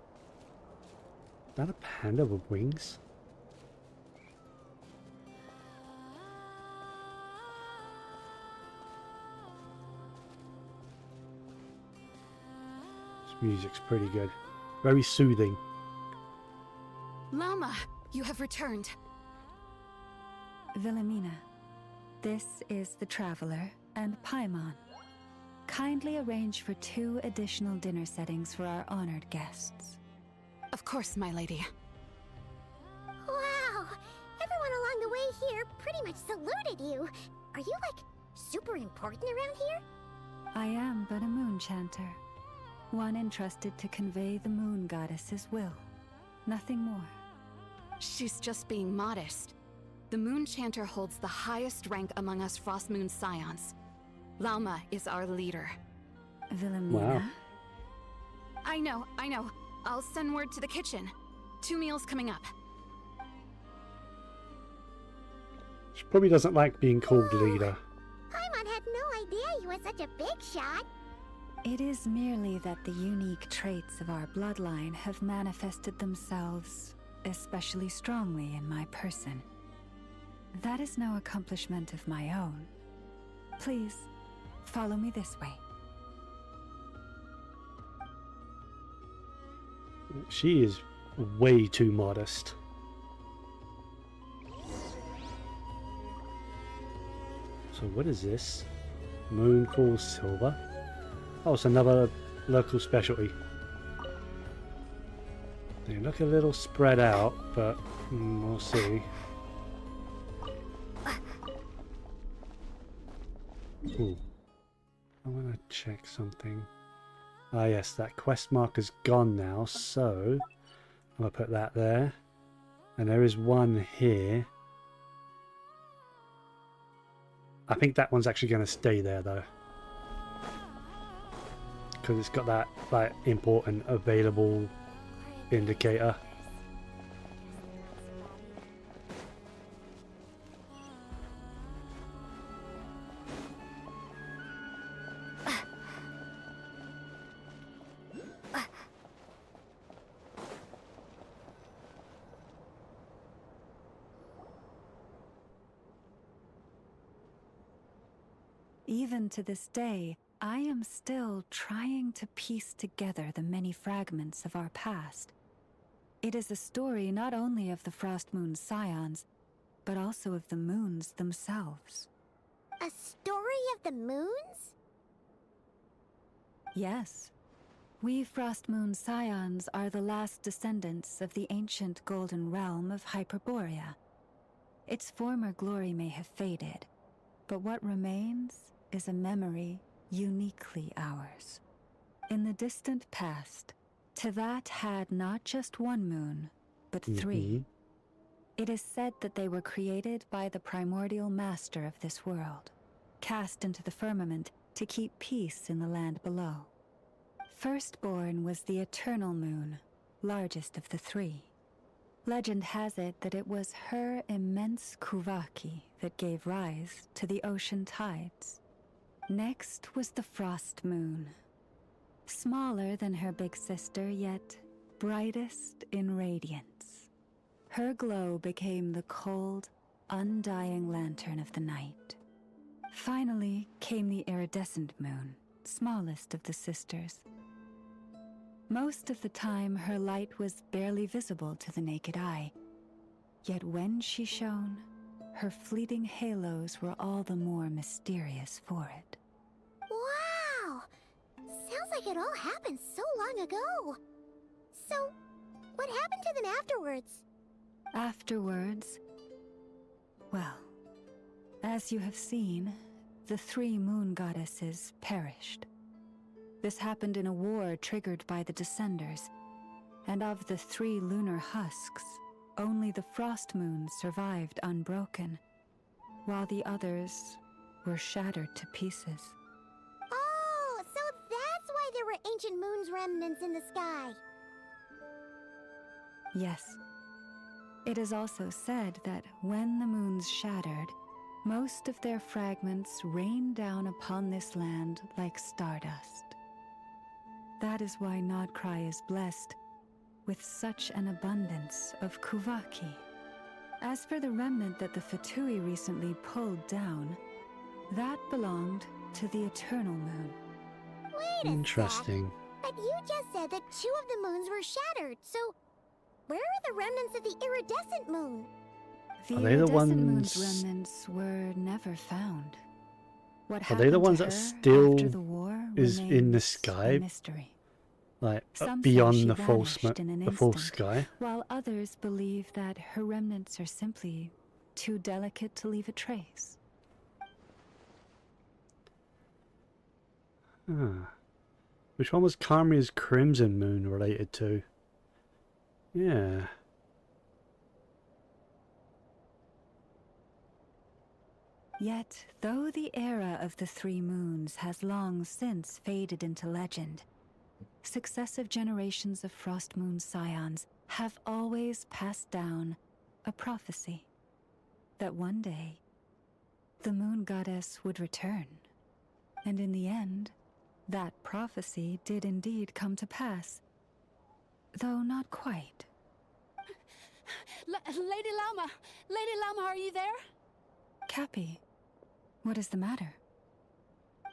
that a panda with wings? This music's pretty good. Very soothing. Lauma, you have returned. Wilhelmina, this is the Traveler and Paimon. Kindly arrange for 2 additional dinner settings for our honored guests. Of course, my lady. Wow! Everyone along the way here pretty much saluted you. Are you, like, super important around here? I am but a moon chanter. One entrusted to convey the moon goddess's will. Nothing more. She's just being modest. The Moon Chanter holds the highest rank among us Frost Moon Scions. Lauma is our leader. Wilhelmina? Wow. I know. I'll send word to the kitchen. 2 meals coming up. She probably doesn't like being called leader. Paimon had no idea you were such a big shot. It is merely that the unique traits of our bloodline have manifested themselves especially strongly in my person. That is no accomplishment of my own. Please, follow me this way. She is way too modest. So what is this? Moonfall silver? Oh, it's another local specialty. They look a little spread out, but we'll see. Ooh. I want to check something. Ah yes, that quest marker's gone now, so I'll put that there. And there is one here. I think that one's actually going to stay there though. Because it's got that like important available indicator. Even to this day, I am still trying to piece together the many fragments of our past. It is a story not only of the Frost Moon Scions, but also of the moons themselves. A story of the moons? Yes. We Frost Moon Scions are the last descendants of the ancient golden realm of Hyperborea. Its former glory may have faded, but what remains is a memory uniquely ours. In the distant past, Tevat had not just one moon, but three. It is said that they were created by the primordial master of this world, cast into the firmament to keep peace in the land below. Firstborn was the Eternal Moon, largest of the three. Legend has it that it was her immense Kuvaki that gave rise to the ocean tides. Next was the Frost Moon. Smaller than her big sister, yet brightest in radiance. Her glow became the cold, undying lantern of the night. Finally came the Iridescent Moon, smallest of the sisters. Most of the time, her light was barely visible to the naked eye. Yet when she shone, her fleeting halos were all the more mysterious for it. Wow! Sounds like it all happened so long ago. So, what happened to them afterwards? Afterwards, well, as you have seen, the three moon goddesses perished. This happened in a war triggered by the Descenders, and of the three lunar husks, only the Frost Moon survived unbroken, while the others were shattered to pieces. Oh, so that's why there were ancient moon's remnants in the sky. Yes. It is also said that when the moons shattered, most of their fragments rained down upon this land like stardust. That is why Nod Krai is blessed with such an abundance of Kuvaki. As for the remnant that the Fatui recently pulled down, that belonged to the Eternal Moon. Wait a Interesting. sec. But you just said that 2 of the moons were shattered, so where are the remnants of the Iridescent Moon? The Are they the Iridescent ones- Moon's remnants were never found. What Are they the happened ones to that her still after the war is in the remains sky? a mystery. Like Some say beyond she the full vanished in an the full instant, sky? while others believe that her remnants are simply too delicate to leave a trace. Huh. Which one was Carmia's Crimson Moon related to? Yeah. Yet, though the era of the three moons has long since faded into legend, successive generations of Frost Moon Scions have always passed down a prophecy that one day the moon goddess would return. And in the end, that prophecy did indeed come to pass, though not quite. Lady Lauma! Lady Lauma, are you there? Cappy, what is the matter?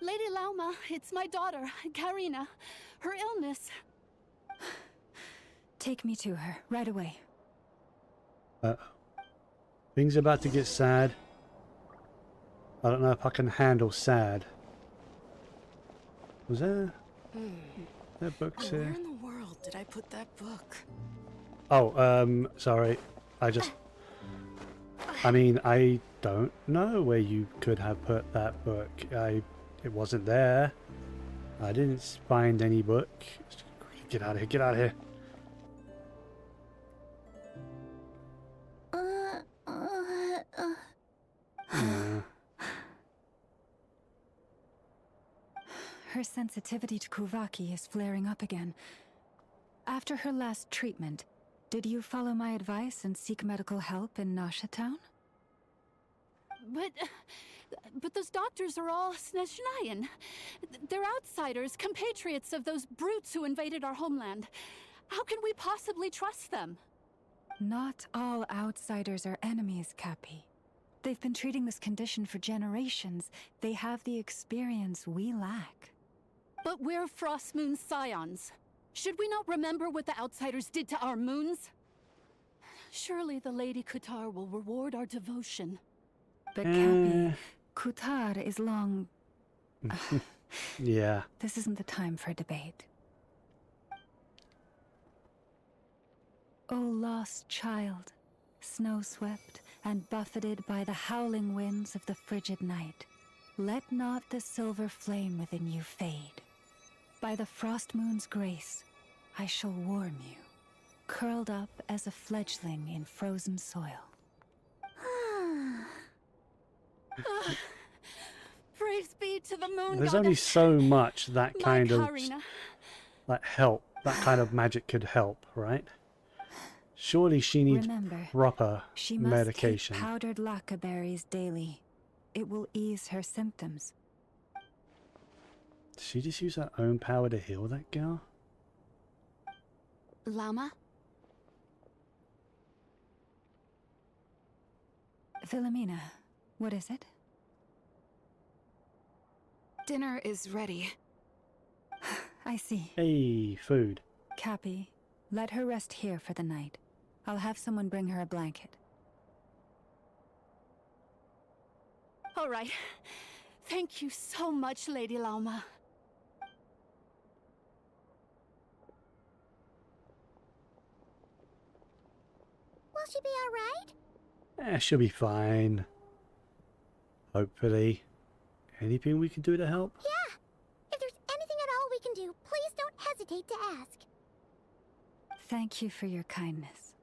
Lady Lauma, it's my daughter, Karina. Her illness. Take me to her, right away. Things are about to get sad. I don't know if I can handle sad. Was there books Where here? in the world did I put that book? Oh, sorry. I mean, I don't know where you could have put that book. It wasn't there. I didn't find any book. Get out of here, get out of here. Yeah. Her sensitivity to Kuvaki is flaring up again. After her last treatment, did you follow my advice and seek medical help in Nasha Town? But those doctors are all Snezhnayan. They're outsiders, compatriots of those brutes who invaded our homeland. How can we possibly trust them? Not all outsiders are enemies, Cappy. They've been treating this condition for generations. They have the experience we lack. But we're Frost Moon Scions. Should we not remember what the Outsiders did to our moons? Surely the Lady Kutar will reward our devotion. But Cappy, Kutar is long... Yeah. This isn't the time for debate. O lost child, snow-swept and buffeted by the howling winds of the frigid night, let not the silver flame within you fade. By the frost moon's grace, I shall warm you, curled up as a fledgling in frozen soil. Praise be to the moon There's goddess. only so much that kind of Karina. that kind of magic could help, right? Surely she needs Remember, proper she must medication. take powdered lacca berries daily. It will ease her symptoms. Did she just use her own power to heal that girl? Llama? Philomena, what is it? Dinner is ready. I see. Hey, food. Cappy, let her rest here for the night. I'll have someone bring her a blanket. All right. Thank you so much, Lady Llama. Will she be alright? She'll be fine. Hopefully. Anything we can do to help? Yeah. If there's anything at all we can do, please don't hesitate to ask. Thank you for your kindness.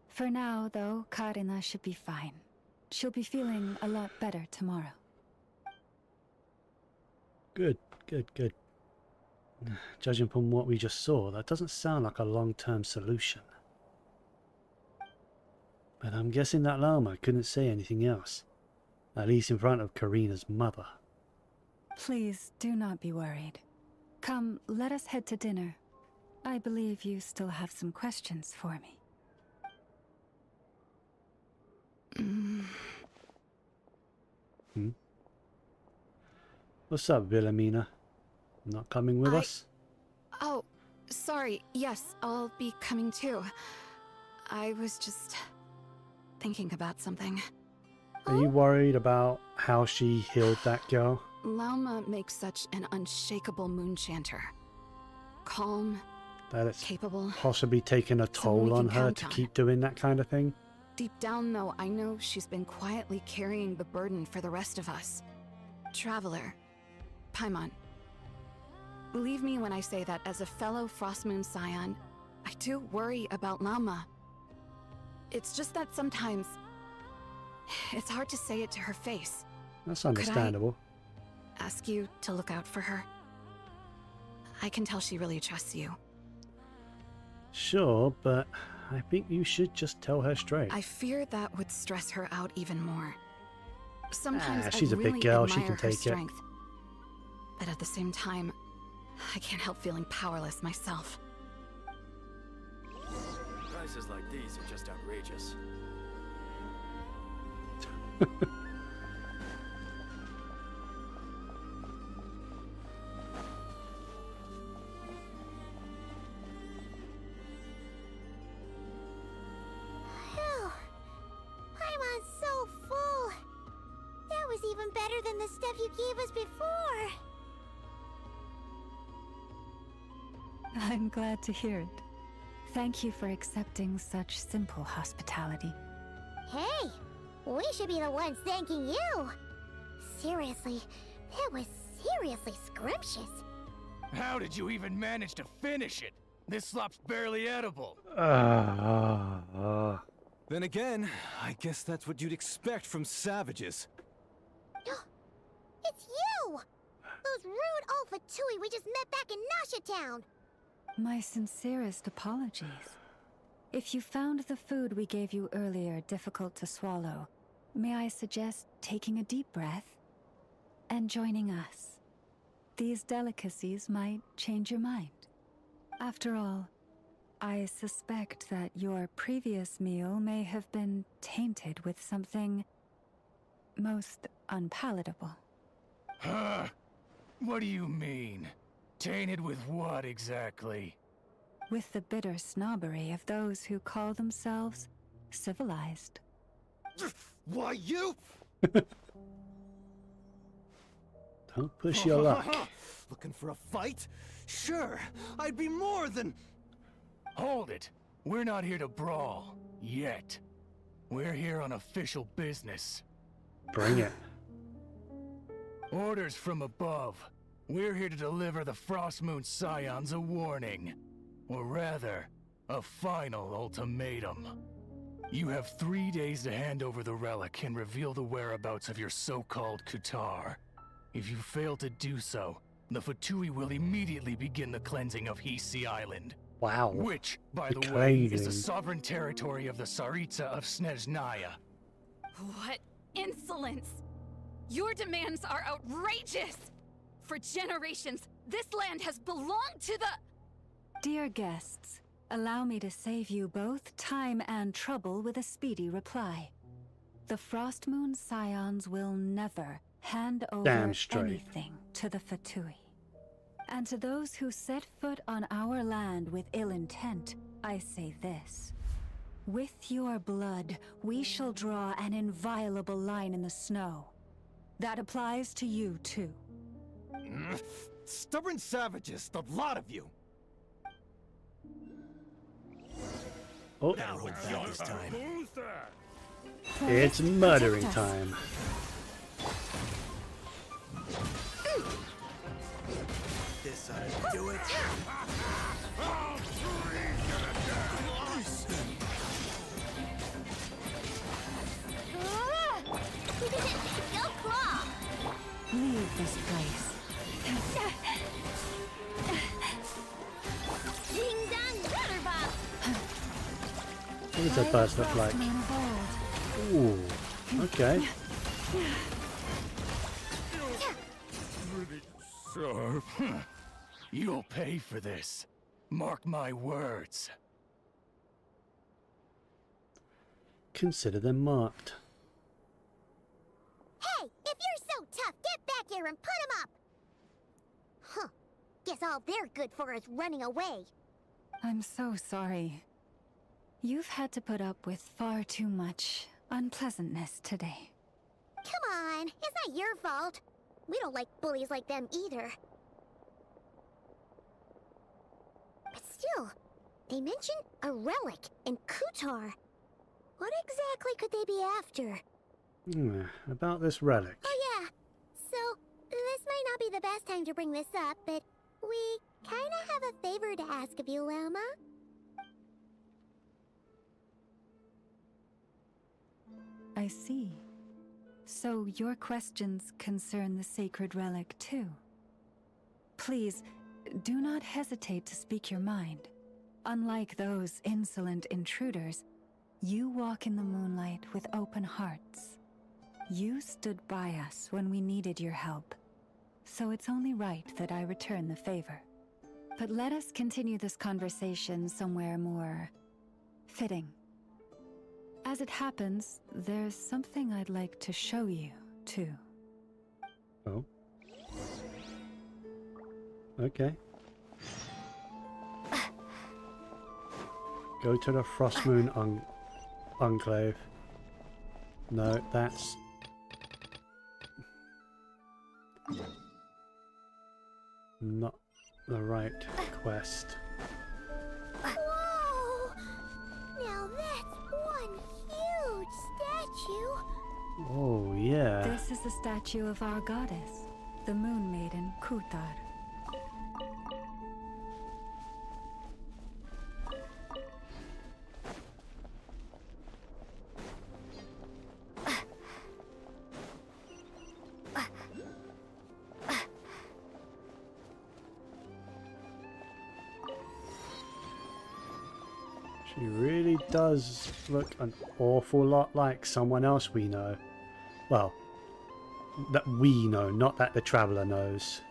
For now, though, Karina should be fine. She'll be feeling a lot better tomorrow. Good, good, good. Judging from what we just saw, that doesn't sound like a long-term solution. But I'm guessing that llama couldn't say anything else. At least in front of Karina's mother. Please do not be worried. Come, let us head to dinner. I believe you still have some questions for me. What's up, Wilhelmina? Not coming with us? Oh, sorry. Yes, I'll be coming too. I was just thinking about something. Are you worried about how she healed that girl? Llama makes such an unshakable moon chanter. Calm, That it's capable, possibly taken a someone we toll on can her count to on. keep doing that kind of thing? Deep down, though, I know she's been quietly carrying the burden for the rest of us. Traveler, Paimon, believe me when I say that as a fellow Frostmoon Scion, I do worry about Llama. It's just that sometimes it's hard to say it to her face. That's understandable. Ask you to look out for her. I can tell she really trusts you. Sure, but I think you should just tell her straight. I fear that would stress her out even more. Sometimes she's I a big really girl, she admire can her take it. strength. But at the same time, I can't help feeling powerless myself. Prices like these are just outrageous. Phew. Paimon's so full. That was even better than the stuff you gave us before. I'm glad to hear it. Thank you for accepting such simple hospitality. Hey, we should be the ones thanking you. Seriously, that was seriously scrumptious. How did you even manage to finish it? This slop's barely edible. Then again, I guess that's what you'd expect from savages. It's you! Those rude Alpha Tui we just met back in Nasha Town. My sincerest apologies. If you found the food we gave you earlier difficult to swallow, may I suggest taking a deep breath and joining us? These delicacies might change your mind. After all, I suspect that your previous meal may have been tainted with something most unpalatable. Huh? What do you mean? Tainted with what exactly? With the bitter snobbery of those who call themselves civilized. Why, you? Don't push your luck. Looking for a fight? Sure, I'd be more than... Hold it. We're not here to brawl. Yet. We're here on official business. Bring it. Orders from above. We're here to deliver the Frostmoon Scions a warning. Or rather, a final ultimatum. You have 3 days to hand over the relic and reveal the whereabouts of your so-called Kutar. If you fail to do so, the Fatui will immediately begin the cleansing of Hisi Island. Wow. Which, by The the way, is the cleansing. sovereign territory of the Tsaritsa of Snezhnaya. What insolence! Your demands are outrageous! For generations, this land has belonged to the... Dear guests, allow me to save you both time and trouble with a speedy reply. The Frostmoon Scions will never hand over Damn straight. anything to the Fatui. And to those who set foot on our land with ill intent, I say this. With your blood, we shall draw an inviolable line in the snow. That applies to you, too. Stubborn savages, the lot of you. Oh, Now what's that this time? it's murdering time. This ought to do it. Go claw! Leave this place. Ding dong, rudder bob! What does that bird look like? Ooh, okay. Sharp. You'll pay for this. Mark my words. Consider them marked. Hey, if you're so tough, get back here and put him up! Huh. Guess all they're good for is running away. I'm so sorry. You've had to put up with far too much unpleasantness today. Come on, it's not your fault. We don't like bullies like them either. But still, they mentioned a relic in Kutar. What exactly could they be after? About this relic. Oh yeah, so this might not be the best time to bring this up, but we kinda have a favor to ask of you, Lama. I see. So your questions concern the sacred relic too. Please, do not hesitate to speak your mind. Unlike those insolent intruders, you walk in the moonlight with open hearts. You stood by us when we needed your help, so it's only right that I return the favor. But let us continue this conversation somewhere more fitting. As it happens, there's something I'd like to show you, too. Oh. Okay. Go to the Frostmoon Enclave. No, that's... not the right quest. Whoa! Now that's one huge statue. Oh, yeah. This is the statue of our goddess, the Moon Maiden Kutar. She really does look an awful lot like someone else we know. Well, that we know, not that the traveler knows.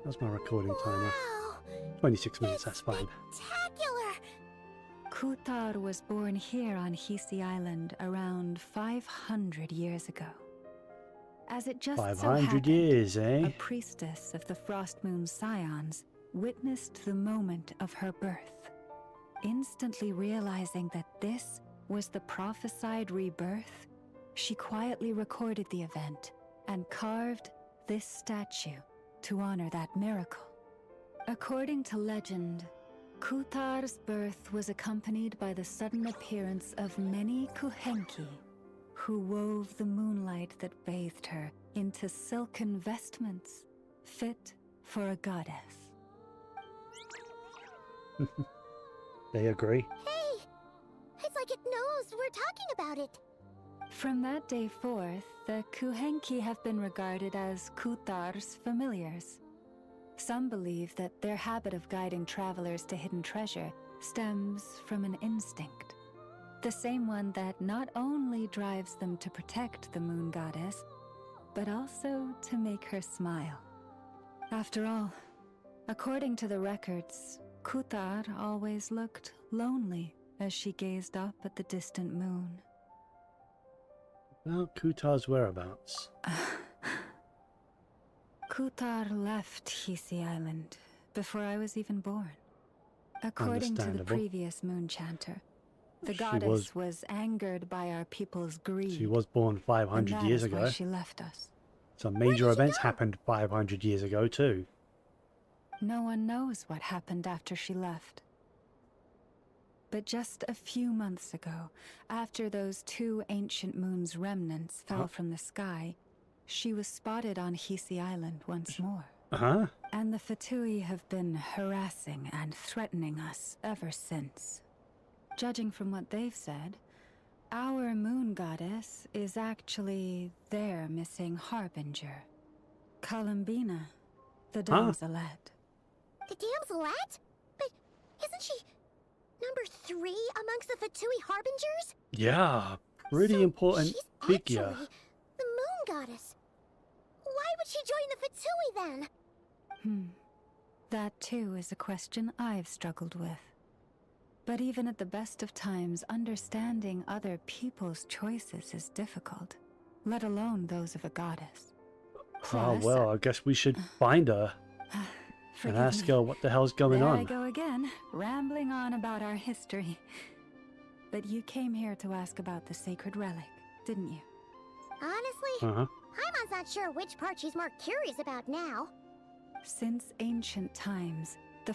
That's my recording timer. Wow! 26 minutes, that's fine. Spectacular! Kutar was born here on Hisi Island around 500 years ago. As it just so 500 happened, years, eh? a priestess of the Frost Moon Scions witnessed the moment of her birth. Instantly realizing that this was the prophesied rebirth, she quietly recorded the event and carved this statue to honor that miracle. According to legend, Kutar's birth was accompanied by the sudden appearance of many Kuhenki, who wove the moonlight that bathed her into silken vestments fit for a goddess. They agree. Hey! It's like it knows we're talking about it. From that day forth, the Kuhenki have been regarded as Kutar's familiars. Some believe that their habit of guiding travelers to hidden treasure stems from an instinct. The same one that not only drives them to protect the moon goddess, but also to make her smile. After all, according to the records, Kutar always looked lonely as she gazed up at the distant moon. Well, Kutar's whereabouts. Kutar left Hisi Island before I was even born. According to the Understandable. previous moon chanter, the She goddess was angered by our people's greed. She was born 500 and that years is why ago. she left us. Some major events happened 500 years ago too. No one knows what happened after she left. But just a few months ago, after those two ancient moon's remnants fell from the sky, she was spotted on Hisi Island once more. Uh-huh. And the Fatui have been harassing and threatening us ever since. Judging from what they've said, our moon goddess is actually their missing harbinger, Columbina, the damselette. The damselette? But isn't she number 3 amongst the Fatui Harbingers? Yeah, pretty important figure. Actually, the moon goddess. Why would she join the Fatui then? That too is a question I've struggled with. But even at the best of times, understanding other people's choices is difficult, let alone those of a goddess. Oh well, I guess we should find her and ask her what the hell's going there on. I go again, rambling on about our history. But you came here to ask about the sacred relic, didn't you? Honestly, Paimon's not sure which part she's more curious about now. Since ancient times, the